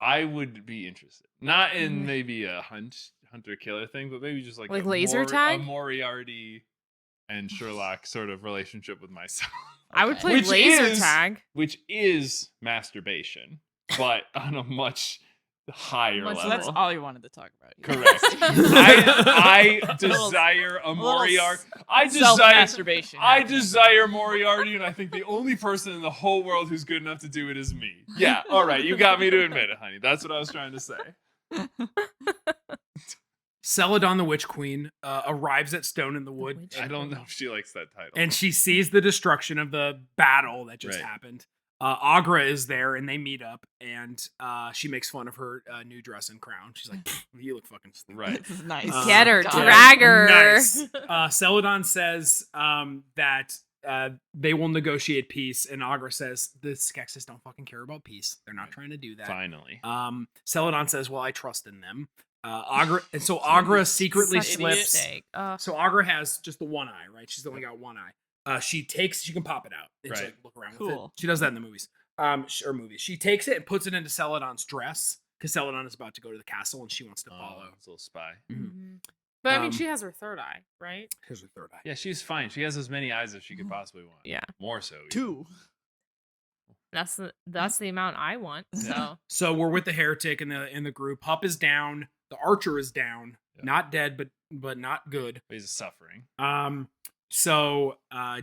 I would be interested. Not in maybe a hunter killer thing, but maybe just like Like a laser tag? a Moriarty and Sherlock sort of relationship with myself. I would Okay. play Which laser is- tag. Which is masturbation, but on a much higher Much So level. that's all you wanted to talk about. Correct. I desire a Moriarty. I desire Self-masturbation. I desire Moriarty, and I think the only person in the whole world who's good enough to do it is me. Yeah, all right, you got me to admit it, honey. That's what I was trying to say. Celadon the Witch Queen arrives at Stone in the Wood, Witch I don't know if she likes that title. and she sees the destruction of the battle that just Right. happened. Agra is there, and they meet up, and she makes fun of her new dress and crown. She's like, "You look fucking stupid." Right. This is nice. Get her, Got it. drag her. Nice. Celadon says that they will negotiate peace, and Agra says the Skeksis don't fucking care about peace. They're not trying to do that. Finally. Celadon says, "Well, I trust in them." Agra secretly Such a slips. mistake. So Agra has just the one eye, right? She's only got one eye. She can pop it out and Right. like, look around with it. Cool. She does that in the movies. Or movies. She takes it and puts it into Celadon's dress because Celadon is about to go to the castle and she wants to follow. It's a little spy. Mhm. But I mean, Um, she has her third eye, right? Here's her third eye. Yeah, she's fine. She has as many eyes as she could possibly want. Yeah. More so. even. 2. That's the amount I want. So So we're with the heretic in the group. Hup is down. The archer is down. Yeah. Not dead, but not good. But he's suffering. So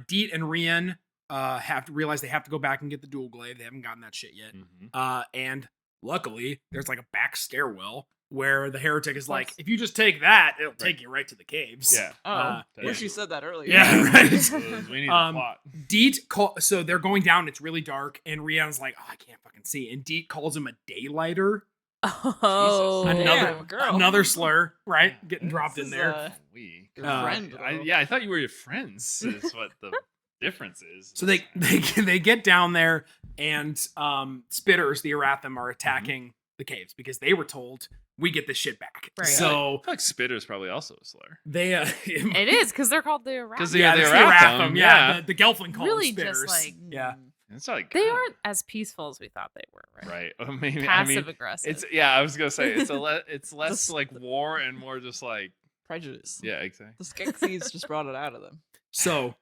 Deet and Rian have to realize they have to go back and get the dual glaive. They haven't gotten that shit yet. Mhm. And luckily, there's like a back stairwell where the heretic is like, Plus- if you just take that, it'll take you right to the caves. Yeah. Oh, Uh, wish you said that earlier. Yeah, right. We need a Um, plot. Deet so they're going down. It's really dark, and Rian's like, "Oh, I can't fucking see." And Deet calls him a daylighter. oh, Another slur, right? Getting This dropped in is, there. We. your friend, though. Yeah, I thought you were your friends. Is what the difference is. So they get down there, and Spitters, the Aratham, are attacking the caves because they were told we get this shit back. Right. So I feel like Spitter's probably also a slur. they It is because they're called the Aratham. 'Cause yeah, the it's Aratham, yeah. yeah. The Gelfling call Really them just, Spitters. like- yeah. It's like They aren't as peaceful as we thought they were, right? right. I mean, Passive aggressive. it's I was gonna say it's less like war and more just like Prejudice. yeah, exactly. The Skeksis just brought it out of them. So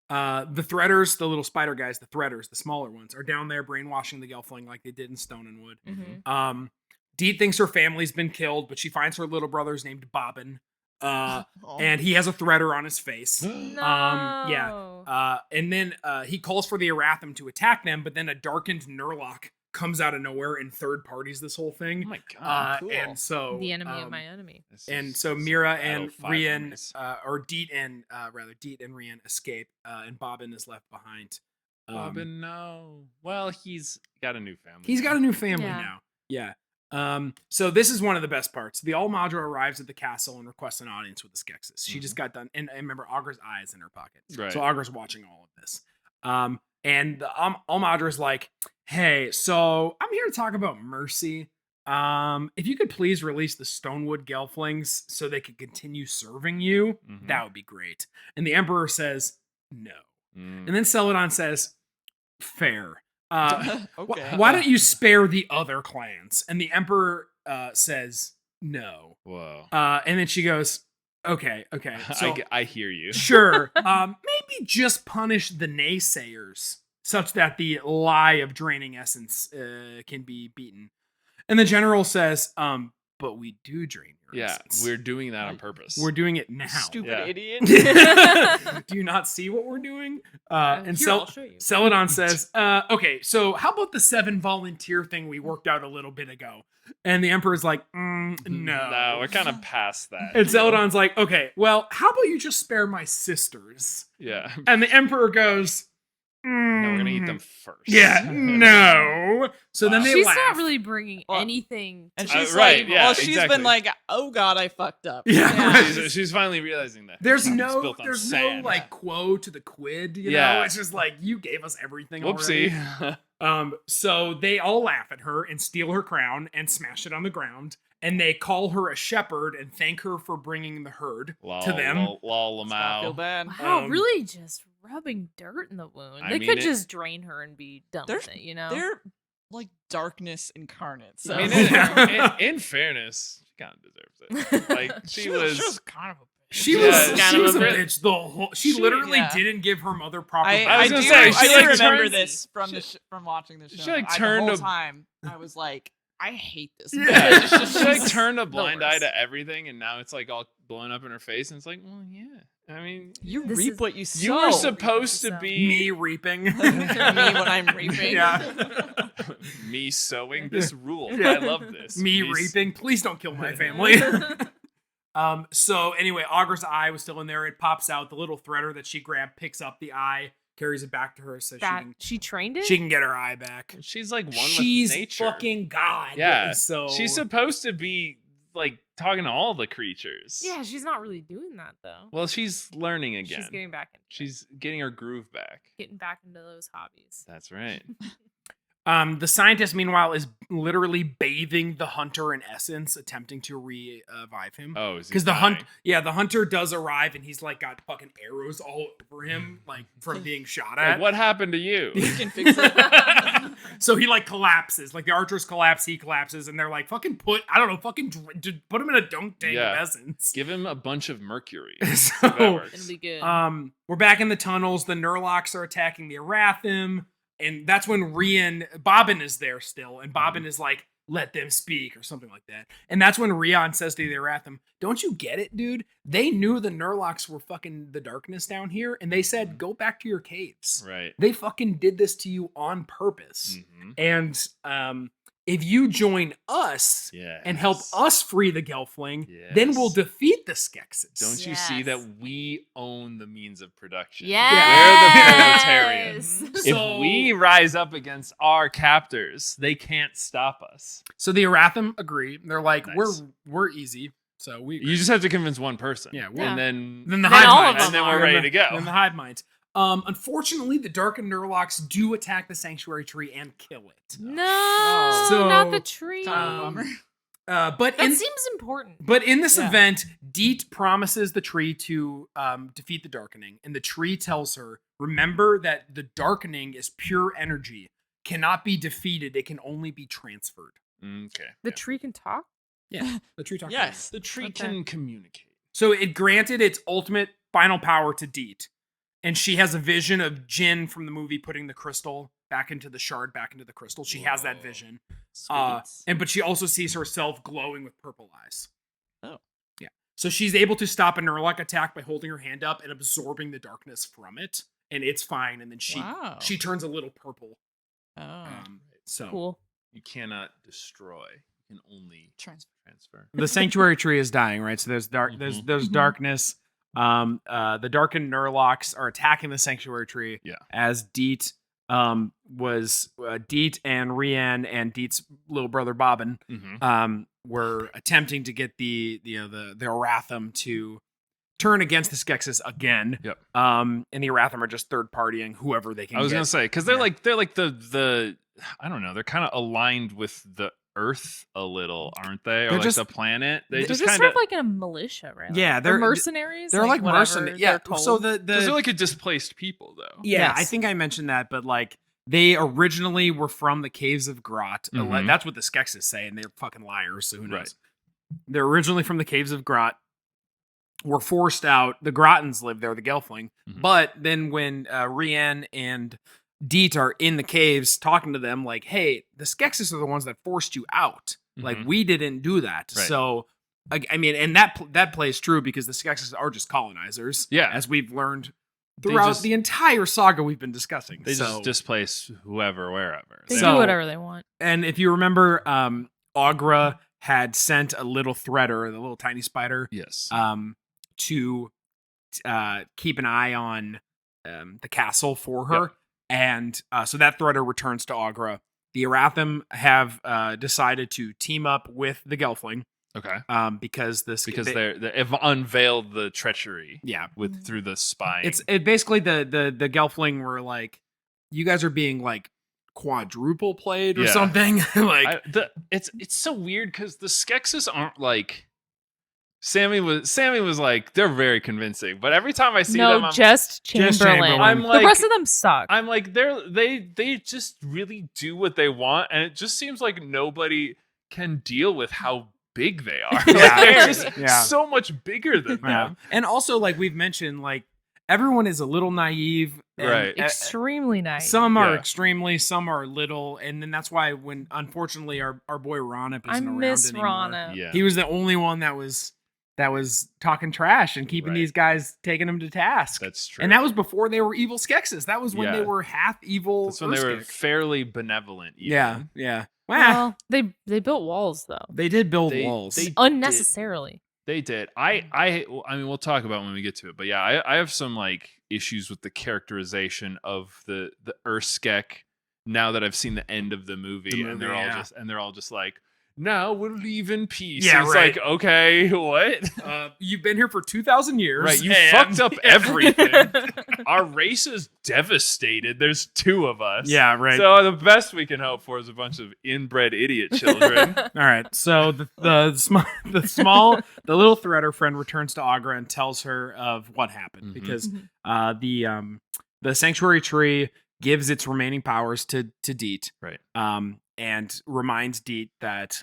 the Threaders, the little spider guys, the Threaders, the smaller ones, are down there brainwashing the Gelfling like they did in Stone and Wood. Mhm. Deet thinks her family's been killed, but she finds her little brother's named Bobbin. Oh. And he has a threader on his face. No. Yeah. And then he calls for the Aratham to attack them, but then a darkened Nurlock comes out of nowhere and third parties this whole Oh thing. my god. cool. And so The enemy of my enemy. This and is- so this is Mira Battle and Five Rian, armies. or Deet and Rian escape, and Bobbin is left behind. Robin, no. Well, he's got a new family. He's got a new family Yeah. now. Yeah. So this is one of the best parts. The Almadra arrives at the castle and requests an audience with the Skeksis. She just got done, and remember, Agra's eye is in her pocket. Right. So Agra's watching all of this. And the Almadra's like, "Hey, so I'm here to talk about mercy. If you could please release the Stonewood Gelflings so they could continue serving you, Mhm. that would be great." And the Emperor says, "No." Mm. And then Celadon says, "Fair. Okay. Why don't you spare the other clans?" And the Emperor says, "No." Whoa. And then she goes, "Okay. So I hear you. sure. Maybe just punish the naysayers such that the lie of draining essence can be beaten." And the general says, "But we do drain your Yeah, essence. we're doing that on purpose. We're doing it now." Stupid Yeah. idiot. Do you not see what we're doing? And Here, I'll show you. Celadon says, "Okay, so how about the 7 volunteer thing we worked out a little bit ago?" And the Emperor's like, "No." No, we're kind of past that. And Celadon's like, "Okay, well, how about you just spare my sisters?" Yeah. And the Emperor goes, No, we're gonna eat them first. Yeah, no. So then Wow. they She's laugh. not really bringing Well, anything. And to she's right, like, yeah, well, she's exactly. been like, oh god, I fucked up. Yeah, right. She's finally realizing that. There's It's no built on no sand. like quo to the quid, you know? Yeah. It's just like you gave us everything Whoopsie. already. So they all laugh at her and steal her crown and smash it on the ground. And they call her a shepherd and thank her for bringing the herd to them. Lol, It's gonna feel Lamau. bad. Wow, really just rubbing dirt in the wound. I They mean, could it- just drain her and be done with They're- it, you know? They're like darkness incarnate. So. I mean, in fairness, she kind of deserves it. Like she was. kind of a bitch. She Yeah, was, kind she of was a a bit- bitch the whole. She She- literally yeah. didn't give her mother proper. I was do, gonna say, she, I do like, remember turned- this from from watching the show. she, like, the turned whole a- time. I was like, I hate this. Yeah. bitch. She like turned a blind eye worst. to everything, and now it's like all blown up in her face, and it's like, well, yeah. I mean, You This reap is- what you sow. you were supposed to So- be me reaping. me when I'm reaping. Yeah. me sowing this rule. Yeah. I love this. Me reaping. Please don't kill my family. So anyway, Augra's eye was still in there. It pops out. The little threader that she grabbed picks up the eye, carries it back to her, so She trained it? she can get her eye back. She's like one She's with nature. fucking God. Yeah. So She's supposed to be like talking to all the creatures. Yeah, she's not really doing that though. Well, she's learning again. She's getting back into She's getting her groove back. getting back into those hobbies. That's right. The scientist, meanwhile, is literally bathing the hunter in essence, attempting to revive him. Oh, is he Because the dying? the hunter does arrive, and he's like got fucking arrows all over him, like from being shot Like, at. what happened to you? You can fix it. So he like collapses, like the archers collapse, he collapses, and they're like, "Fucking put him in a dunk tank Yeah. of essence." Give him a bunch of mercury. So, See if that works. It'll be good. We're back in the tunnels. The Nurlocks are attacking the Arathim, and that's when Bobbin is there still, and Bobbin is like, "Let them speak," or something like that. And that's when Rion says to the Arathim, "Don't you get it, dude? They knew the Nurlocks were fucking the darkness down here, and they said, go back to your caves. Right. They fucking did this to you on purpose. Mhm. And if you join us Yes. and help us free the Gelfling, then we'll Yes. defeat the Skeksis." Don't you see that Yes. we own the means of production? Yes. We're the proletarians. So- If we rise up against our captors, they can't stop us. So the Arathim agree. They're like, Nice. we're easy. So we You just have to convince one person. Yeah, Yeah. And then then the Then hive all of minds. them and then are. we're ready to go. Then the hive minds. Unfortunately, the Darkened Nurlocks do attack the sanctuary tree and kill it. No, So, not the tree. Kind of a bummer. But that in seems important. but in this Yeah. event, Deet promises the tree to defeat the Darkening, and the tree tells her, "Remember that the Darkening is pure energy, cannot be defeated. It can only be transferred." Okay. The tree can talk? Yeah, the tree talks. Yes. The tree Okay. can communicate. So it granted its ultimate final power to Deet. And she has a vision of Jin from the movie putting the crystal back into the shard, back into the crystal. She has that Whoa. vision. Sweet. But she also sees herself glowing with purple eyes. Oh. Yeah. So she's able to stop a Nurlock attack by holding her hand up and absorbing the darkness from it. And it's fine. And then Wow. she turns a little purple. Oh. So Cool. You cannot destroy. You can only Transfer. transfer. the sanctuary tree is dying, right? So there's Mhm. there's Mhm. darkness. The darkened Nurlocks are attacking the sanctuary tree. Yeah. As Deet was Deet and Rian and Deet's little brother Bobbin Mm-hmm. were attempting to get the Arathim to turn against the Skeksis again. Yep. And the Arathim are just third partying whoever they can I was get. gonna say because they're Yeah. like the I don't know, they're kind of aligned with the Earth a little, aren't they? Or They're like just- the planet. They they're just They're kind sort of of like in a militia, right? Yeah, Like, they're- or mercenaries. They're like whatever mercenaries. Yeah. they're told. So the they're like a displaced people though. Yeah, I Yes. think I mentioned that, but like they originally were from the caves of Grot. Mhm. That's what the Skeksis say, and they're fucking liars, so who knows? Right. They're originally from the caves of Grot, were forced out. The Grotans live there, the Gelfling. Mhm. But then when Rian and Deet are in the caves talking to them, like, hey, the Skeksis are the ones that forced you out. Like, Mhm. we didn't do that. Right. So, I mean, and that plays true because the Skeksis are just colonizers. Yeah. As we've learned They throughout just- the entire saga we've been discussing. They So- just displace whoever, wherever. They So- do whatever they want. And if you remember, Augra had sent a little threader, the little tiny spider, Yes. to keep an eye on the castle for her. Yep. And so that threader returns to Augra. The Arathim have decided to team up with the Gelfling Okay. because They've unveiled the treachery yeah. with through the spying. It basically the Gelfling were like, you guys are being like quadruple played or Yeah. something. Like it's so weird because the Skeksis aren't like Sammy was like they're very convincing, but every time I see No, them, I'm just Chamberlain. Chamberlain. I'm the like- rest of them suck. I'm like they just really do what they want, and it just seems like nobody can deal with how big they are. Like, Yeah. they're just Yeah. so much bigger than Yeah. them. And also, like we've mentioned, like everyone is a little naive. And, Right. Extremely nice. Some are Yeah. extremely, some are little, and then that's why when unfortunately our boy Ronip I isn't around miss anymore. Rana. Yeah. He was the only one that was talking trash and keeping Right. these guys taking them to task. That's true. And that was before they were evil Skeksis. That was when Yeah. they were half evil. That's when they were Urskek. fairly benevolent. Even. Yeah, yeah. Well, Well, they built walls though they did build They- walls. they- unnecessarily. They did. I mean, we'll talk about it when we get to it, but yeah, I have some like issues with the characterization of the Urskek now that I've seen the end of the movie, and they're all just like, now we'll leave in peace. Yeah, It's right. like, okay, what? You've been here for 2,000 years. Right, you and- fucked up everything. Our race is devastated. There's 2 of us. Yeah, right. So the best we can hope for is a bunch of inbred idiot children. All right. So the little threader friend returns to Agra and tells her of what happened because the sanctuary tree gives its remaining powers to Deet. Right. And reminds Deet that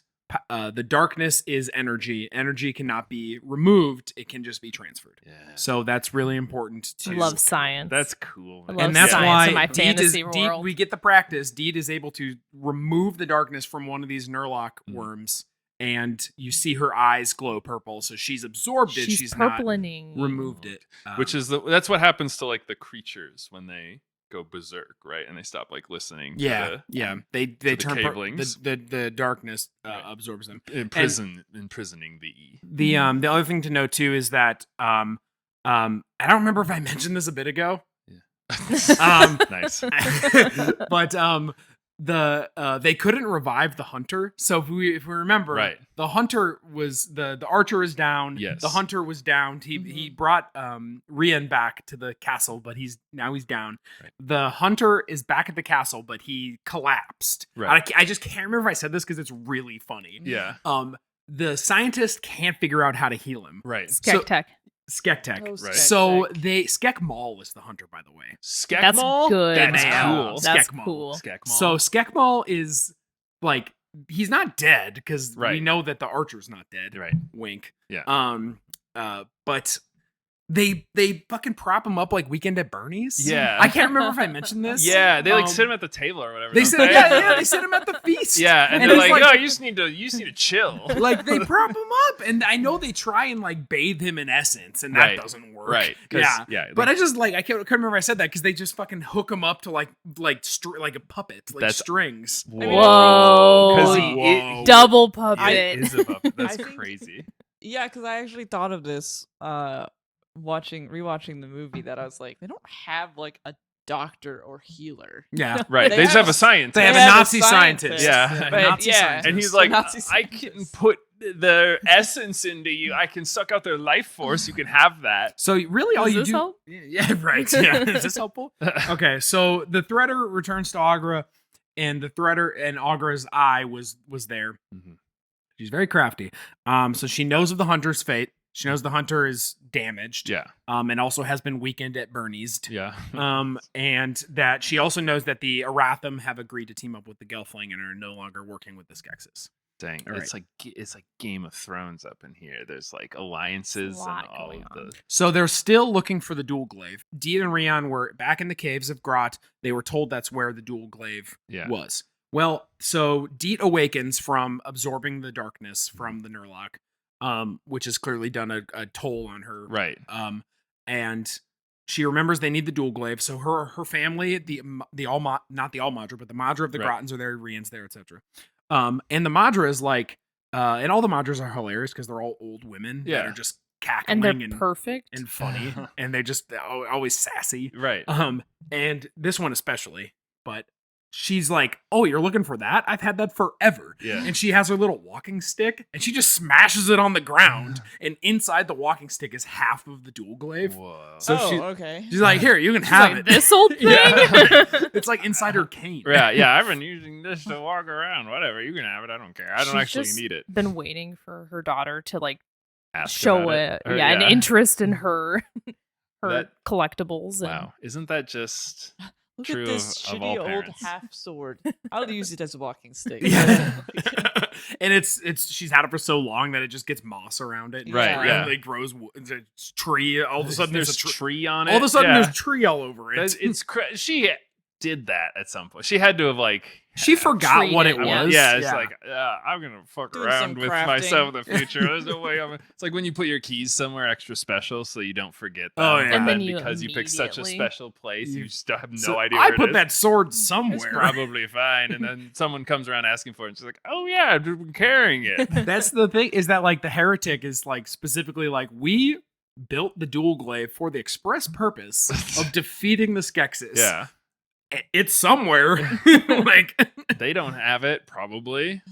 the darkness is energy. Energy cannot be removed; it can just be transferred. Yeah. So that's really important to I love science. That's cool. I man. love and that's science why in my Deet fantasy Deet, world. we get the practice. Deet is able to remove the darkness from one of these Nurlock worms, and you see her eyes glow purple. So she's absorbed it. She's not purplining. removed it. Which is that's what happens to like the creatures when they go berserk, right? And they stop like listening. To They the turn cavelings. the darkness Right. absorbs them. imprisoning the E. The other thing to note too is that I don't remember if I mentioned this a bit ago. Nice. But they couldn't revive the hunter. So if we remember, Right. the hunter was the archer is down. Yes. The hunter was down. He brought Rian back to the castle, but he's down. Right. The hunter is back at the castle, but he collapsed. Right. I just can't remember if I said this because it's really funny. Yeah. The scientist can't figure out how to heal him. Right. Skektek. Skektek. Oh, Right. So Skek Maul is the hunter, by the way. That's Skekmal? good. That's man. cool. That's Skekmal. cool. Skekmal. So Skekmal is like he's not dead because we Right. know that the archer's not dead. Right. Wink. Yeah. But they fucking prop him up like Weekend at Bernie's. Yeah. I can't remember if I mentioned this. Yeah, they like Um, sit him at the table or whatever. They don't sit. they? They sit him at the feast. Yeah, and And they're he's like, like- "No, you just need to chill." Like they prop him up, and I know they try and like bathe him in essence, and that Right. doesn't work. Right. 'cause- Yeah. Yeah. But I just like I couldn't remember if I said that because they just fucking hook him up to like a puppet, like That's- strings. Whoa. 'Cause Whoa. Double It puppet. is a puppet. That's I think- crazy. Yeah, because I actually thought of this rewatching the movie that I was like, they don't have like a doctor or healer. Yeah. Right. They They just have have a scientist. They have a have a Nazi scientist. scientist. Yeah. A But Nazi yeah. scientist. And he's The like, Nazi I can scientist. put the essence into you. I can suck out their life force. You can have that. So really, all Does you this do? help? Yeah, right. Yeah, is this helpful? Okay, so the Threader returns to Agra, and the Threader and Agra's eye was there. Mhm. She's very crafty. So she knows of the hunter's fate. She knows the hunter is damaged. Yeah. And also has been weakened at Bernie's. Yeah. And that she also knows that the Aratham have agreed to team up with the Gelfling and are no longer working with the Skeksis. Dang. All It's like Game of Thrones up in here. There's like alliances and lot all going of on. the So they're still looking for the dual glaive. Deet and Rian were back in the caves of Grot. They were told that's where the dual glaive Yeah. was. Well, so Deet awakens from absorbing the darkness from the Nurlock, which has clearly done a toll on her. Right. And she remembers they need the dual glaive. So her family, not the Almadra, but the Madra of the Right. Grottons are there, Rian's there, etc. And the Madra is like, and all the Madras are hilarious because they're all old women that Yeah. are just cackling And they're perfect. and funny, and they just always sassy. Right. And this one especially, but she's like, "Oh, you're looking for that? I've had that forever." Yeah. And she has her little walking stick, and she just smashes it on the ground, and inside the walking stick is half of the dual glaive. Whoa. So oh, she- okay. She's like, "Here, you can She's have like, it." this old thing? Yeah. It's like inside her cane. Yeah, I've been using this to walk around. Whatever, you can have it. I don't care. I don't She's actually just need it. Been waiting for her daughter to like Ask show about it, Or- an interest in her That- collectibles. And Wow, isn't that just Look true at this of shitty all old parents. half sword. I'll use it as a walking stick. Yeah. And it's she's had it for so long that it just gets moss around it. and Right, it yeah. randomly grows it's a tree. All of a sudden there's there's a tree. tree on it? All of a sudden Yeah. there's a tree all over it. It's she did that at some point. She had to have like She forgot what it treated, was. yeah, it's like I'm gonna fuck Doing around some with crafting. myself in the future. There's no way it's like when you put your keys somewhere extra special so you don't forget them. Oh, yeah. But And then then you because you picked such a immediately- special place, you still have no So idea I where put it that is. sword It's somewhere. probably fine. And then someone comes around asking for it and she's like, oh yeah, I've been carrying it. That's the thing, is that like the heretic is like specifically like, we built the dual glaive for the express purpose of defeating the Skeksis. Yeah. It's somewhere. Like, They don't have it, probably.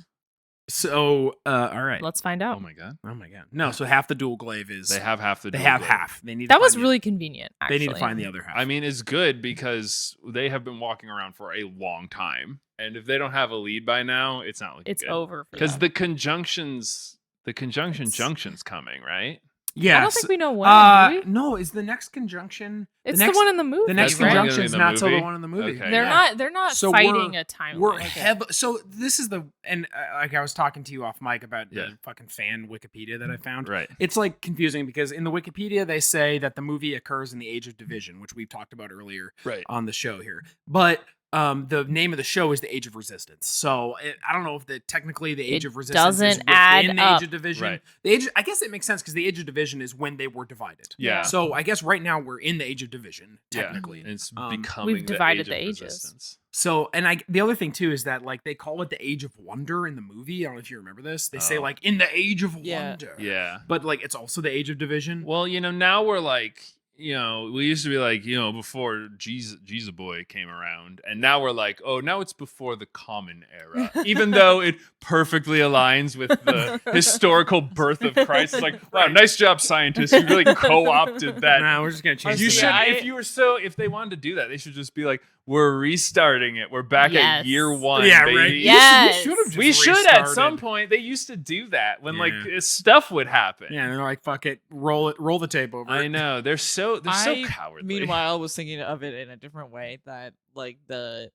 so all right. Let's find out. Oh my god. Oh my god. No, so half the dual glaive is They have half the they dual have glaive. half. They need to That was find really convenient. they Actually, need to find the other half. I mean, it's good because they have been walking around for a long time. And if they don't have a lead by now, it's not looking it's good. over for Because them. the conjunction It's- junction's coming, right? yes. I don't think we know when. Do we? No, is the next conjunction It's next, the one in the movie. the next That's the one right? gonna be conjunction is in the not till the movie? one in the movie. Okay. They're Yeah. not. They're not So fighting a timeline. We're so this is the and like I was talking to you off mic about Yeah. the fucking fan Wikipedia that I found. Right. It's like confusing because in the Wikipedia they say that the movie occurs in the Age of Division, which we've talked about earlier Right. on the show here. But the name of the show is the Age of Resistance. So I don't know if technically the Age It of Resistance is doesn't add within the up. Age of Division. Right. I guess it makes sense because the Age of Division is when they were divided. Yeah. So I guess right now we're in the Age of Division technically. Yeah. It's Um, becoming We've divided the the age of ages. resistance. So, and the other thing too is that like they call it the Age of Wonder in the movie. I don't know if you remember this. They say Oh. like in the Age of Yeah. Wonder. Yeah. But like it's also the Age of Division. Well, now we're like, we used to be like, before Jesus Boy came around, and now we're like, oh, now it's before the Common Era, even though it perfectly aligns with the historical birth of Christ. It's like, wow, nice job, scientists. You really co-opted that. Nah, we're just gonna change. You the should, name. if they wanted to do that, they should just be like, we're restarting it. We're back Yes. at year one. Yeah, baby. right. Yes. We should at some point. They used to do that when like stuff would happen. Yeah, and they're like, fuck it, roll the tape over. I know. They're so I, cowardly. Meanwhile, was thinking of it in a different way, that like the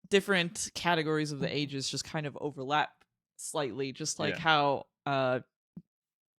different categories of the ages just kind of overlap slightly, just like Yeah. how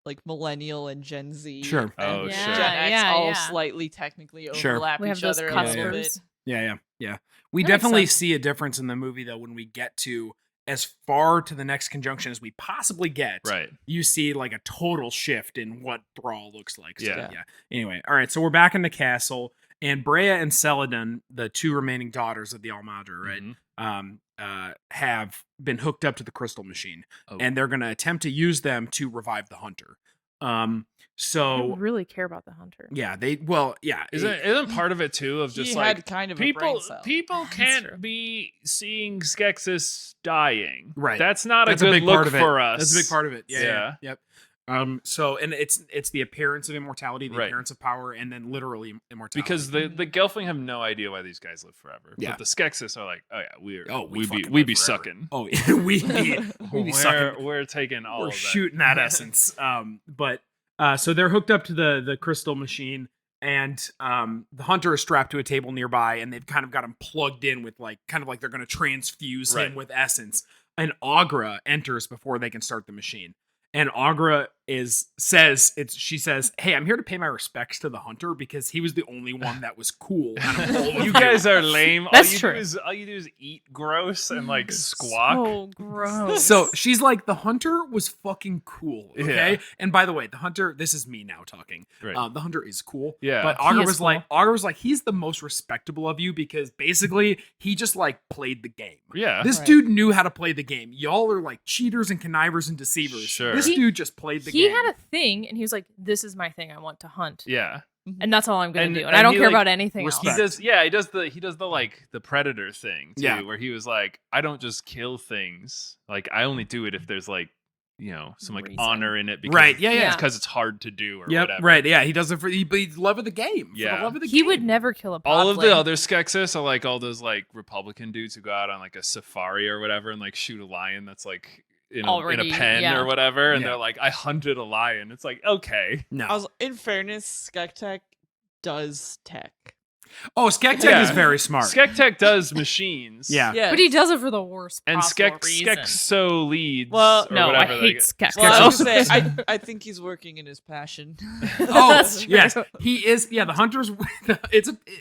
like millennial and Gen Z Sure. Oh, and sure. Gen X Yeah, all yeah. slightly technically Sure. overlap We have each those other a little bit. cuspers. Yeah. We That makes definitely sense. see a difference in the movie though when we get to as far to the next conjunction as we possibly get. Right. You see like a total shift in what Brawl looks like. So, Yeah. Anyway, all right. So we're back in the castle, and Brea and Celadon, the two remaining daughters of the Almadra, right, Mhm. have been hooked up to the crystal machine, Oh. and they're going to attempt to use them to revive the hunter. I So really care about the hunter. yeah, Isn't part of it too of just He like had kind of a brain people cell. people That's can't true. be seeing Skeksis dying. Right. That's not that's a a good big look part of it. for us. That's a big part of it. Yeah. Yeah. Yep. So and it's the appearance of immortality, the Right. appearance of power, and then literally immortality. Because the Gelfling have no idea why these guys live forever. Yeah. But the Skeksis are like, oh yeah, we fucking be live forever. sucking. Oh yeah, we be sucking. We're taking all We're of that. shooting that essence. But so they're hooked up to the crystal machine, and the hunter is strapped to a table nearby, and they've kind of got him plugged in with like they're going to transfuse him Right. with essence. And Agra enters before they can start the machine. And Agra she says, "Hey, I'm here to pay my respects to the hunter because he was the only one that was cool out of all of You guys are lame. That's all true. you do is eat gross and like squawk. So gross. So she's like, the hunter was fucking cool. Okay. Yeah. And by the way, the hunter, this is me now talking. Right. The hunter is cool. Yeah. But He Agra is was like, he's the most respectable of you because basically he just like played the game. Yeah. This Right. dude knew how to play the game. Y'all are like cheaters and connivers and deceivers. Sure. This dude just played the he game. had a thing, and he was like, "This is my thing. I want to hunt, Yeah. and that's all I'm gonna And- do. And and I don't he, care like, about anything respect. else." He does the like the predator thing too, Yeah. where he was like, I don't just kill things. Like I only do it if there's like, some like Reason. honor in it because Right, yeah, yeah. it's because it's hard to do or Yep, whatever. right. Yeah, he does it for the love of the game. For Yeah. the love of the He game. would never kill a All of the podling. other Skeksis are like all those like Republican dudes who go out on like a safari or whatever and like shoot a lion that's like in a Already, pen yeah. or whatever, and Yeah. they're like, I hunted a lion. It's like, okay. No. In fairness, Skek Tech does tech. Oh, Skektek Yeah. is very smart. Skektek does machines. Yeah. Yes. But he does it for the worst And possible reason. Skekso leads. Well, or No, I whatever hate Skekso. Well, I was Skeksis. gonna say, I think he's working in his passion. Oh, That's yes, true. he is. Yeah, the hunters.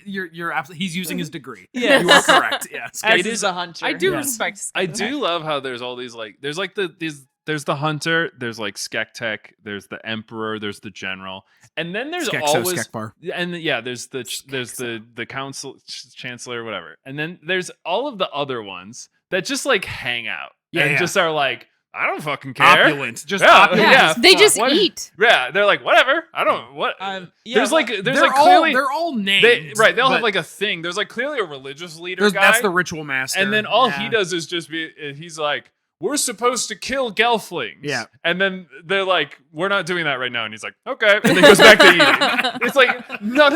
You're absolutely. He's using his degree. Yes. You are correct. Yes. As It is is- a hunter. I do Yes. respect. I Skektek. do love how there's all these like there's like there's the hunter, there's like Skektek, there's the emperor, there's the general, and then there's Skekso, always Skekbar. and yeah, there's the council chancellor, whatever, and then there's all of the other ones that just like hang out and Yeah. just are like, I don't fucking care. Opulent. Just Yeah, opulent. yeah. as They fuck. just What- eat. Yeah, they're like whatever. I don't what. Yeah, there's like well, there's they're like all, clearly they're all named. they all have but like a thing. There's like clearly a religious leader guy. that's the ritual master. And then all Yeah. he does is just be, he's like, we're supposed to kill gelflings. Yeah. And then they're like, we're not doing that right now. And he's like, okay. And then goes back to eating. It's like, none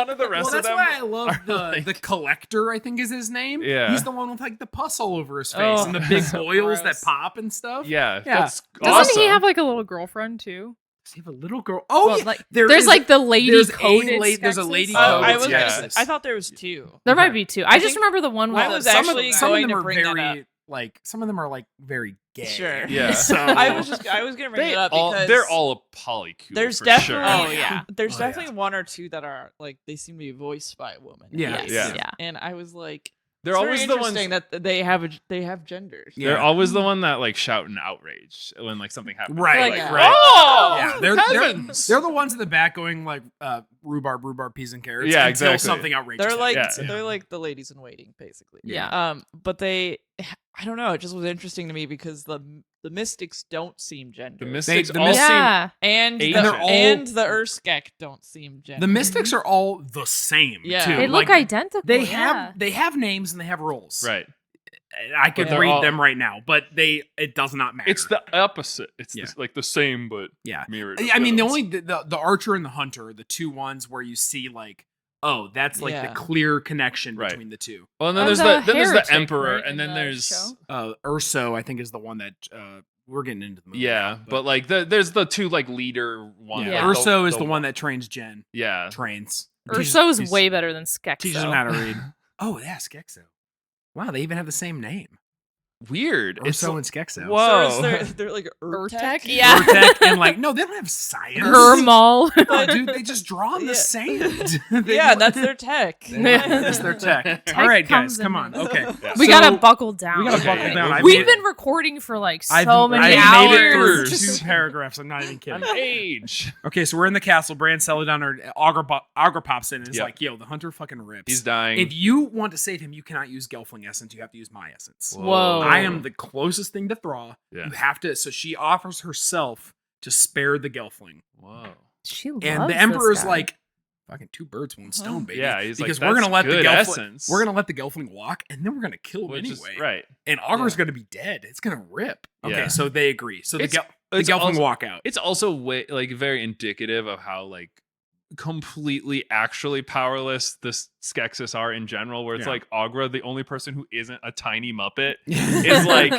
of the rest Well, of that's them. why I love are the like- collector. I think is his name. Yeah. he's the one with like the pus all over his face Oh. and the big So boils that gross. pop and stuff. Yeah. Yeah. That's Doesn't awesome. he have like a little girlfriend too? Does he have a little girl? Oh, Well, yeah. like, There there's is- like the lady there's coded. there's a lady Oh, code. I was. yeah. I thought there was two. There Okay. might be two. I just think remember the one I with was the- actually some of going them to are bring that very up. like some of them are like very gay. Sure. Yeah. So I was gonna bring They it up all, because they're all a polycule. there's for definitely Sure. Oh, yeah. there's Oh, yeah. definitely one or two that are like they seem to be voiced by a woman. Yeah. Yes, Yeah. And I was like, They're it's always very the ones. interesting that they have genders. Yeah. They're always the one that like shout in outrage when like something happens. Right, Like, right. Oh, Yeah, they're heavens! they're the ones in the back going like rhubarb, peas and carrots. Yeah, until exactly. something outrageous. They're like happens. they're like the ladies in waiting, basically. Yeah. But they, I don't know. It just was interesting to me because the mystics don't seem gendered. The mystics the all Mys- seem yeah. and Asian. the, They're all- and the Urskek don't seem gendered. the mystics are all the same. Yeah. too. They look Like, identical. They yeah. have names and they have roles. right. I could they're read all- them right now, but it does not matter. It's the opposite. It's Yeah. like the same but yeah. mirrored. I mean, the villains. only the archer and the hunter are the two ones where you see like, oh, that's like Yeah. the clear connection Right. between the two. Well, and then Oh, there's the there's the heretic, emperor, right, and in then the there's show? Urso, I think, is the one that we're getting into the movie. yeah, now, but like there's the two like leader one. yeah. Yeah. like, Urso is the one that trains Jen. Yeah, Trains. Urso's Teaches- way better than Skekso. teaches him how to read. Oh, yeah, Skekso. Wow, they even have the same name. weird. Urso and Skekso. Whoa. So they're like Urtek? Urtek? Yeah. Urtek and like, no, they don't have science. Ermal. No, dude, they just draw in the Yeah. sand. They Yeah, do- that's their tech. that's their tech. Tech All right, comes guys, come in on. handy. Okay, we So, gotta buckle down. we gotta Okay, buckle yeah. down. We've been recording for like so I've many made it hours. through 2 paragraphs. I'm not even kidding. I'm age. Okay, so we're in the castle. Bran Celadon or Augur pops in and is Yep. like, "Yo, the hunter fucking rips. He's dying. If you want to save him, you cannot use Gelfling essence. You have to use my essence. Whoa. I am the closest thing to Thraw. Yeah. You have to. So she offers herself to spare the Gelfling, Whoa. She loves and the this Emperor's guy. like, "Fucking 2 birds, 1 stone, baby." Yeah, he's because like, we're gonna let "That's the good Gelfling. essence." We're gonna let the Gelfling walk, and then we're gonna kill him Which anyway. is right. And Augur's Yeah. gonna be dead. It's gonna rip. Okay, Yeah. so they agree. So the It's- the it's Gelfling also- walk out. It's also way like very indicative of how like completely actually powerless the Skeksis are in general, where it's Yeah. like Augra, the only person who isn't a tiny Muppet, is like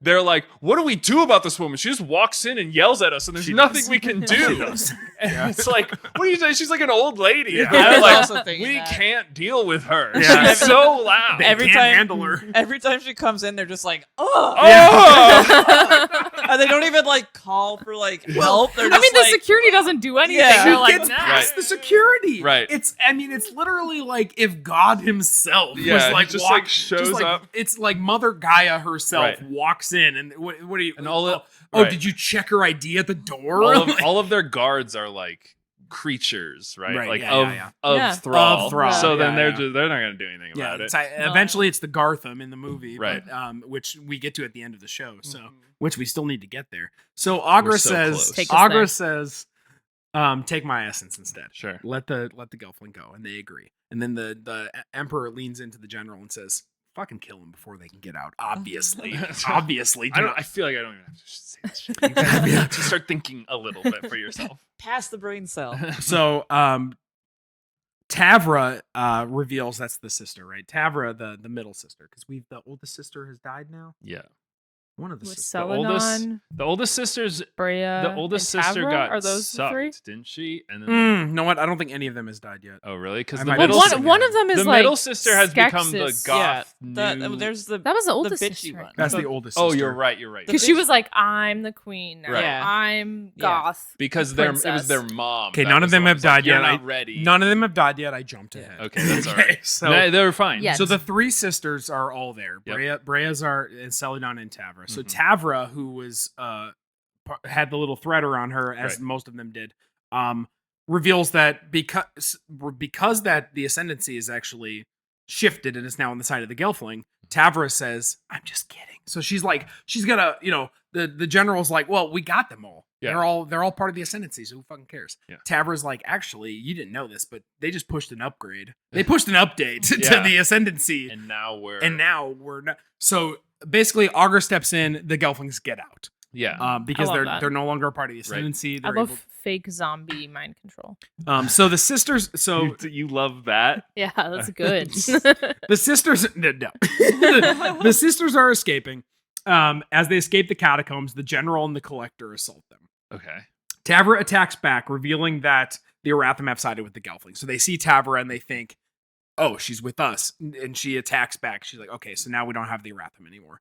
they're like, what do we do about this woman? She just walks in and yells at us, and there's She nothing does. we can She do. does. And Yeah. it's like, what do you say? She's like an old lady. Yeah. And I they're was like, also thinking we that. can't deal with her. Yeah. She's so loud. They Every can't time- handle her. Every time she comes in, they're just like, oh, Oh! and they don't even like call for like help. They're I just mean, the like, security doesn't do anything. Yeah. They're She like, gets nah. past the security. Right. It's literally like if God himself Yeah, was he like just, walk- like, shows like, up. It's like Mother Gaia herself Right. walks in and what do you And all the- oh, right. did you check her ID at the door? all of their guards are like creatures, right? Right, Like yeah, of yeah, of Yeah. Thrall. Of Thrall, So then yeah, they're yeah. just they're not gonna do anything yeah, about it. eventually it's the Gartham in the movie, Right. but, which we get to at the end of the show. So Mhm. which we still need to get there. So Augur so says close. Take us Augur there. says take my essence instead. Sure. Let the Gelfling go, and they agree. And then the Emperor leans into the general and says, "Fucking kill him before they can get out." Obviously, obviously. I feel like I don't even have to say this shit. You have to start thinking a little bit for yourself. pass the brain cell. So Tavra reveals that's the sister, right? Tavra, the middle sister, because the oldest sister has died now. Yeah. One of the With sisters. Celadon, The oldest sister's Brea, the oldest and sister Tavra? got Are those the three? sucked, didn't she? And then You know what? I don't think any of them has died yet. oh really? Because I the might middle be Well, thinking one of them is the like middle sister has become the Skeksis. goth Yeah, new. there's the That was the the oldest bitchy sister. one. That's So- the oldest Oh, sister. you're right. You're right. The Because she bitch- was like, I'm the queen now. Right. Yeah. I'm Yeah. goth. Because it was princess. their mom. Okay, that none of was the them one have who's like, died You're yet. not ready. None of them have died yet. I jumped ahead. Okay, that's all right. So they were fine. Yes. So the three sisters are all there. Yep. Brea's are and Celadon and Tavra. So Mhm. Tavra, who was had the little thread around her, as Right. most of them did, reveals that because that the ascendancy is actually shifted and is now on the side of the Gelfling, Tavra says, "I'm just kidding." So she's gonna, the general's like, "Well, we got them all. Yeah. They're all part of the ascendancy. So who fucking cares?" Yeah. Tavra's like, "Actually, you didn't know this, but they just pushed an upgrade. They pushed an update to Yeah. the ascendancy." And now we're Not. So basically, Augur steps in. The Gelflings get out yeah. because love they're that. they're no longer a part of the ascendancy. I They're love able. fake zombie mind control. So the sisters. So You love that? Yeah, that's good. the sisters. No. The sisters are escaping. As they escape the catacombs, the general and the collector assault them. Okay. Tavra attacks back, revealing that the Aratham have sided with the Gelflings. So they see Tavra and they think, "Oh, she's with us," and she attacks back. She's like, "Okay, so now we don't have the Aratham anymore."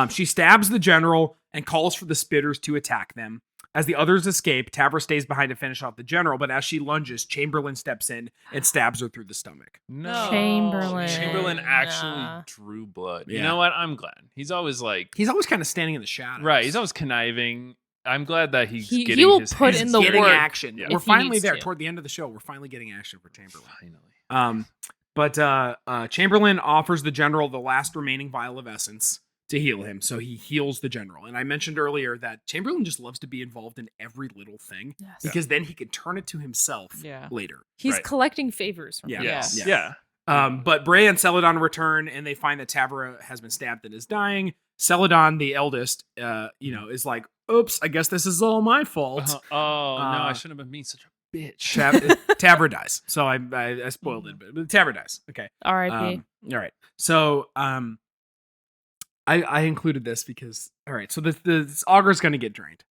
She stabs the general and calls for the Spitters to attack them. As the others escape, Tavra stays behind to finish off the general, but as she lunges, Chamberlain steps in and stabs her through the stomach. No. Chamberlain. Chamberlain actually drew blood. You Yeah. know what? I'm glad. He's always like He's always kind of standing in the shadows. right. He's always conniving. I'm glad that he's He getting will his put hands in the getting work action. Yeah. We're if he finally needs there. to. Toward the end of the show, we're finally getting action for Chamberlain. Finally. But Chamberlain offers the general the last remaining vial of essence to heal him. So he heals the general. And I mentioned earlier that Chamberlain just loves to be involved in every little thing Yes. because then he can turn it to himself Yeah. later. He's Right. collecting favors from Yeah. people. Yes. Yeah. Yeah. But Brea and Celadon return and they find that Tavra has been stabbed and is dying. Celadon, the eldest, is like, "Oops, I guess this is all my fault." Oh no, I Uh, shouldn't have been being such a bitch. Tavra dies. So I spoiled it, but Tavra dies. Okay. R.I.P. All right. So I included this because all right. So this Augur's going to get drained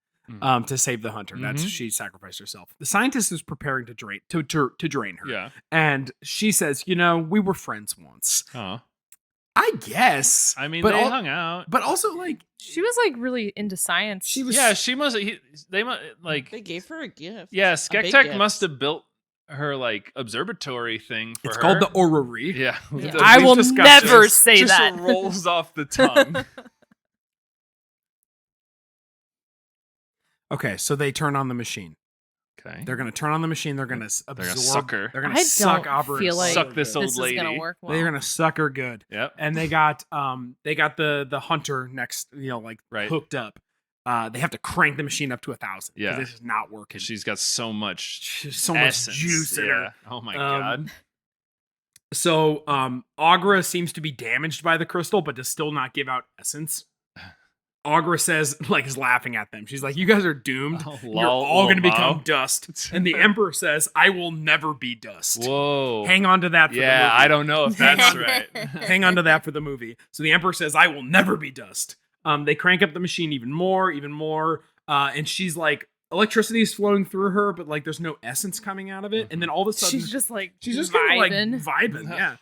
to save the hunter. That's Mhm. she sacrificed herself. The scientist is preparing to drain to drain her. Yeah. And she says, "We were friends once." Oh. I guess. I mean, but they hung out. But also like She was like really into science. she was. Yeah, she must. They must like. They gave her a gift. Yeah, A big Skektek gift. must have built her like observatory thing for It's her. called the orrery. Yeah. Yeah. I We've will discussed never this. say just that. rolls off the tongue. Okay, so they turn on the machine. Okay. They're gonna turn on the machine. They're gonna absorb. gonna suck her. They're gonna I suck don't Augur. feel like Suck this old this is gonna lady. work well. They're gonna suck her good. Yep. And they got the hunter next, Right. hooked up. They have to crank the machine up to 1,000. Yeah. This is not working. She's got so much She's so much essence. juice in her. Oh my Um, god. So Augur seems to be damaged by the crystal, but does still not give out essence. Augur says, is laughing at them. She's like, "You guys are doomed. Oh, You're lol, all going to lol, become mo. dust." And the Emperor says, "I will never be dust." Whoa. Hang on to that for the yeah, movie. I don't know if that's right. Hang on to that for the movie. So the Emperor says, "I will never be dust." They crank up the machine even more. And she's like, electricity is flowing through her, but there's no essence coming out of it. And then all of a sudden, She's just like kind of vibing. Yeah.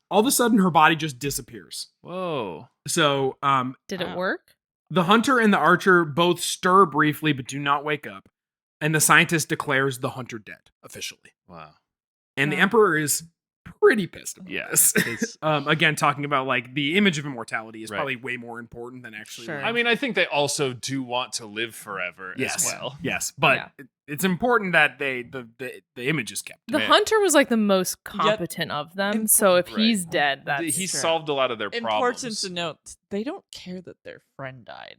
All of a sudden, her body just disappears. Whoa. So Did it Wow. work? the hunter and the archer both stir briefly, but do not wake up. And the scientist declares the hunter dead officially. Wow. And the Wow. emperor is pretty pissed about Yeah. this. It's- Again, talking about the image of immortality is Right. probably way more important than actually. Sure. like- I mean, I think they also do want to live forever yes, as well. yes, but Yeah. it's important that the image is kept. The Man. hunter was the most competent of them. So if Right. he's dead, that's He Sure. solved a lot of their Important problems. to note, they don't care that their friend died.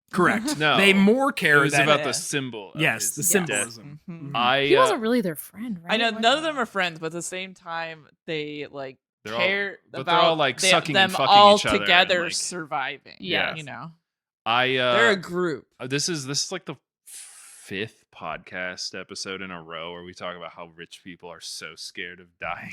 Correct. No. They more It care was that about Yeah. the symbol. of yes, his the death. symbolism. Mhm. I he wasn't really their friend, right? I know Like- none of them are friends, but at the same time, they They're all- care but about they're all, sucking them and fucking all each other and, together surviving. Yeah. you know, they're they're a group. this is the 5th podcast episode in a row where we talk about how rich people are so scared of dying.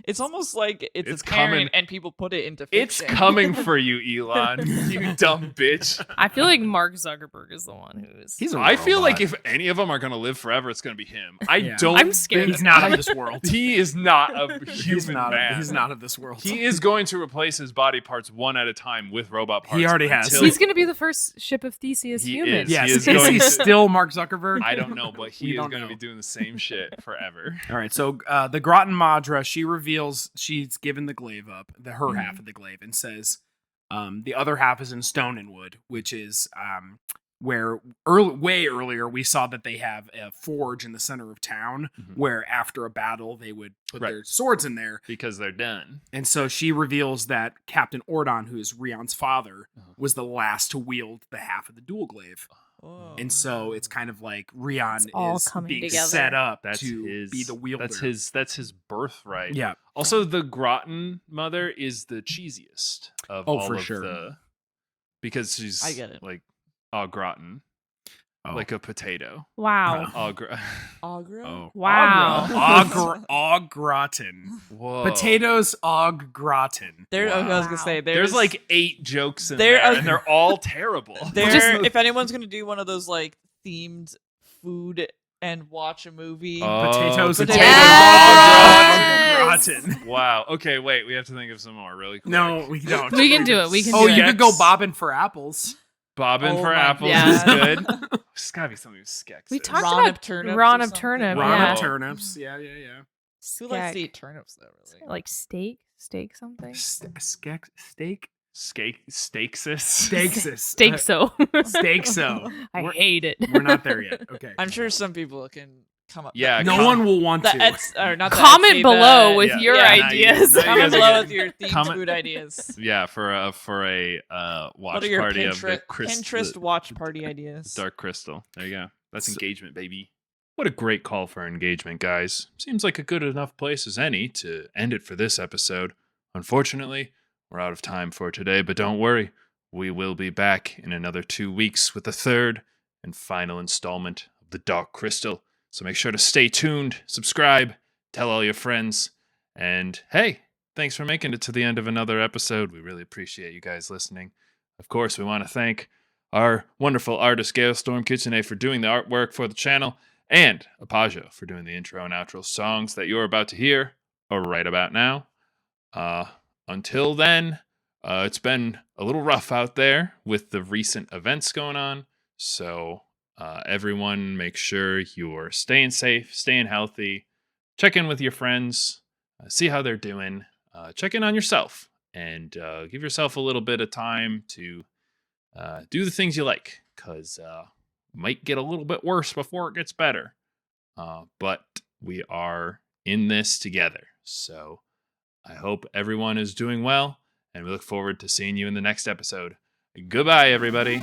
It's almost like it's It's apparent coming. and people put it into It's fiction. coming for you, Elon. You dumb bitch. I feel like Mark Zuckerberg is the one who's. He's a I feel like robot. if any of them are gonna live forever, it's gonna be him. I Yeah. don't. I'm scared. He's not of this world. He is not a human He's not. man. He's not of this world. He is going to replace his body parts one at a time with robot parts. He already has. until- He's going to be the first ship of Theseus He human. is. Yes. He is Is going he to- still Mark Zuckerberg? I don't know, but he We is don't going to know. be doing the same shit forever. All right, so the Groton Madra, she reveals she's given the glaive up, her half of the glaive, and says the other half is in stone and wood, which is where way earlier we saw that they have a forge in the center of town, Mhm. where after a battle they would put Right. their swords in there. Because they're done. And so she reveals that Captain Ordon, who is Rion's father, Uh-huh. was the last to wield the half of the dual glaive. Whoa. And so it's kind of like Rion It's all is coming being together. set up That's to his. be the wielder. That's his birthright. Yeah. Also, the Groton mother is the cheesiest of Oh, all for of sure. the, because she's I get it. like au gratin, Oh. like a potato. Wow. Agra? Oh. Wow. Au gratin. Whoa. Potatoes au gratin. There, I was Wow. gonna say There's like 8 jokes in There- there, and they're all terrible. there. If anyone's gonna do one of those like themed food and watch a movie, Potatoes Potatoes au Yes! gratin. Wow. Okay, wait. We have to think of some more really quick. No, we don't. We can do it. We can Oh, do you it. could go bobbing for apples. Bobbin Oh for my apples God. is good. There's gotta be something with Skeksis. We talked Ron about of turnips Ron or of something. turnip. Ron Yeah. of turnips. Yeah. who likes Skek. to eat turnips though? Really? Like steak something. Steak. Steaksis. Steaksis. Steak so. Steak so. I We're- hate it. We're not there yet. Okay. I'm sure some people can come up. Yeah, No com- one will want The to. or not the Comment Etsy, below the- with yeah. your Yeah, now you- ideas. now you Comment guys are below getting- with your themed comment- food ideas. Yeah, for a watch What are your party of the Pinterest watch party ideas? Dark Crystal. There you go. That's So- engagement, baby. What a great call for engagement, guys. Seems like a good enough place as any to end it for this episode. Unfortunately, we're out of time for today, but don't worry. We will be back in another 2 weeks with the third and final installment of the Dark Crystal. So make sure to stay tuned, subscribe, tell all your friends, and hey, thanks for making it to the end of another episode. We really appreciate you guys listening. Of course, we want to thank our wonderful artist, Gale Storm Kitchener, for doing the artwork for the channel, and Apajo for doing the intro and outro songs that you're about to hear, or right about now. Until then, it's been a little rough out there with the recent events going on, so everyone make sure you're staying safe, staying healthy, check in with your friends, see how they're doing, check in on yourself, and give yourself a little bit of time to do the things you like, because might get a little bit worse before it gets better. But we are in this together. So I hope everyone is doing well, and we look forward to seeing you in the next episode. Goodbye, everybody.